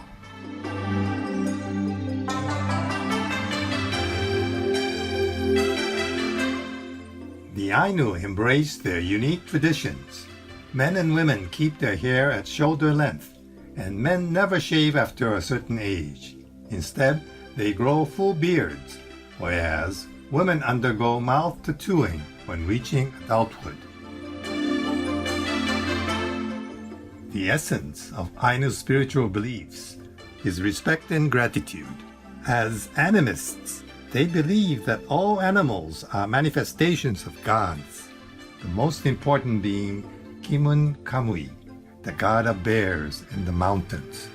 The Ainu embrace their unique traditions. Men and women keep their hair at shoulder length, and men never shave after a certain age. Instead, they grow full beards, whereas women undergo mouth tattooing when reaching adulthood. The essence of Ainu spiritual beliefs is respect and gratitude. As animists, they believe that all animals are manifestations of gods, the most important being Kimun Kamui, the god of bears and the mountains.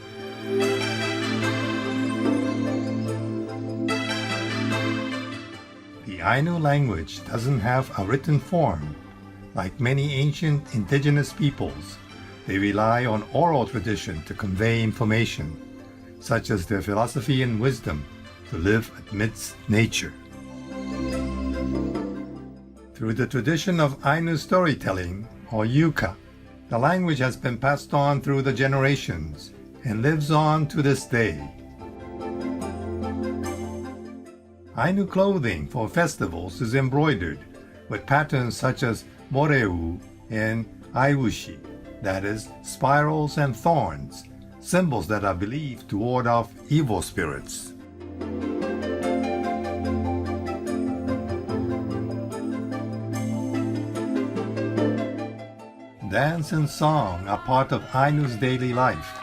The Ainu language doesn't have a written form. Like many ancient indigenous peoples, they rely on oral tradition to convey information, such as their philosophy and wisdom to live amidst nature. Through the tradition of Ainu storytelling, or yuka, the language has been passed on through the generations and lives on to this day. Ainu clothing for festivals is embroidered with patterns such as moreu and aiwushi, that is, spirals and thorns, symbols that are believed to ward off evil spirits. Dance and song are part of Ainu's daily life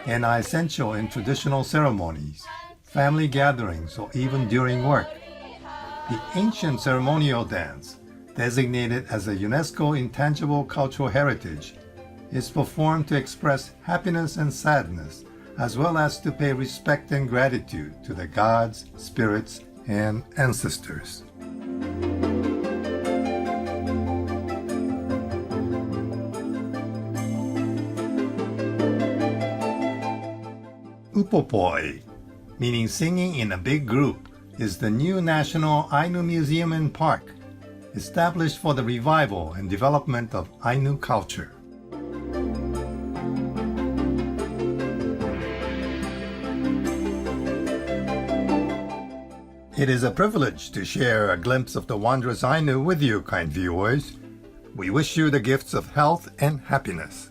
and are essential in traditional ceremonies, family gatherings, or even during work. The ancient ceremonial dance, designated as a UNESCO Intangible Cultural Heritage, is performed to express happiness and sadness, as well as to pay respect and gratitude to the gods, spirits, and ancestors. Upopoi, meaning singing in a big group, is the new National Ainu Museum and Park, established for the revival and development of Ainu culture. It is a privilege to share a glimpse of the wondrous Ainu with you, kind viewers. We wish you the gifts of health and happiness.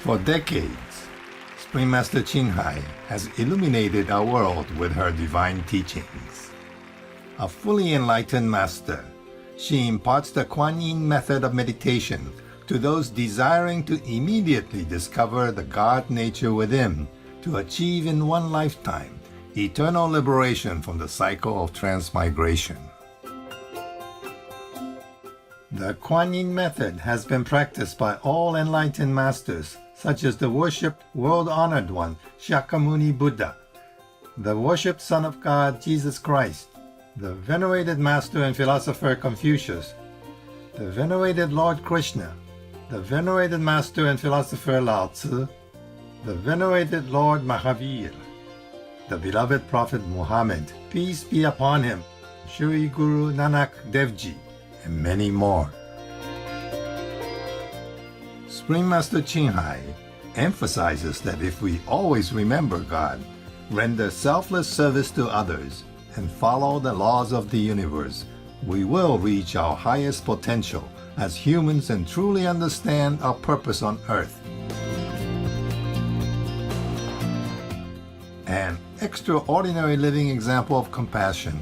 For decades, Spring Master Qinghai has illuminated our world with her divine teachings. A fully enlightened master, she imparts the Kuan Yin method of meditation to those desiring to immediately discover the God nature within to achieve in one lifetime eternal liberation from the cycle of transmigration. The Kuan Yin method has been practiced by all enlightened masters, such as the worshipped world-honored one, Shakyamuni Buddha, the worshipped Son of God, Jesus Christ, the venerated master and philosopher Confucius, the venerated Lord Krishna, the venerated master and philosopher Lao Tzu, the venerated Lord Mahavir, the beloved Prophet Muhammad, peace be upon him, Shri Guru Nanak Dev Ji, and many more. Spring Master Qinghai emphasizes that if we always remember God, render selfless service to others, and follow the laws of the universe, we will reach our highest potential as humans and truly understand our purpose on earth. An extraordinary living example of compassion,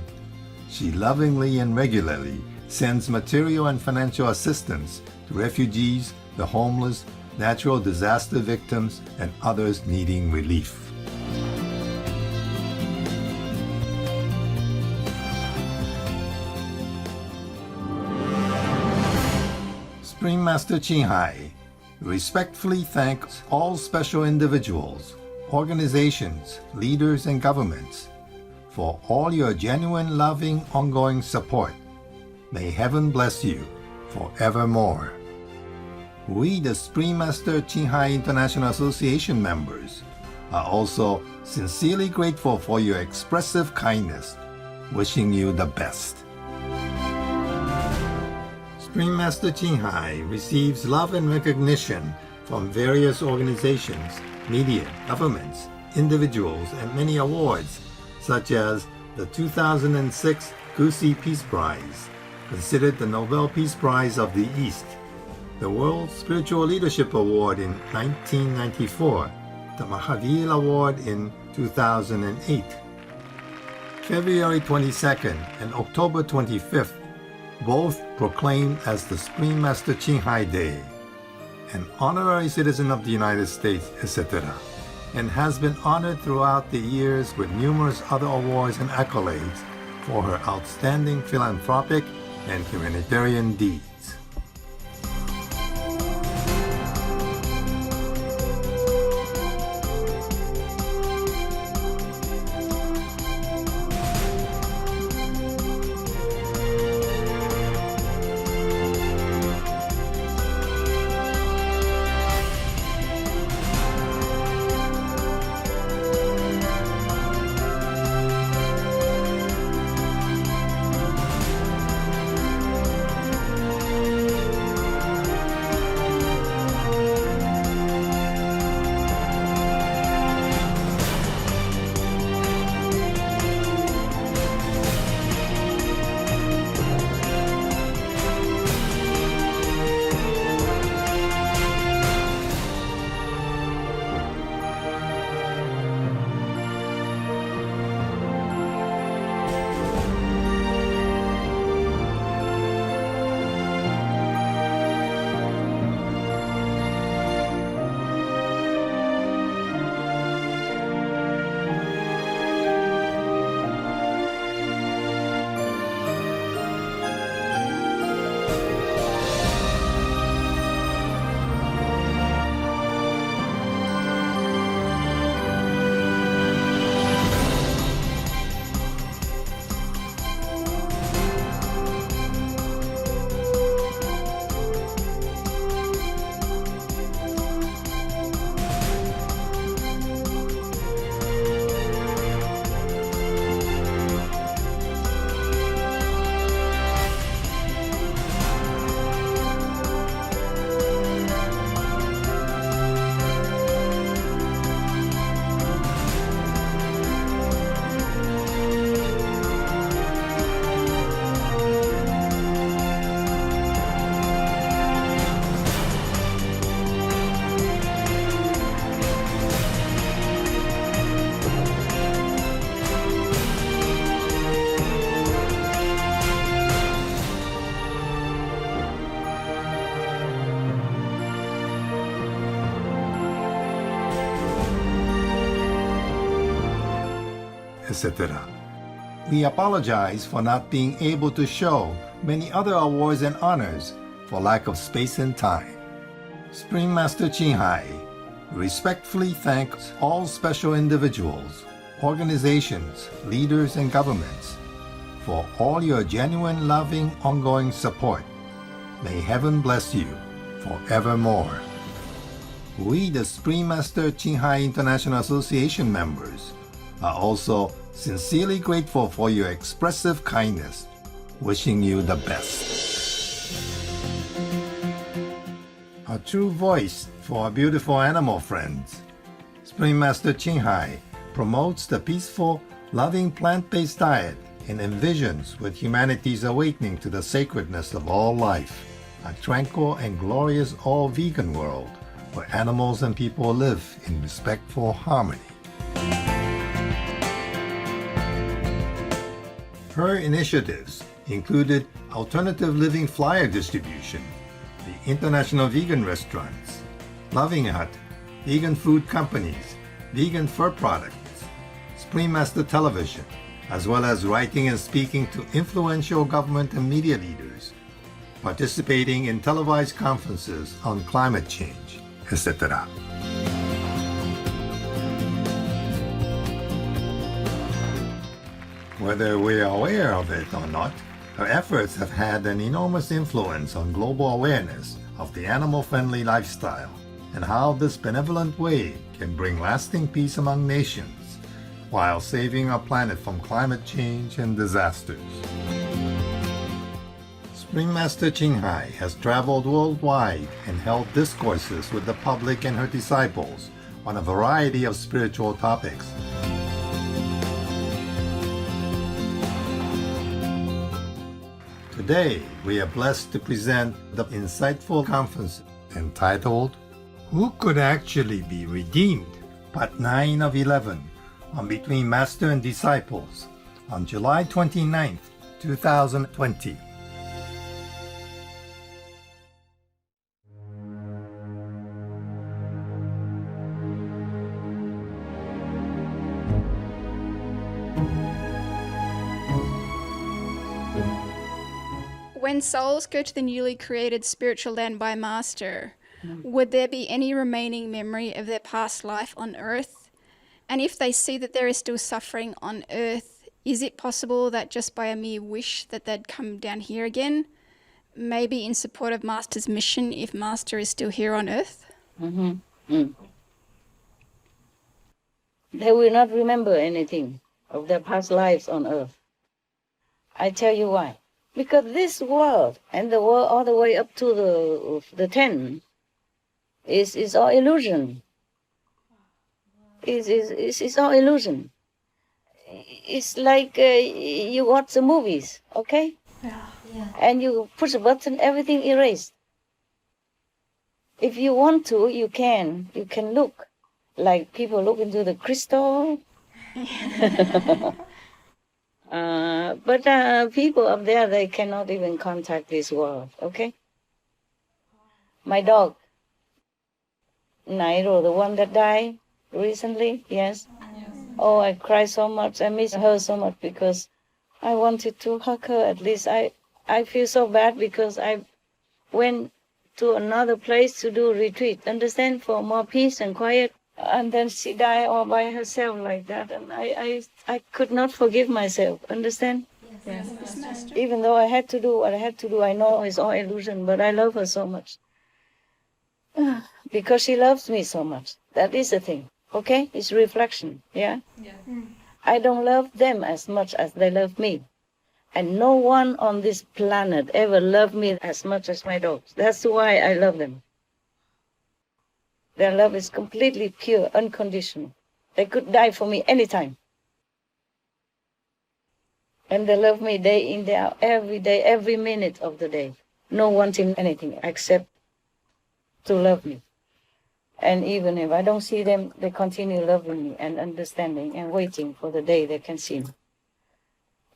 she lovingly and regularly sends material and financial assistance to refugees, the homeless, natural disaster victims, and others needing relief. Spring Master Qinghai respectfully thanks all special individuals, organizations, leaders, and governments for all your genuine, loving, ongoing support. May heaven bless you forevermore. We, the Spring Master Qinghai International Association members, are also sincerely grateful for your expressive kindness, wishing you the best. Spring Master Qinghai receives love and recognition from various organizations, media, governments, individuals, and many awards, such as the 2006 Gusi Peace Prize, considered the Nobel Peace Prize of the East, the World Spiritual Leadership Award in 1994, the Mahavir Award in 2008. February 22nd and October 25th, both proclaimed as the Spring Master Qinghai Day, an honorary citizen of the United States, etc., and has been honored throughout the years with numerous other awards and accolades for her outstanding philanthropic and humanitarian deeds. Etc. We apologize for not being able to show many other awards and honors for lack of space and time. Spring Master Qinghai respectfully thanks all special individuals, organizations, leaders, and governments for all your genuine, loving, ongoing support. May heaven bless you forevermore. We, the Spring Master Qinghai International Association members, are also sincerely grateful for your expressive kindness, wishing you the best. A true voice for our beautiful animal friends, Spring Master Qinghai promotes the peaceful, loving plant-based diet and envisions with humanity's awakening to the sacredness of all life, a tranquil and glorious all-vegan world where animals and people live in respectful harmony. Her initiatives included alternative living flyer distribution, the International Vegan Restaurants, Loving Hut, vegan food companies, vegan fur products, Spring Master Television, as well as writing and speaking to influential government and media leaders, participating in televised conferences on climate change, etc. Whether we are aware of it or not, her efforts have had an enormous influence on global awareness of the animal-friendly lifestyle and how this benevolent way can bring lasting peace among nations while saving our planet from climate change and disasters. Supreme Master Ching Hai has traveled worldwide and held discourses with the public and her disciples on a variety of spiritual topics. Today, we are blessed to present the insightful conference entitled, Who Could Actually Be Redeemed? Part 9 of 11 on Between Master and Disciples on July 29th, 2020. When souls go to the newly created spiritual land by Master, would there be any remaining memory of their past life on earth? And if they see that there is still suffering on earth, is it possible that just by a mere wish that they'd come down here again? Maybe in support of Master's mission if Master is still here on earth? They will not remember anything of their past lives on earth. I tell you why. Because this world and the world all the way up to the 10 is all illusion. It's all illusion. It's like you watch the movies, okay? Yeah. And you push a button, everything erased. If you want to, you can look like people look into the crystal. But people up there, they cannot even contact this world, okay? My dog, Nairo, the one that died recently, yes. Oh, I cried so much. I miss her so much because I wanted to hug her at least. I feel so bad because I went to another place to do retreat, understand, for more peace and quiet. And then she died all by herself like that. And I could not forgive myself, understand? Yes. Even though I had to do what I had to do, I know it's all illusion, but I love her so much. Because she loves me so much. That is the thing, okay? It's reflection, yeah? I don't love them as much as they love me. And no one on this planet ever loved me as much as my dogs. That's why I love them. Their love is completely pure, unconditional. They could die for me anytime. And they love me day in, day out, every day, every minute of the day. No wanting anything except to love me. And even if I don't see them, they continue loving me and understanding and waiting for the day they can see me.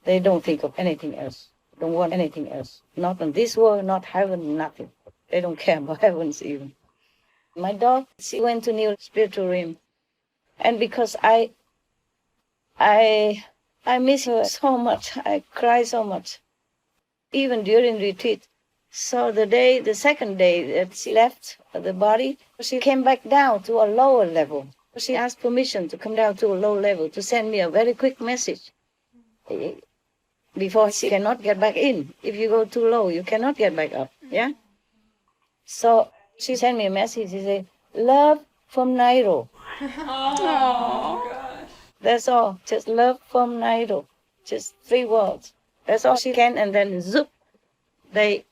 They don't think of anything else. Don't want anything else. Not in this world, not heaven, nothing. They don't care about heavens even. My dog, she went to new spiritual realm. And because I miss her so much, I cry so much, even during retreat. So the second day that she left the body, she came back down to a lower level. She asked permission to come down to a low level to send me a very quick message. Before she cannot get back in. If you go too low, you cannot get back up, yeah? So she sent me a message. She said, love from Nairo. Oh, gosh. That's all. Just love from Nairo. Just 3 words. That's all she can. And then zoop, they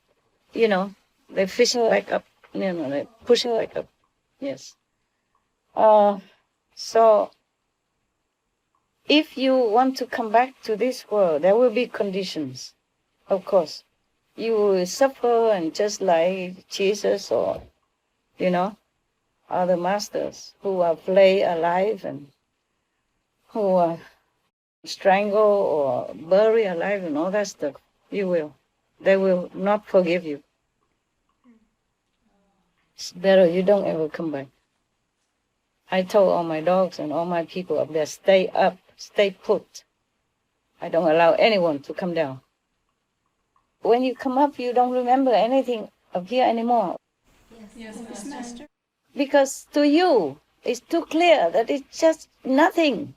fish her back up. They push her back up. Yes. So if you want to come back to this world, there will be conditions, of course. You will suffer, and just like Jesus or, other masters who are flayed alive and who are strangled or buried alive and all that stuff, you will. They will not forgive you. It's better you don't ever come back. I told all my dogs and all my people up there, stay up, stay put. I don't allow anyone to come down. When you come up, you don't remember anything up here anymore. Yes, Master. Because to you, it's too clear that it's just nothing.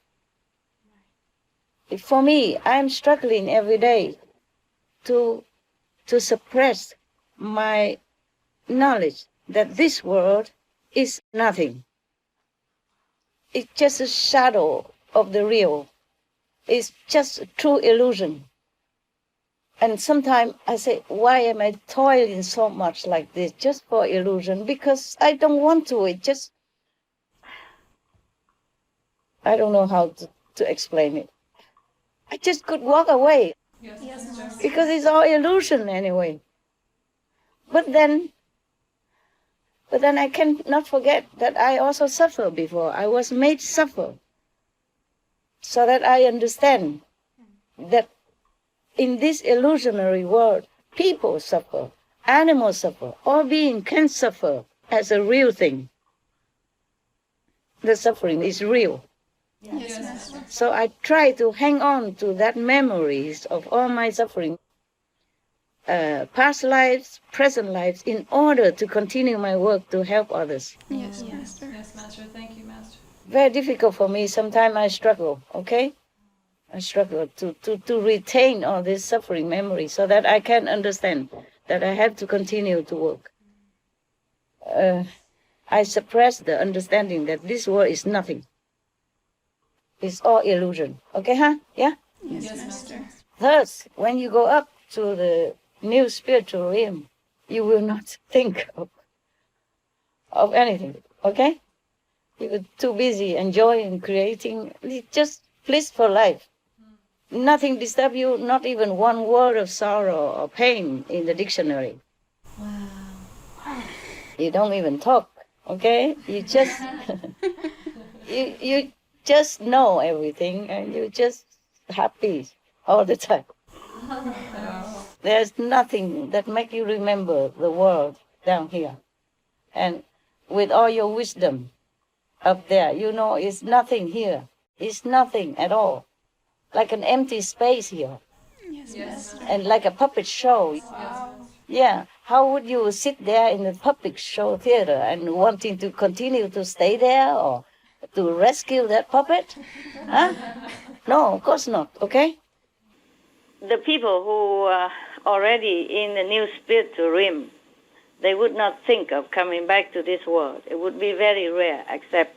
For me, I'm struggling every day to suppress my knowledge that this world is nothing. It's just a shadow of the real. It's just a true illusion. And sometimes I say, why am I toiling so much like this just for illusion? Because I don't want to. It just, I don't know how to explain it. I just could walk away. Yes, because it's all illusion anyway. But then I cannot forget that I also suffered before. I was made suffer. So that I understand that in this illusionary world, people suffer, animals suffer, all beings can suffer as a real thing. The suffering is real. Yes, Master. So I try to hang on to that memories of all my suffering, past lives, present lives, in order to continue my work to help others. Yes, Master. Yes, Master. Thank you, Master. Very difficult for me. Sometimes I struggle, okay? I struggle to retain all this suffering memory so that I can understand that I have to continue to work. I suppress the understanding that this world is nothing. It's all illusion. Okay, huh? Yeah? Yes, Master. Thus, when you go up to the new spiritual realm, you will not think of anything. Okay? You're too busy enjoying, creating, just blissful life. Nothing disturb you, not even one word of sorrow or pain in the dictionary. Wow. You don't even talk, okay? You just you just know everything and you're just happy all the time. There's nothing that make you remember the world down here. And with all your wisdom up there, you know it's nothing here. It's nothing at all. Like an empty space here. Yes, Master. And like a puppet show. Wow. Yeah. How would you sit there in the puppet show theater and wanting to continue to stay there or to rescue that puppet? Huh? No, of course not, okay? The people who are already in the new spiritual realm, they would not think of coming back to this world. It would be very rare, except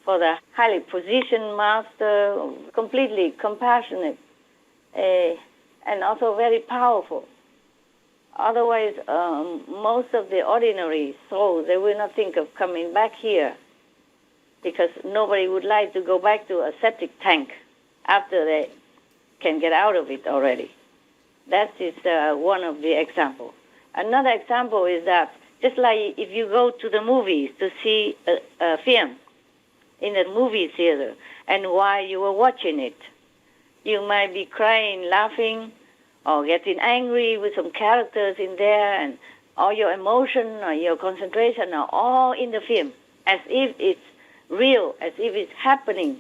for the highly positioned master, completely compassionate, and also very powerful. Otherwise, most of the ordinary souls, they will not think of coming back here because nobody would like to go back to a septic tank after they can get out of it already. That is one of the examples. Another example is that just like if you go to the movies to see a film in the movie theater, and while you were watching it, you might be crying, laughing, or getting angry with some characters in there, and all your emotion or your concentration are all in the film, as if it's real, as if it's happening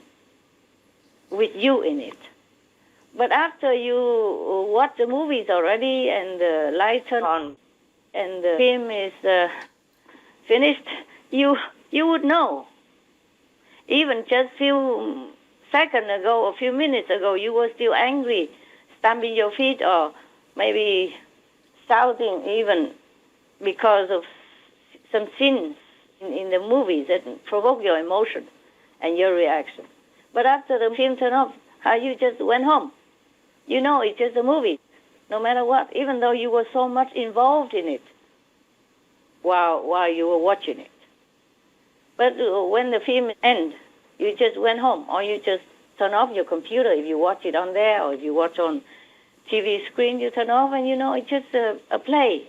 with you in it. But after you watch the movies already and the lights turn on and the film is finished, you would know. Even just few seconds ago, a few minutes ago, you were still angry, stamping your feet or maybe shouting even because of some scenes in the movies that provoke your emotion and your reaction. But after the film turned off, you just went home. You know it's just a movie, no matter what, even though you were so much involved in it while you were watching it. But when the film ends, you just went home, or you just turn off your computer if you watch it on there, or if you watch on TV screen, you turn off, and you know it's just a play.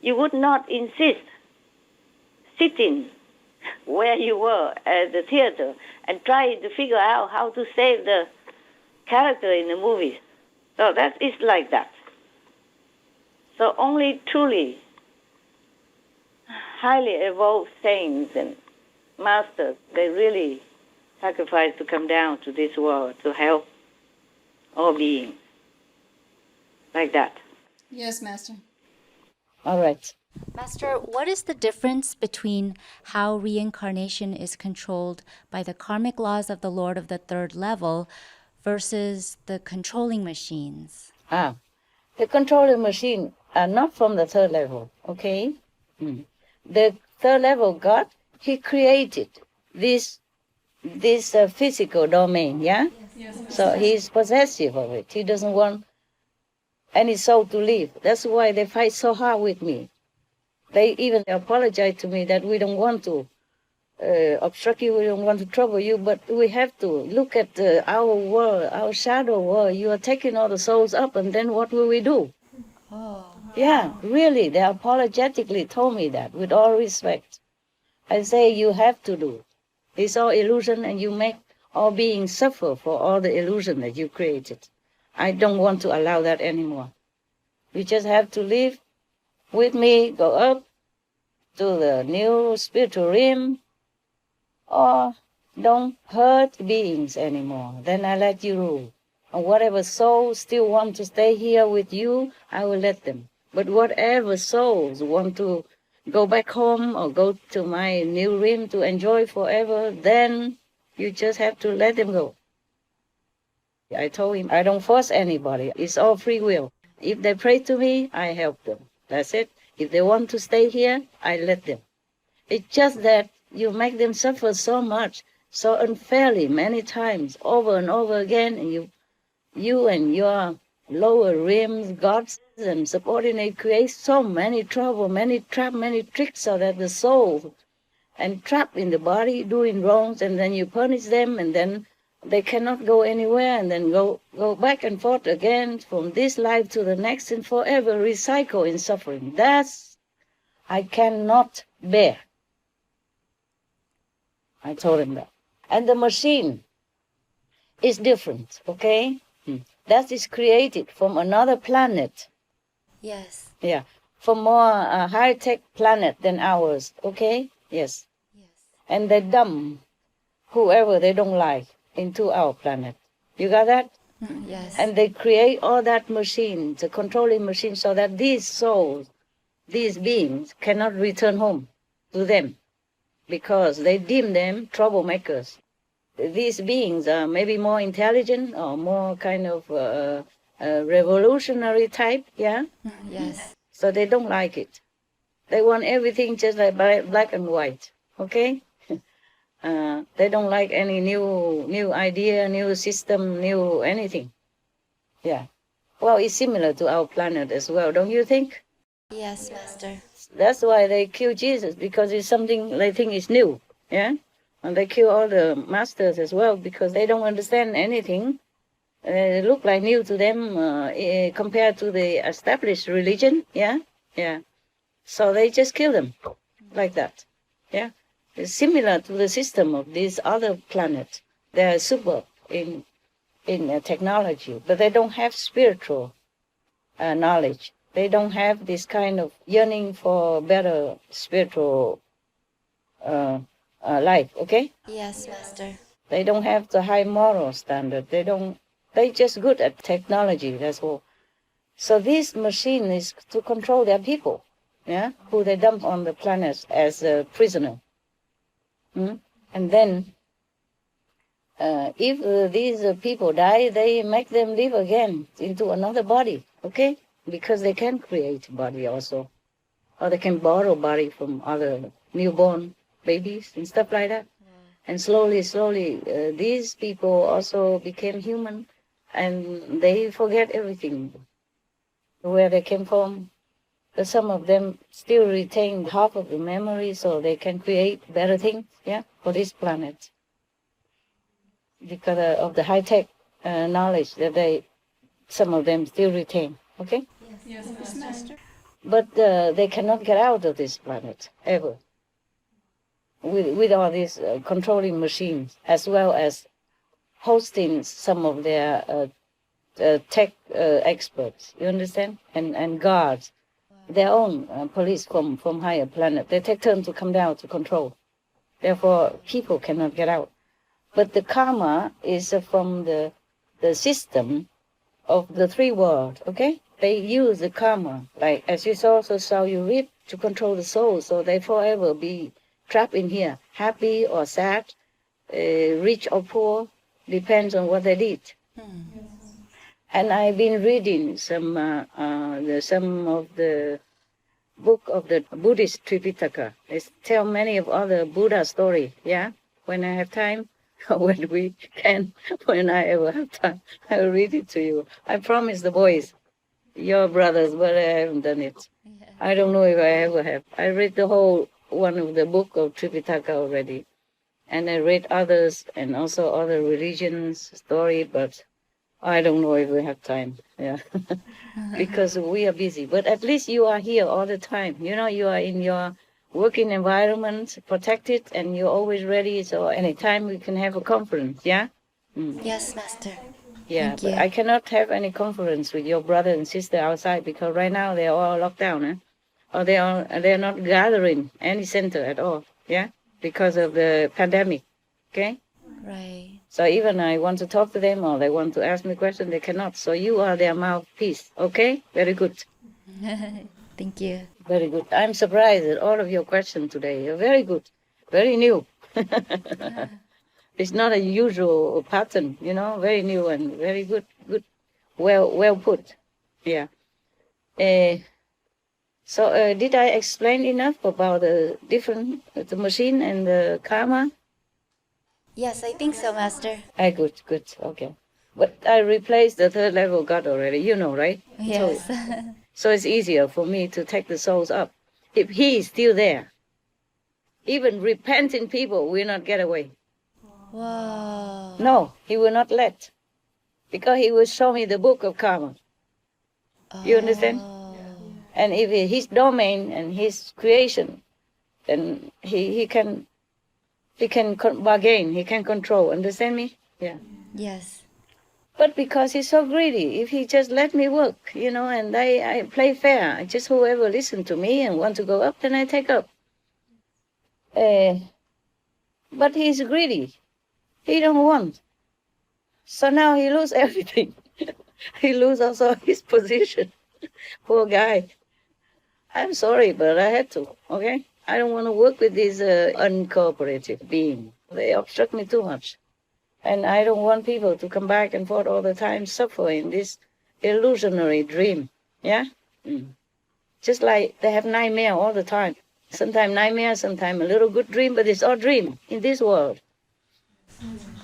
You would not insist sitting where you were at the theater and try to figure out how to save the character in the movie. So that is like that. So only truly highly evolved saints and masters, they really sacrifice to come down to this world to help all beings. Like that. Yes, Master. All right. Master, what is the difference between how reincarnation is controlled by the karmic laws of the Lord of the third level versus the controlling machines? The controlling machine are not from the third level, okay? The third level God, He created this physical domain, yeah? Yes. So He's possessive of it. He doesn't want any soul to live. That's why they fight so hard with me. They even apologize to me that we don't want to obstruct you, we don't want to trouble you, but we have to. Look at our world, our shadow world. You are taking all the souls up, and then what will we do? Oh. Yeah, really, they apologetically told me that, with all respect. I say, you have to do. It's all illusion, and you make all beings suffer for all the illusion that you created. I don't want to allow that anymore. You just have to live with me, go up to the new spiritual realm, or don't hurt beings anymore. Then I let you rule. And whatever souls still want to stay here with you, I will let them. But whatever souls want to go back home or go to my new realm to enjoy forever, then you just have to let them go. I told him, I don't force anybody. It's all free will. If they pray to me, I help them. That's it. If they want to stay here, I let them. It's just that you make them suffer so much, so unfairly, many times, over and over again, and you and your lower realms, gods and subordinate create so many trouble, many trap, many tricks, so that the soul and trapped in the body doing wrongs, and then you punish them, and then they cannot go anywhere, and then go back and forth again from this life to the next, and forever recycle in suffering. That's I cannot bear. I told him that. And the machine is different, okay? That is created from another planet. Yes. Yeah, from more high-tech planet than ours, okay? Yes. And they dump whoever they don't like into our planet. You got that? Yes. And they create all that machine, the controlling machine, so that these souls, these beings, cannot return home to them because they deem them troublemakers. These beings are maybe more intelligent or more kind of revolutionary type, yeah? Yes. So they don't like it. They want everything just like black and white, okay? They don't like any new idea, new system, new anything. Yeah. Well, it's similar to our planet as well, don't you think? Yes, Master. That's why they kill Jesus, because it's something they think is new, yeah? And they kill all the masters as well, because they don't understand anything. It look like new to them compared to the established religion, yeah? Yeah. So they just kill them like that, yeah? It's similar to the system of these other planets. They are super in technology, but they don't have spiritual knowledge. They don't have this kind of yearning for better spiritual life, okay? Yes, Master. They don't have the high moral standard. They're just good at technology, that's all. So this machine is to control their people, yeah, who they dump on the planet as a prisoner. And then if these people die, they make them live again into another body, okay? Because they can create a body also. Or they can borrow body from other newborn babies and stuff like that. And slowly, these people also became human, and they forget everything, where they came from. But some of them still retain half of the memory, so they can create better things, yeah, for this planet. Because of the high-tech knowledge that some of them still retain, okay? Yes, Master. But they cannot get out of this planet, ever. With all these controlling machines, as well as hosting some of their tech experts, you understand? And guards, their own police from higher planet. They take turn to come down to control. Therefore, people cannot get out. But the karma is from the system of the three worlds, okay? They use the karma, like as you also saw you reap, to control the soul, so they forever be trapped in here, happy or sad, rich or poor, depends on what they did. And I've been reading some of the book of the Buddhist Tripitaka. They tell many of other Buddha story, yeah? When I have time, when I ever have time, I will read it to you. I promise the boys. your brothers, but I haven't done it. I don't know if I ever have. I read the whole one of the book of Tripitaka already. And I read others and also other religions story, but I don't know if we have time. Yeah. Because we are busy. But at least you are here all the time. You know, you are in your working environment, protected, and you're always ready. So anytime we can have a conference, yeah? Yes, Master. Yeah, Thank but you. I cannot have any conference with your brother and sister outside because right now they're all locked down, or they're not gathering any center at all, yeah, because of the pandemic, okay? Right. So even I want to talk to them or they want to ask me questions, they cannot. So you are their mouthpiece, okay? Very good. Thank you. Very good. I'm surprised at all of your questions today. You're very good, very new. It's not a usual pattern, you know, very new and very good, well put. Yeah. So did I explain enough about the machine and the karma? Yes, I think so, Master. Good, okay. But I replaced the third level God already, you know, right? Yes. So it's easier for me to take the souls up. If he is still there, even repenting people will not get away. Wow. No, he will not let. Because he will show me the book of karma. You understand? And if his domain and his creation, then he can bargain, he can control. Understand me? Yeah. Yes. But because he's so greedy, if he just let me work, you know, and I play fair, just whoever listen to me and want to go up, then I take up. But he's greedy. He don't want. So now he lose everything. He lose also his position. Poor guy. I'm sorry, but I had to, okay? I don't want to work with these uncooperative beings. They obstruct me too much. And I don't want people to come back and forth all the time, suffering this illusionary dream, yeah? Just like they have nightmare all the time. Sometimes nightmare, sometimes a little good dream, but it's all dream in this world.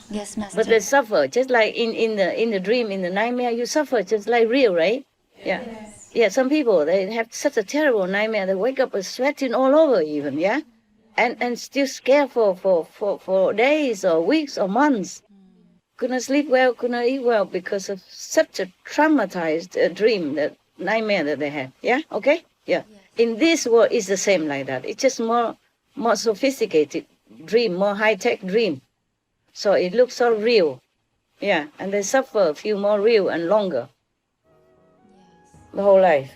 Yes, Master. But they suffer, just like in the dream, in the nightmare, you suffer just like real, right? Yeah. Yes. Yeah, some people, they have such a terrible nightmare, they wake up sweating all over even, yeah? And still scared for days or weeks or months. Couldn't sleep well, couldn't eat well because of such a traumatized dream, that nightmare that they have. Yeah, okay? Yeah. Yes. In this world, it's the same like that. It's just more sophisticated dream, more high-tech dream. So it looks so real. Yeah, and they suffer, feel more real and longer. Yes. The whole life.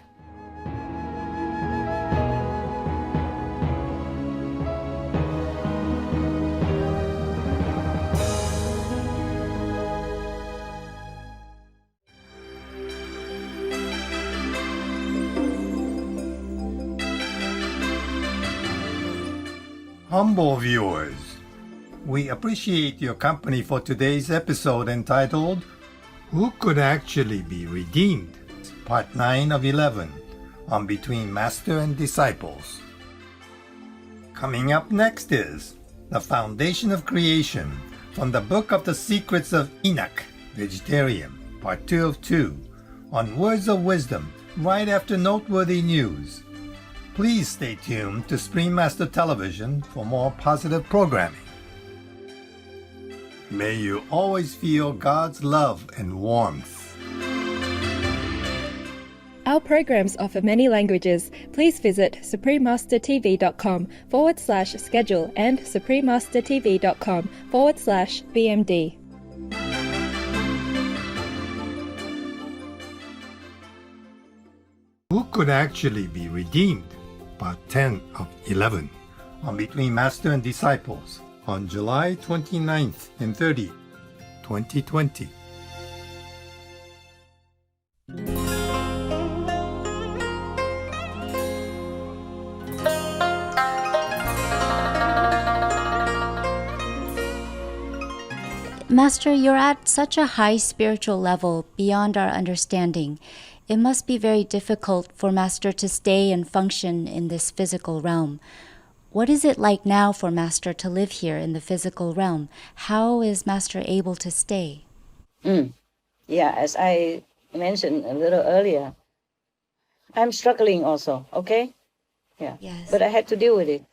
Humble viewers, we appreciate your company for today's episode entitled Who Could Actually Be Redeemed? Part 9 of 11 on Between Master and Disciples. Coming up next is The Foundation of Creation from the Book of the Secrets of Enoch, Vegetarian, Part 2 of 2 on Words of Wisdom right after noteworthy news. Please stay tuned to Supreme Master Television for more positive programming. May you always feel God's love and warmth. Our programs offer many languages. Please visit suprememastertv.com/schedule and suprememastertv.com/BMD. Who could actually be redeemed? Part 10 of 11 on Between Master and Disciples on July 29th and 30th, 2020. Master, you're at such a high spiritual level beyond our understanding. It must be very difficult for Master to stay and function in this physical realm. What is it like now for Master to live here in the physical realm? How is Master able to stay? Yeah, as I mentioned a little earlier, I'm struggling also, okay? Yeah. Yes. But I had to deal with it.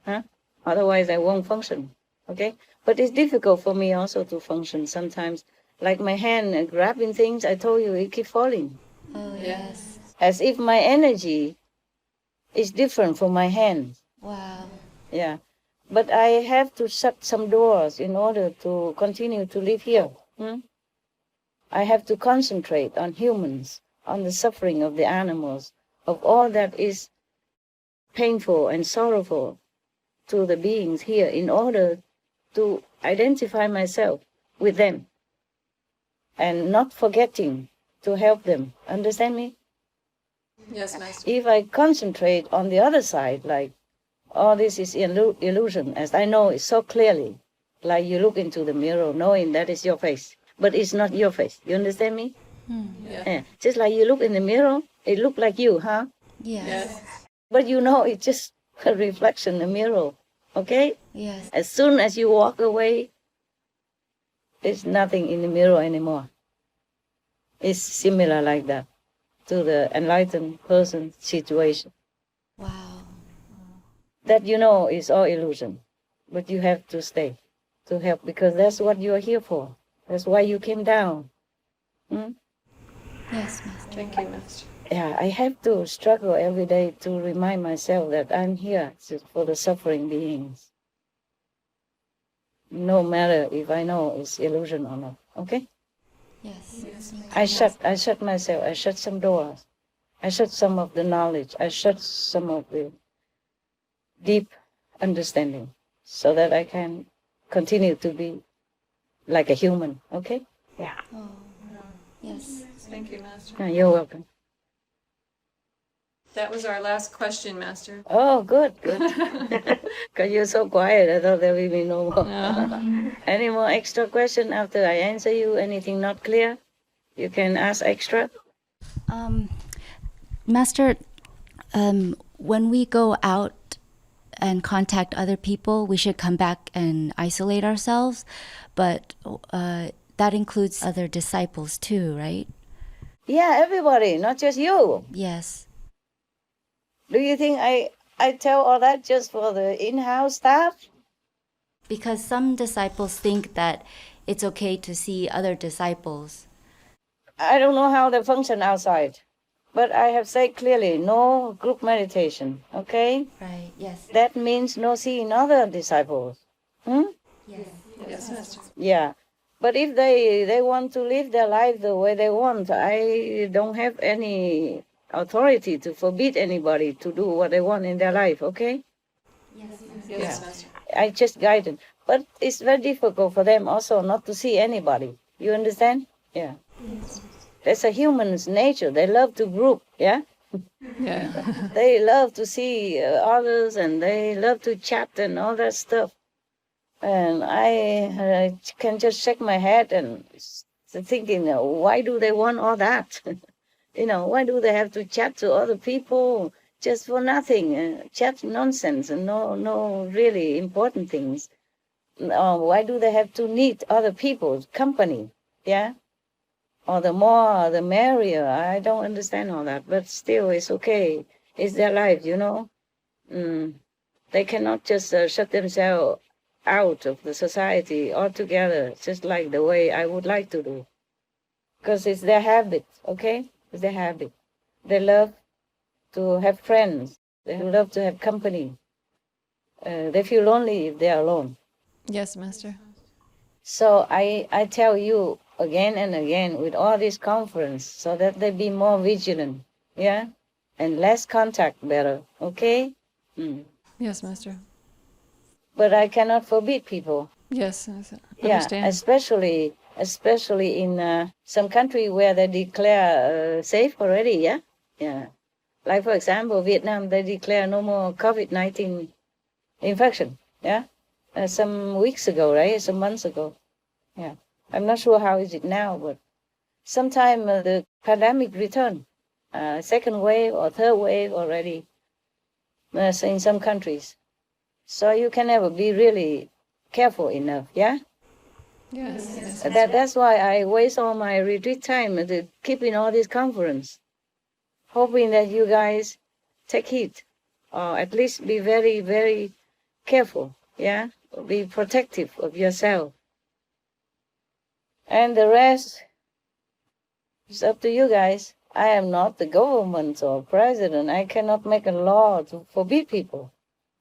Huh? Otherwise I won't function. Okay? But it's difficult for me also to function sometimes. Like my hand grabbing things, I told you, it keeps falling. Oh, yes. As if my energy is different from my hand. Wow. Yeah. But I have to shut some doors in order to continue to live here. I have to concentrate on humans, on the suffering of the animals, of all that is painful and sorrowful to the beings here in order to identify myself with them and not forgetting to help them. Understand me? Yes, Master. If I concentrate on the other side, like, oh, this is illusion, as I know it so clearly, like you look into the mirror knowing that is your face, but it's not your face. You understand me? Yeah. Just like you look in the mirror, it look like you, huh? Yes. But you know it's just a reflection, a mirror, okay? Yes. As soon as you walk away, there's nothing in the mirror anymore. It's similar like that to the enlightened person's situation. Wow. That you know is all illusion, but you have to stay to help because that's what you are here for. That's why you came down. Yes, Master. Thank you, Master. Yeah, I have to struggle every day to remind myself that I'm here for the suffering beings. No matter if I know it's illusion or not. Okay? Yes. I shut myself. I shut some doors. I shut some of the knowledge. I shut some of the deep understanding so that I can continue to be like a human. Okay? Yeah. Oh, yes. Thank you, Master. You're welcome. That was our last question, Master. Oh, good. Because you're so quiet, I thought there would be no more. Any more extra question after I answer you? Anything not clear? You can ask extra. Master, when we go out and contact other people, we should come back and isolate ourselves. But that includes other disciples too, right? Yeah, everybody, not just you. Yes. Do you think I tell all that just for the in-house staff? Because some disciples think that it's okay to see other disciples. I don't know how they function outside, but I have said clearly, no group meditation, okay? Right, yes. That means no seeing other disciples. Yes. Yes, Master. Yeah. But if they want to live their life the way they want, I don't have any authority to forbid anybody to do what they want in their life, okay? Yes, Master. I just guide them. But it's very difficult for them also not to see anybody. You understand? Yeah. That's a human's nature. They love to group, yeah? Yeah. They love to see others and they love to chat and all that stuff. And I can just shake my head and thinking, why do they want all that? Why do they have to chat to other people just for nothing? Chat nonsense and no really important things. Why do they have to need other people's company? Yeah? Or the more, the merrier. I don't understand all that, but still it's okay. It's their life, They cannot just shut themselves out of the society altogether, just like the way I would like to do. Because it's their habit, okay? It's their habit. They love to have friends. They love to have company. They feel lonely if they are alone. Yes, Master. So I tell you again and again with all this conference so that they be more vigilant, yeah? And less contact better, okay? Yes, Master. But I cannot forbid people. Yes, I Yeah, understand. especially in some country where they declare safe already, yeah? Yeah. Like, for example, Vietnam, they declare no more COVID-19 infection, yeah? Some weeks ago, right? Some months ago. Yeah. I'm not sure how is it now, but sometime the pandemic returned. Second wave or third wave already in some countries. So you can never be really careful enough, yeah? Yes. That's why I waste all my retreat time to keeping all this conference. hoping that you guys take heed, or at least be very, very careful, yeah? Be protective of yourself. And the rest is up to you guys. I am not the government or president. I cannot make a law to forbid people.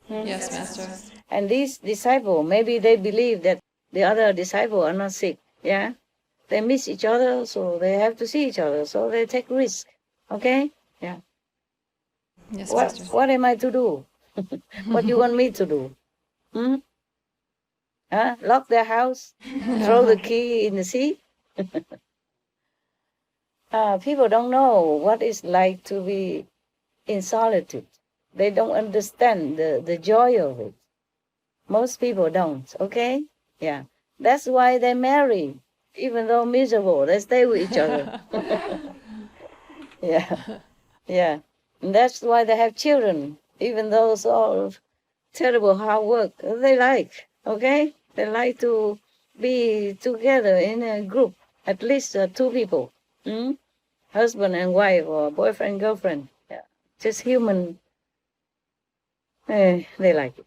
Yes, Master. And these disciples, maybe they believe that the other disciples are not sick, yeah? They miss each other, so they have to see each other, so they take risk, okay? Yeah. Yes, Master. What am I to do? What do you want me to do? Huh? Lock their house? Throw the key in the sea? People don't know what it's like to be in solitude. They don't understand the joy of it. Most people don't, okay? Yeah. That's why they marry. Even though miserable, they stay with each other. Yeah. Yeah. And that's why they have children. Even though it's all terrible hard work, they like, okay? They like to be together in a group, at least 2 people. Husband and wife, or boyfriend, girlfriend. Yeah. Just human. They like it.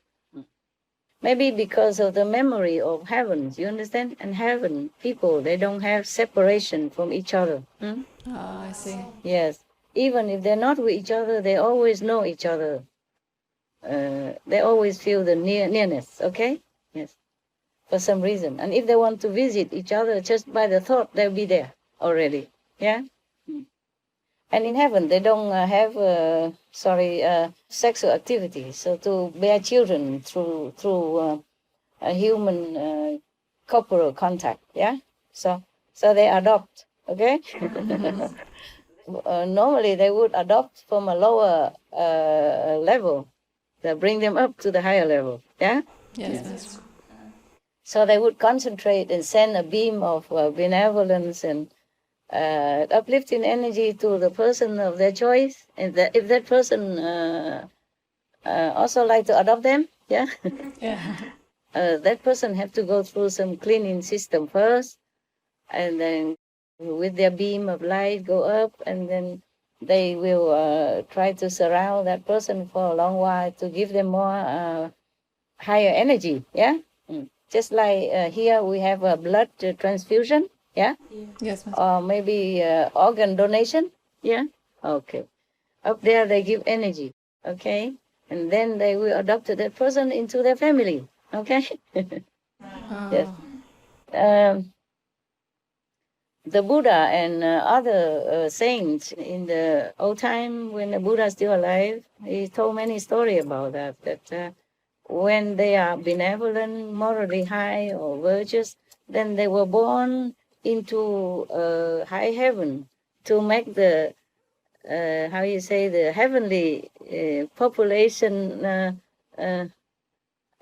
Maybe because of the memory of heaven, you understand? And heaven, people, they don't have separation from each other. Oh, I see. Yes. Even if they're not with each other, they always know each other. They always feel the nearness, okay? Yes. For some reason. And if they want to visit each other, just by the thought, they'll be there already. Yeah? And in heaven, they don't have, sexual activity. So to bear children through a human corporal contact, yeah? So they adopt, okay? Normally, they would adopt from a lower level. They bring them up to the higher level, yeah? Yes. So they would concentrate and send a beam of benevolence and uplifting energy to the person of their choice, and if that person also like to adopt them, yeah, that person have to go through some cleaning system first, and then with their beam of light go up, and then they will try to surround that person for a long while to give them more higher energy, yeah. Just like here we have a blood transfusion. Yeah? Yes, Master. Or maybe organ donation? Yeah? Okay. Up there they give energy, okay? And then they will adopt that person into their family, okay? Yes. The Buddha and other saints in the old time when the Buddha is still alive, he told many stories about that when they are benevolent, morally high or virtuous, then they were born into high heaven to make the the heavenly population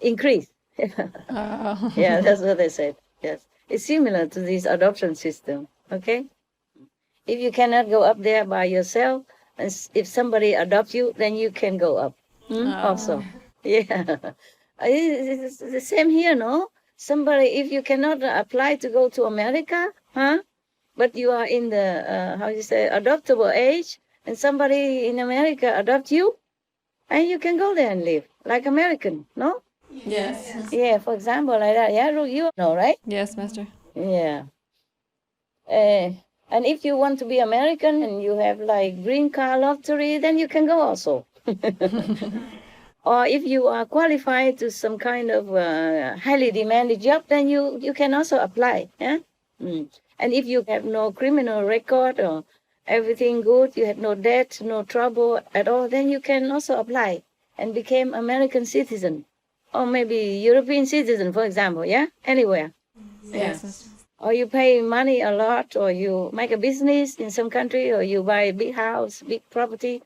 increase. Yeah, that's what they said. Yes, it's similar to this adoption system. Okay, if you cannot go up there by yourself, and if somebody adopts you, then you can go up also. Yeah, it's the same here, no? Somebody, if you cannot apply to go to America, but you are in the, adoptable age, and somebody in America adopt you, and you can go there and live, like American, no? Yes. Yeah, for example, like that. Yeah, you know, right? Yes, Master. Yeah. And if you want to be American and you have like green card lottery, then you can go also. Or if you are qualified to some kind of highly demanded job, then you can also apply. Yeah. And if you have no criminal record or everything good, you have no debt, no trouble at all, then you can also apply and become American citizen, or maybe European citizen, for example. Yeah, anywhere. Yes. Yeah. Or you pay money a lot, or you make a business in some country, or you buy a big house, big property,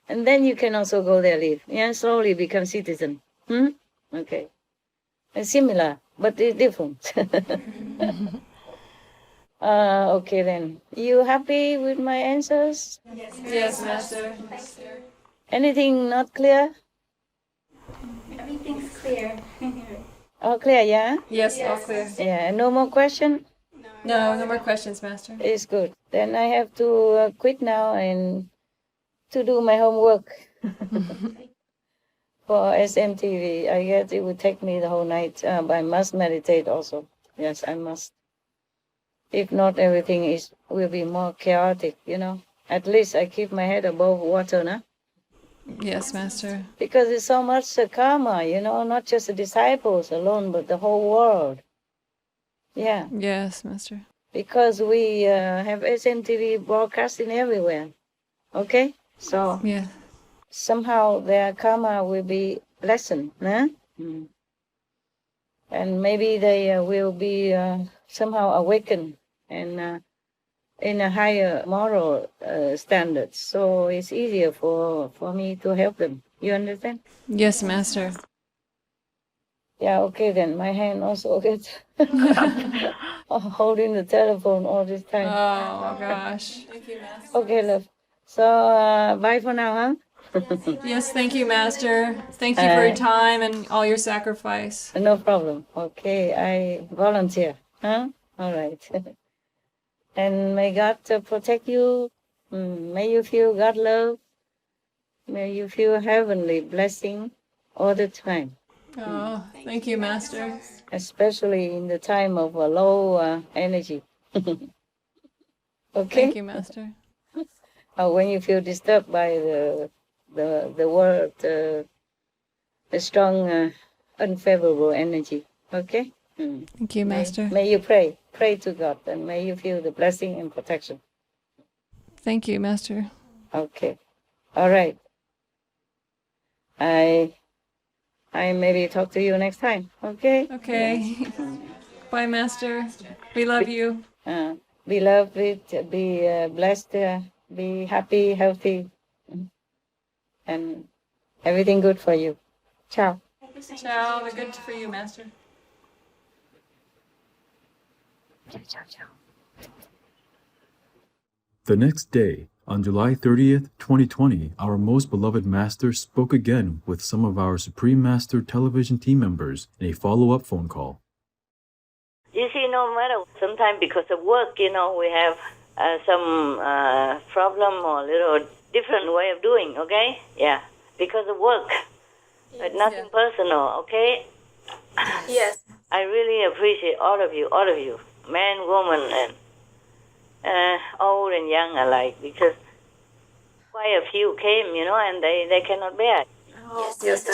and then you can also go there live. Yeah, slowly become citizen. Okay. It's similar, but it's different. Okay then. You happy with my answers? Yes, Master. Anything not clear? Everything's clear. All clear, yeah? Yes, all clear. Yeah, no more question? No more questions, Master. It's good. Then I have to quit now and to do my homework for SMTV. I guess it would take me the whole night, but I must meditate also. Yes, I must. If not, everything will be more chaotic, you know. At least I keep my head above water, no? Yes, Master. Because it's so much karma, you know, not just the disciples alone, but the whole world. Yeah. Yes, Master. Because we have SMTV broadcasting everywhere. Okay? So Yeah. somehow their karma will be lessened, huh? And maybe they will be somehow awakened and in a higher moral standards. So it's easier for me to help them. You understand? Yes, Master. Yeah, okay then. My hand also gets holding the telephone all this time. Oh, gosh. Thank you, Master. Okay, love. So, bye for now, huh? Yes, thank you, Master. Thank you for your time and all your sacrifice. No problem. Okay, I volunteer. Huh? All right. And may God protect you. May you feel God love. May you feel heavenly blessing all the time. Oh, thank you, Master. Especially in the time of low energy. Okay? Thank you, Master. When you feel disturbed by the word, the strong unfavorable energy. Okay? Thank you, Master. May you pray to God, and may you feel the blessing and protection. Thank you, Master. Okay. All right. I maybe talk to you next time. Okay? Okay. Bye, Master. We love you. Be loved, be blessed, be happy, healthy, and everything good for you. Ciao. Ciao. The good for you, Master. Ciao, ciao. The next day, on July 30th, 2020, our most beloved Master spoke again with some of our Supreme Master television team members in a follow-up phone call. You see, no matter, sometimes because of work, you know, we have some problem or little different way of doing, okay? Yeah, because of work, but nothing personal, okay? Yes. I really appreciate all of you, men, women, and old and young alike, because quite a few came, you know, and they cannot bear it. Oh, yes.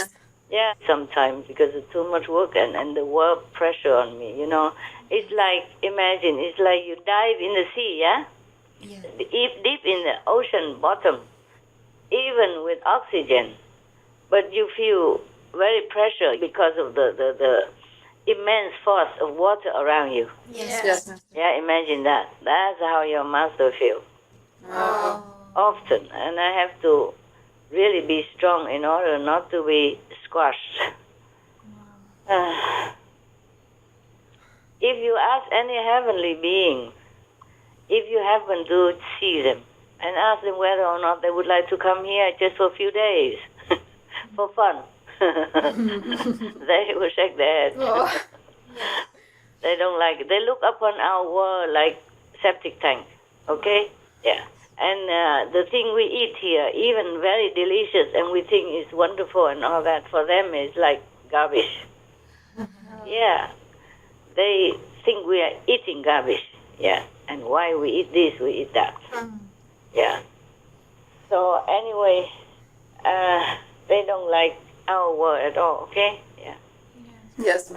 Yeah, sometimes because it's too much work and the work pressure on me, you know. It's like, imagine, it's like you dive in the sea, yeah? Deep in the ocean bottom, even with oxygen, but you feel very pressure because of the immense force of water around you. Yes. Yeah, imagine that. That's how your master feels. Often, and I have to really be strong in order not to be squashed. If you ask any heavenly being, if you happen to see them, and ask them whether or not they would like to come here just for a few days, for fun, they will shake their head. They don't like it. They look upon our world like septic tank, okay? Yeah. And the thing we eat here, even very delicious, and we think is wonderful and all that, for them is like garbage. Yeah. They think we are eating garbage. Yeah. And why we eat this, we eat that. Yeah. So anyway, they don't like our world at all, okay? Yeah. Yes.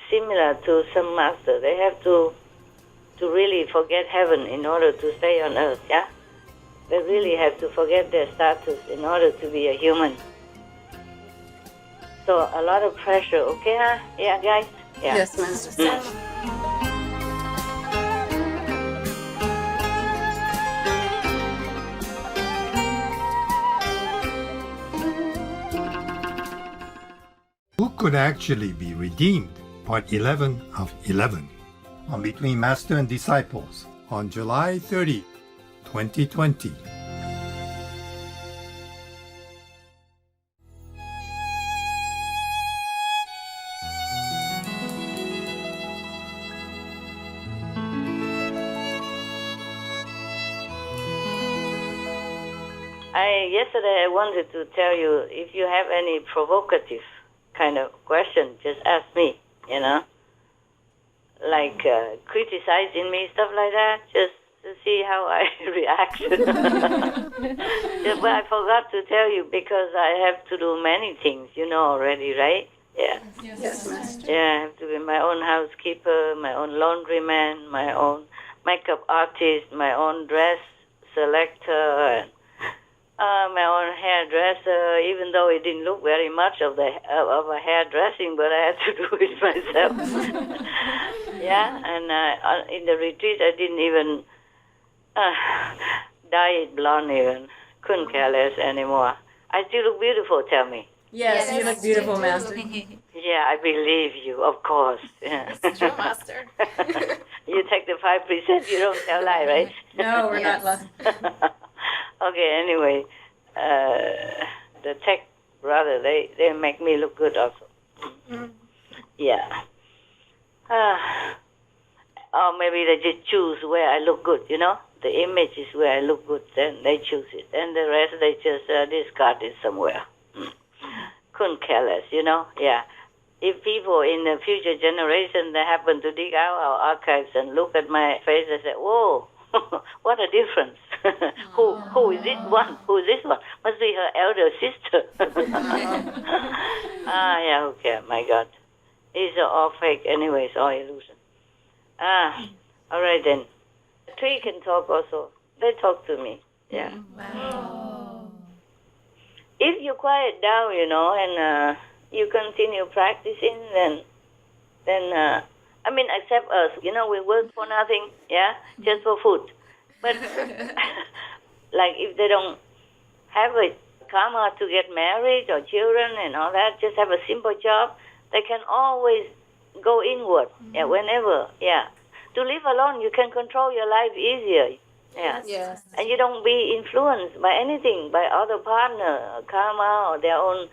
Similar to some master, they have to really forget heaven in order to stay on earth, yeah? They really have to forget their status in order to be a human. So a lot of pressure, okay, huh? Yeah, guys? Yeah. Yes, Master. Who could actually be redeemed? Part 11 of 11 on Between Master and Disciples on July 30, 2020. Yesterday I wanted to tell you, if you have any provocative kind of question, just ask me, like criticizing me, stuff like that, just to see how I react. But I forgot to tell you because I have to do many things, already, right? Yeah. Yes, Master. Yeah, I have to be my own housekeeper, my own laundryman, my own makeup artist, my own dress selector, and my own hairdresser, even though it didn't look very much of a hairdressing, but I had to do it myself. Yeah, and in the retreat I didn't even dye it blonde even. Couldn't care less anymore. I still look beautiful, tell me. Yes, you look beautiful, Master. Yeah, I believe you, of course. Yeah. It's true, Master. You take the 5%, you don't tell lie, right? No, we're not lying. Okay, anyway, the tech brother, they make me look good also. Yeah. Or maybe they just choose where I look good, The image is where I look good, then they choose it. And the rest they just discard it somewhere. Couldn't care less, Yeah. If people in the future generation, they happen to dig out our archives and look at my face, they say, whoa, what a difference. Who is this one? Who is this one? Must be her elder sister. Yeah, okay, my God. It's all fake anyway, it's all illusion. All right then. Tree can talk also. They talk to me. Yeah. Wow. If you quiet down, and you continue practicing, then except us, we work for nothing, yeah, just for food. But like if they don't have a karma to get married or children and all that, just have a simple job, they can always go inward, yeah, whenever, yeah. To live alone, you can control your life easier. Yeah. Yes. And you don't be influenced by anything, by other partner, karma, or their own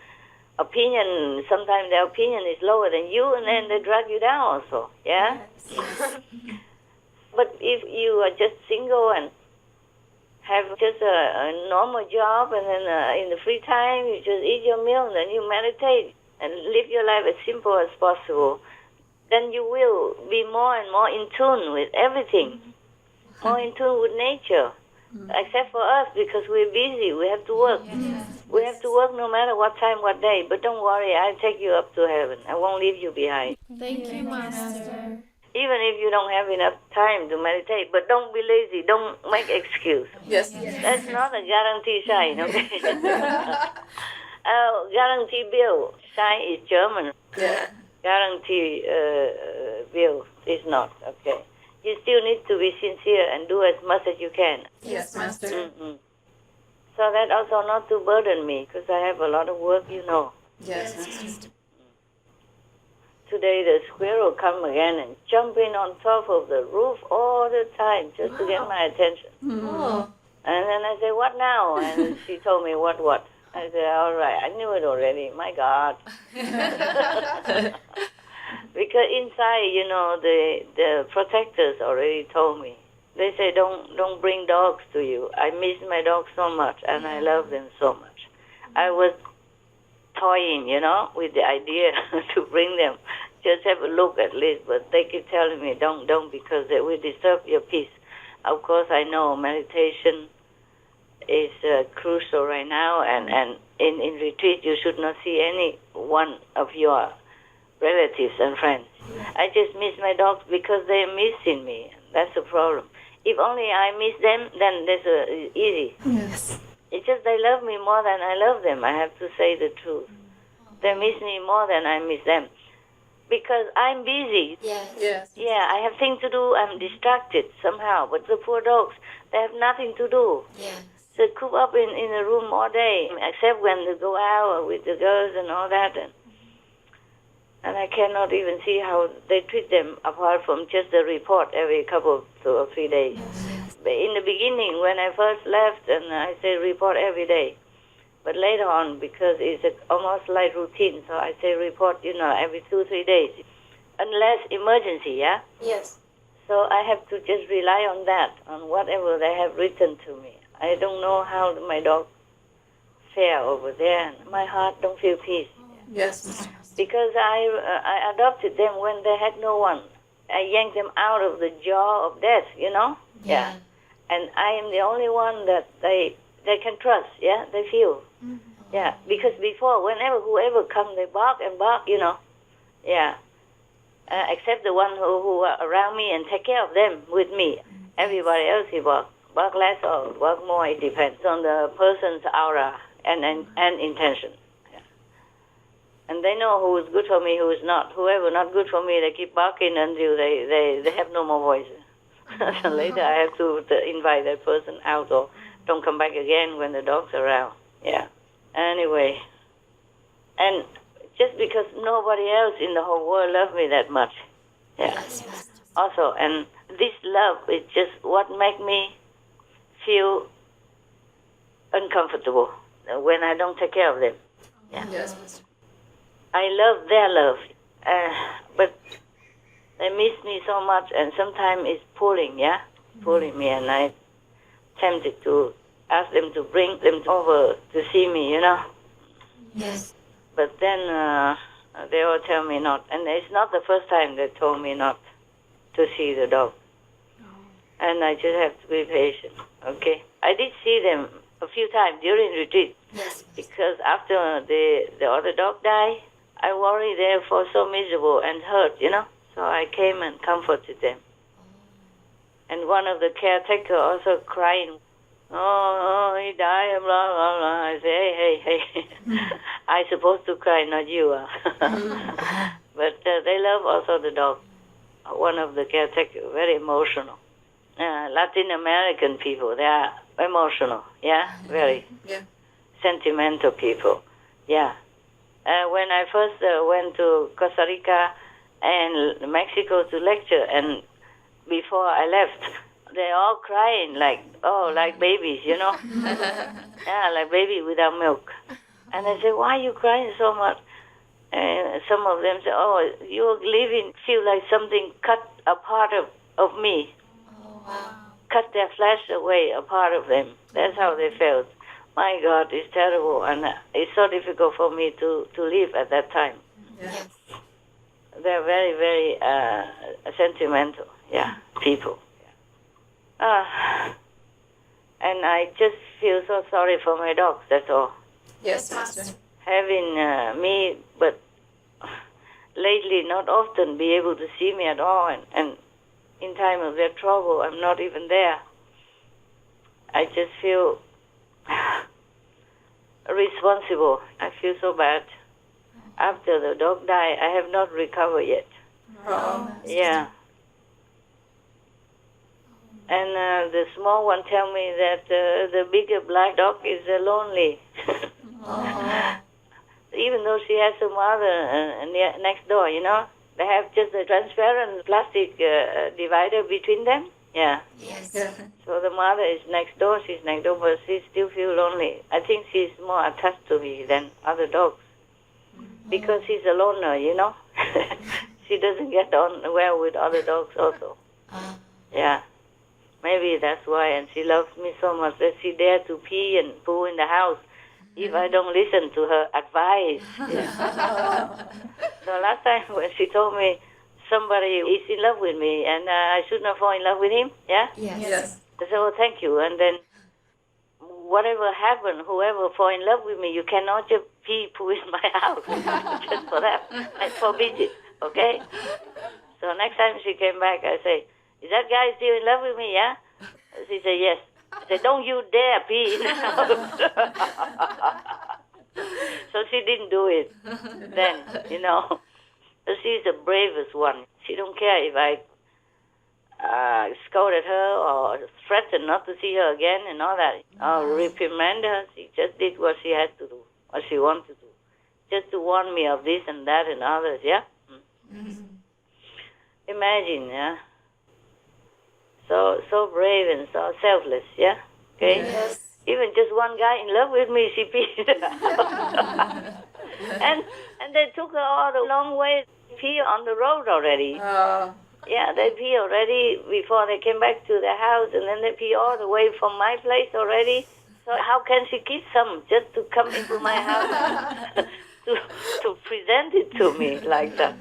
opinion. Sometimes their opinion is lower than you, and then they drag you down also. Yeah? Yes. But if you are just single and have just a normal job, and then in the free time, you just eat your meal, and then you meditate and live your life as simple as possible, then you will be more and more in tune with everything. More in tune with nature, except for us, because we're busy. We have to work. Yes. We have to work no matter what time, what day. But don't worry, I'll take you up to heaven. I won't leave you behind. Thank you, Master. Even if you don't have enough time to meditate, but don't be lazy. Don't make excuse. Yes. That's not a guarantee sign, okay? Guarantee bill sign is German. Yeah. Guarantee bill is not, okay? You still need to be sincere and do as much as you can. Yes, Master. Mm-hmm. So that also not to burden me, because I have a lot of work, Yes, Master. Today the squirrel come again and jumping on top of the roof all the time just to get my attention. Oh. And then I say, what now? And she told me, what? I said, all right, I knew it already. My God. Because inside, the protectors already told me. They say, don't bring dogs to you. I miss my dogs so much, and I love them so much. I was toying, with the idea to bring them. Just have a look at least, but they keep telling me, don't, because they will disturb your peace. Of course, I know meditation is crucial right now, and in retreat, you should not see any one of your relatives and friends. I just miss my dogs because they're missing me. That's the problem. If only I miss them, then that's easy. Yes. It's just they love me more than I love them. I have to say the truth. They miss me more than I miss them. Because I'm busy. Yes. Yeah, I have things to do. I'm distracted somehow. But the poor dogs, they have nothing to do. Yes. They coop up in a room all day, except when they go out with the girls and all that. And I cannot even see how they treat them apart from just the report every couple of 2 or 3 days. But in the beginning, when I first left, and I say report every day. But later on, because it's almost like routine, so I say report, every 2 or 3 days. Unless emergency, yeah? Yes. So I have to just rely on that, on whatever they have written to me. I don't know how my dog fair over there, and my heart don't feel peace. Yes. Because I adopted them when they had no one. I yanked them out of the jaw of death, Yeah. And I am the only one that they can trust, yeah? They feel. Mm-hmm. Yeah, because before, whoever comes, they bark and bark, Yeah. Except the one who are around me and take care of them with me. Everybody else, he bark. Bark less or bark more, it depends on the person's aura and intention. And they know who is good for me, who is not. Whoever not good for me, they keep barking until they have no more voice. So later I have to invite that person out or don't come back again when the dog's around. Yeah. Anyway. And just because nobody else in the whole world loved me that much. Yeah. Also, and this love is just what makes me feel uncomfortable when I don't take care of them. Yeah. Yes. I love their love, but they miss me so much, and sometimes it's pulling me, and I'm tempted to ask them to bring them over to see me, Yes. But then they all tell me not, and it's not the first time they told me not to see the dog. And I just have to be patient, okay? I did see them a few times during retreat, because after the other dog died, I worried they were so miserable and hurt, So I came and comforted them. And one of the caretaker also crying, oh, he died, blah, blah, blah. I say, hey. I supposed to cry, not you. But they love also the dog. One of the caretaker, very emotional. Latin American people, they are emotional, very sentimental people, when I first went to Costa Rica and Mexico to lecture, and before I left, they all crying like babies, like baby without milk. And I said, why are you crying so much? And some of them say, oh, you're leaving, feel like something cut a part of me. Oh, wow. Cut their flesh away, a part of them. That's how they felt. My God, it's terrible, and it's so difficult for me to live at that time. Yes. They're very, very sentimental, people. And I just feel so sorry for my dogs, that's all. Yes, Master. Having me, but lately not often be able to see me at all, and in time of their trouble, I'm not even there. I just feel responsible. I feel so bad. After the dog died, I have not recovered yet. Oh. Yeah. And the small one tell me that the bigger black dog is lonely. Even though she has a mother next door, They have just a transparent plastic divider between them. Yeah. Yes. So the mother is next door, she's next door, but she still feels lonely. I think she's more attached to me than other dogs. Because she's a loner, She doesn't get on well with other dogs also. Yeah. Maybe that's why, and she loves me so much that she dares to pee and poo in the house if I don't listen to her advice. So last time when she told me somebody is in love with me and I should not fall in love with him, Yes. I said, oh, thank you. And then whatever happened, whoever fall in love with me, you cannot just poo in my house just for that. I forbid it, okay? So next time she came back, I say, is that guy still in love with me, yeah? She said, yes. I said, don't you dare pee in the house. So she didn't do it then, So she's the bravest one. She don't care if I scolded her or threatened not to see her again and all that. Or reprimand her. She just did what she had to do, what she wanted to do. Just to warn me of this and that and others, Imagine, So brave and so selfless, Okay? Yes. Even just one guy in love with me, she peed. and they took her all the long way to pee on the road already. Yeah, they pee already before they came back to their house, and then they pee all the way from my place already So how can she keep some just to come into my house to present it to me like that?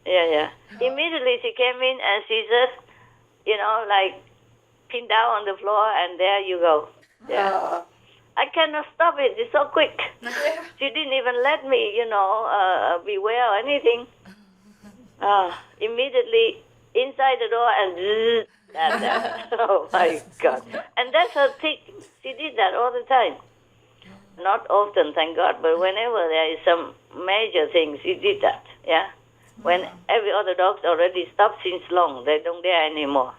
Yeah. Immediately she came in and she just, like pinned down on the floor, and there you go. Yeah. I cannot stop it. It's so quick. She didn't even let me, beware or anything. Immediately inside the door and that. Oh my God. And that's her thing. She did that all the time. Not often, thank God, but whenever there is some major thing, she did that. Yeah. When every other dog's already stopped since long, they don't dare anymore.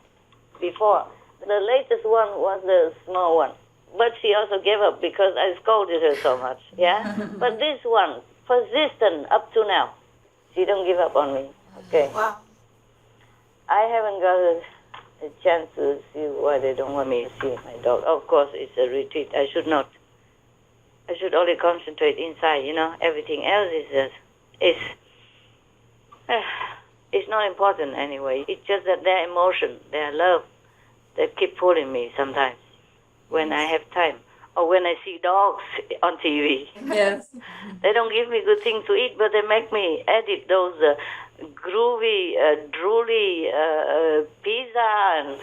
Before, the latest one was the small one. But she also gave up because I scolded her so much, yeah? But this one, persistent up to now. She don't give up on me, okay? Wow. I haven't got a chance to see why they don't want me to see my dog. Of course, it's a retreat. I should only concentrate inside, Everything else it's not important anyway. It's just that their emotion, their love, they keep pulling me sometimes. When I have time, or when I see dogs on TV. Yes. They don't give me good things to eat, but they make me edit those groovy, drooly pizza and,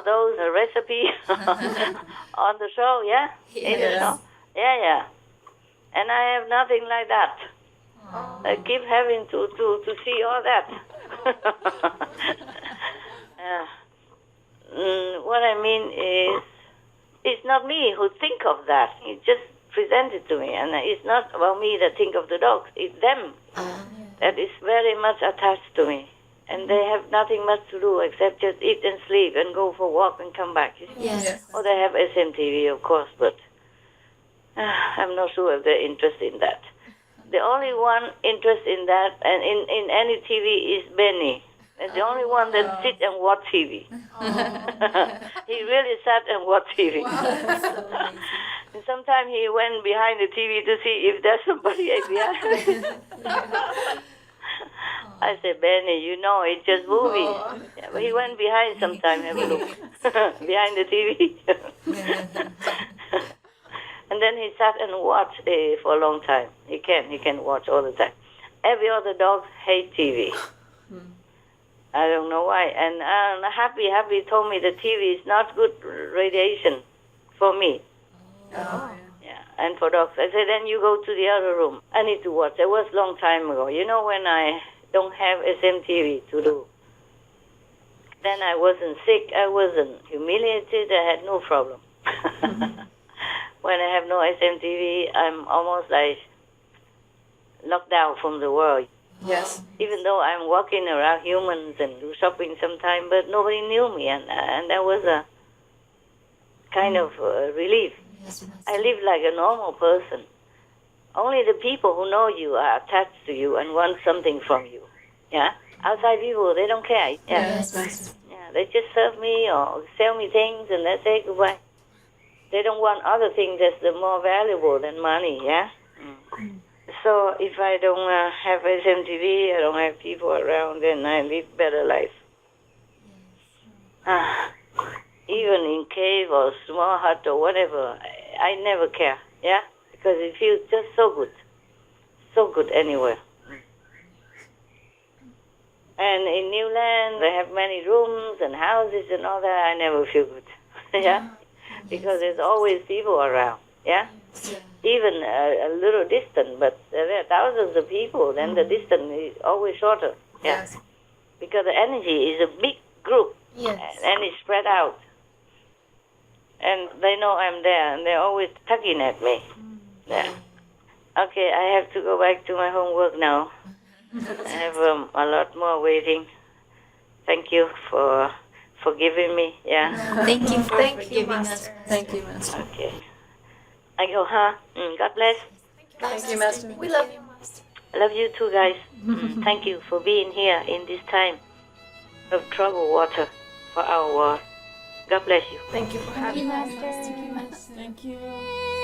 those recipes on the show, yeah? Yes. In the show. Yeah. And I have nothing like that. I keep having to see all that. What I mean is, it's not me who think of that. It just presented to me, and it's not about me that think of the dogs. It's them that is very much attached to me, and they have nothing much to do except just eat and sleep and go for a walk and come back. Yes. Or they have SMTV, of course, but I'm not sure if they're interested in that. The only one interested in that, and in any TV, is Benny. It's the only one that sits and watch TV. He really sat and watched TV. Wow, and sometimes he went behind the TV to see if there's somebody behind. I said, Benny, it's just movie. Yeah, but he went behind sometime, have a look. Behind the TV. And then he sat and watched for a long time. He can watch all the time. Every other dog hates TV. I don't know why. And Happy told me the TV is not good radiation for me. Oh. Yeah, and for dogs. I said, then you go to the other room. I need to watch. It was a long time ago. When I don't have SMTV to do. Then I wasn't sick. I wasn't humiliated. I had no problem. When I have no SMTV, I'm almost like locked out from the world. Yes. Even though I'm walking around humans and do shopping sometime, but nobody knew me, and that was a kind of relief. Yes, I live like a normal person. Only the people who know you are attached to you and want something from you. Yeah? Outside people, they don't care. Yeah. Yes. Yeah, they just serve me or sell me things and they say goodbye. They don't want other things that's more valuable than money, yeah? So if I don't have SMTV, I don't have people around, then I live better life. Even in cave or small hut or whatever, I never care, yeah? Because it feels just so good anywhere. And in New Land, they have many rooms and houses and all that. I never feel good, yeah? Because there's always people around, yeah? Even a little distant, but there are thousands of people, then the distance is always shorter. Yeah. Yes. Because the energy is a big group, and it's spread out. And they know I'm there, and they're always tugging at me. Yeah. Okay, I have to go back to my homework now. I have a lot more waiting. Thank you for forgiving me, yeah. Thank you for forgiving us. Thank you, Master. Okay. I go, God bless. Thank you, Master. We love you, Master. I love you too, guys. Thank you for being here in this time of troubled water for our world. God bless you. Thank you for having us. Thank you.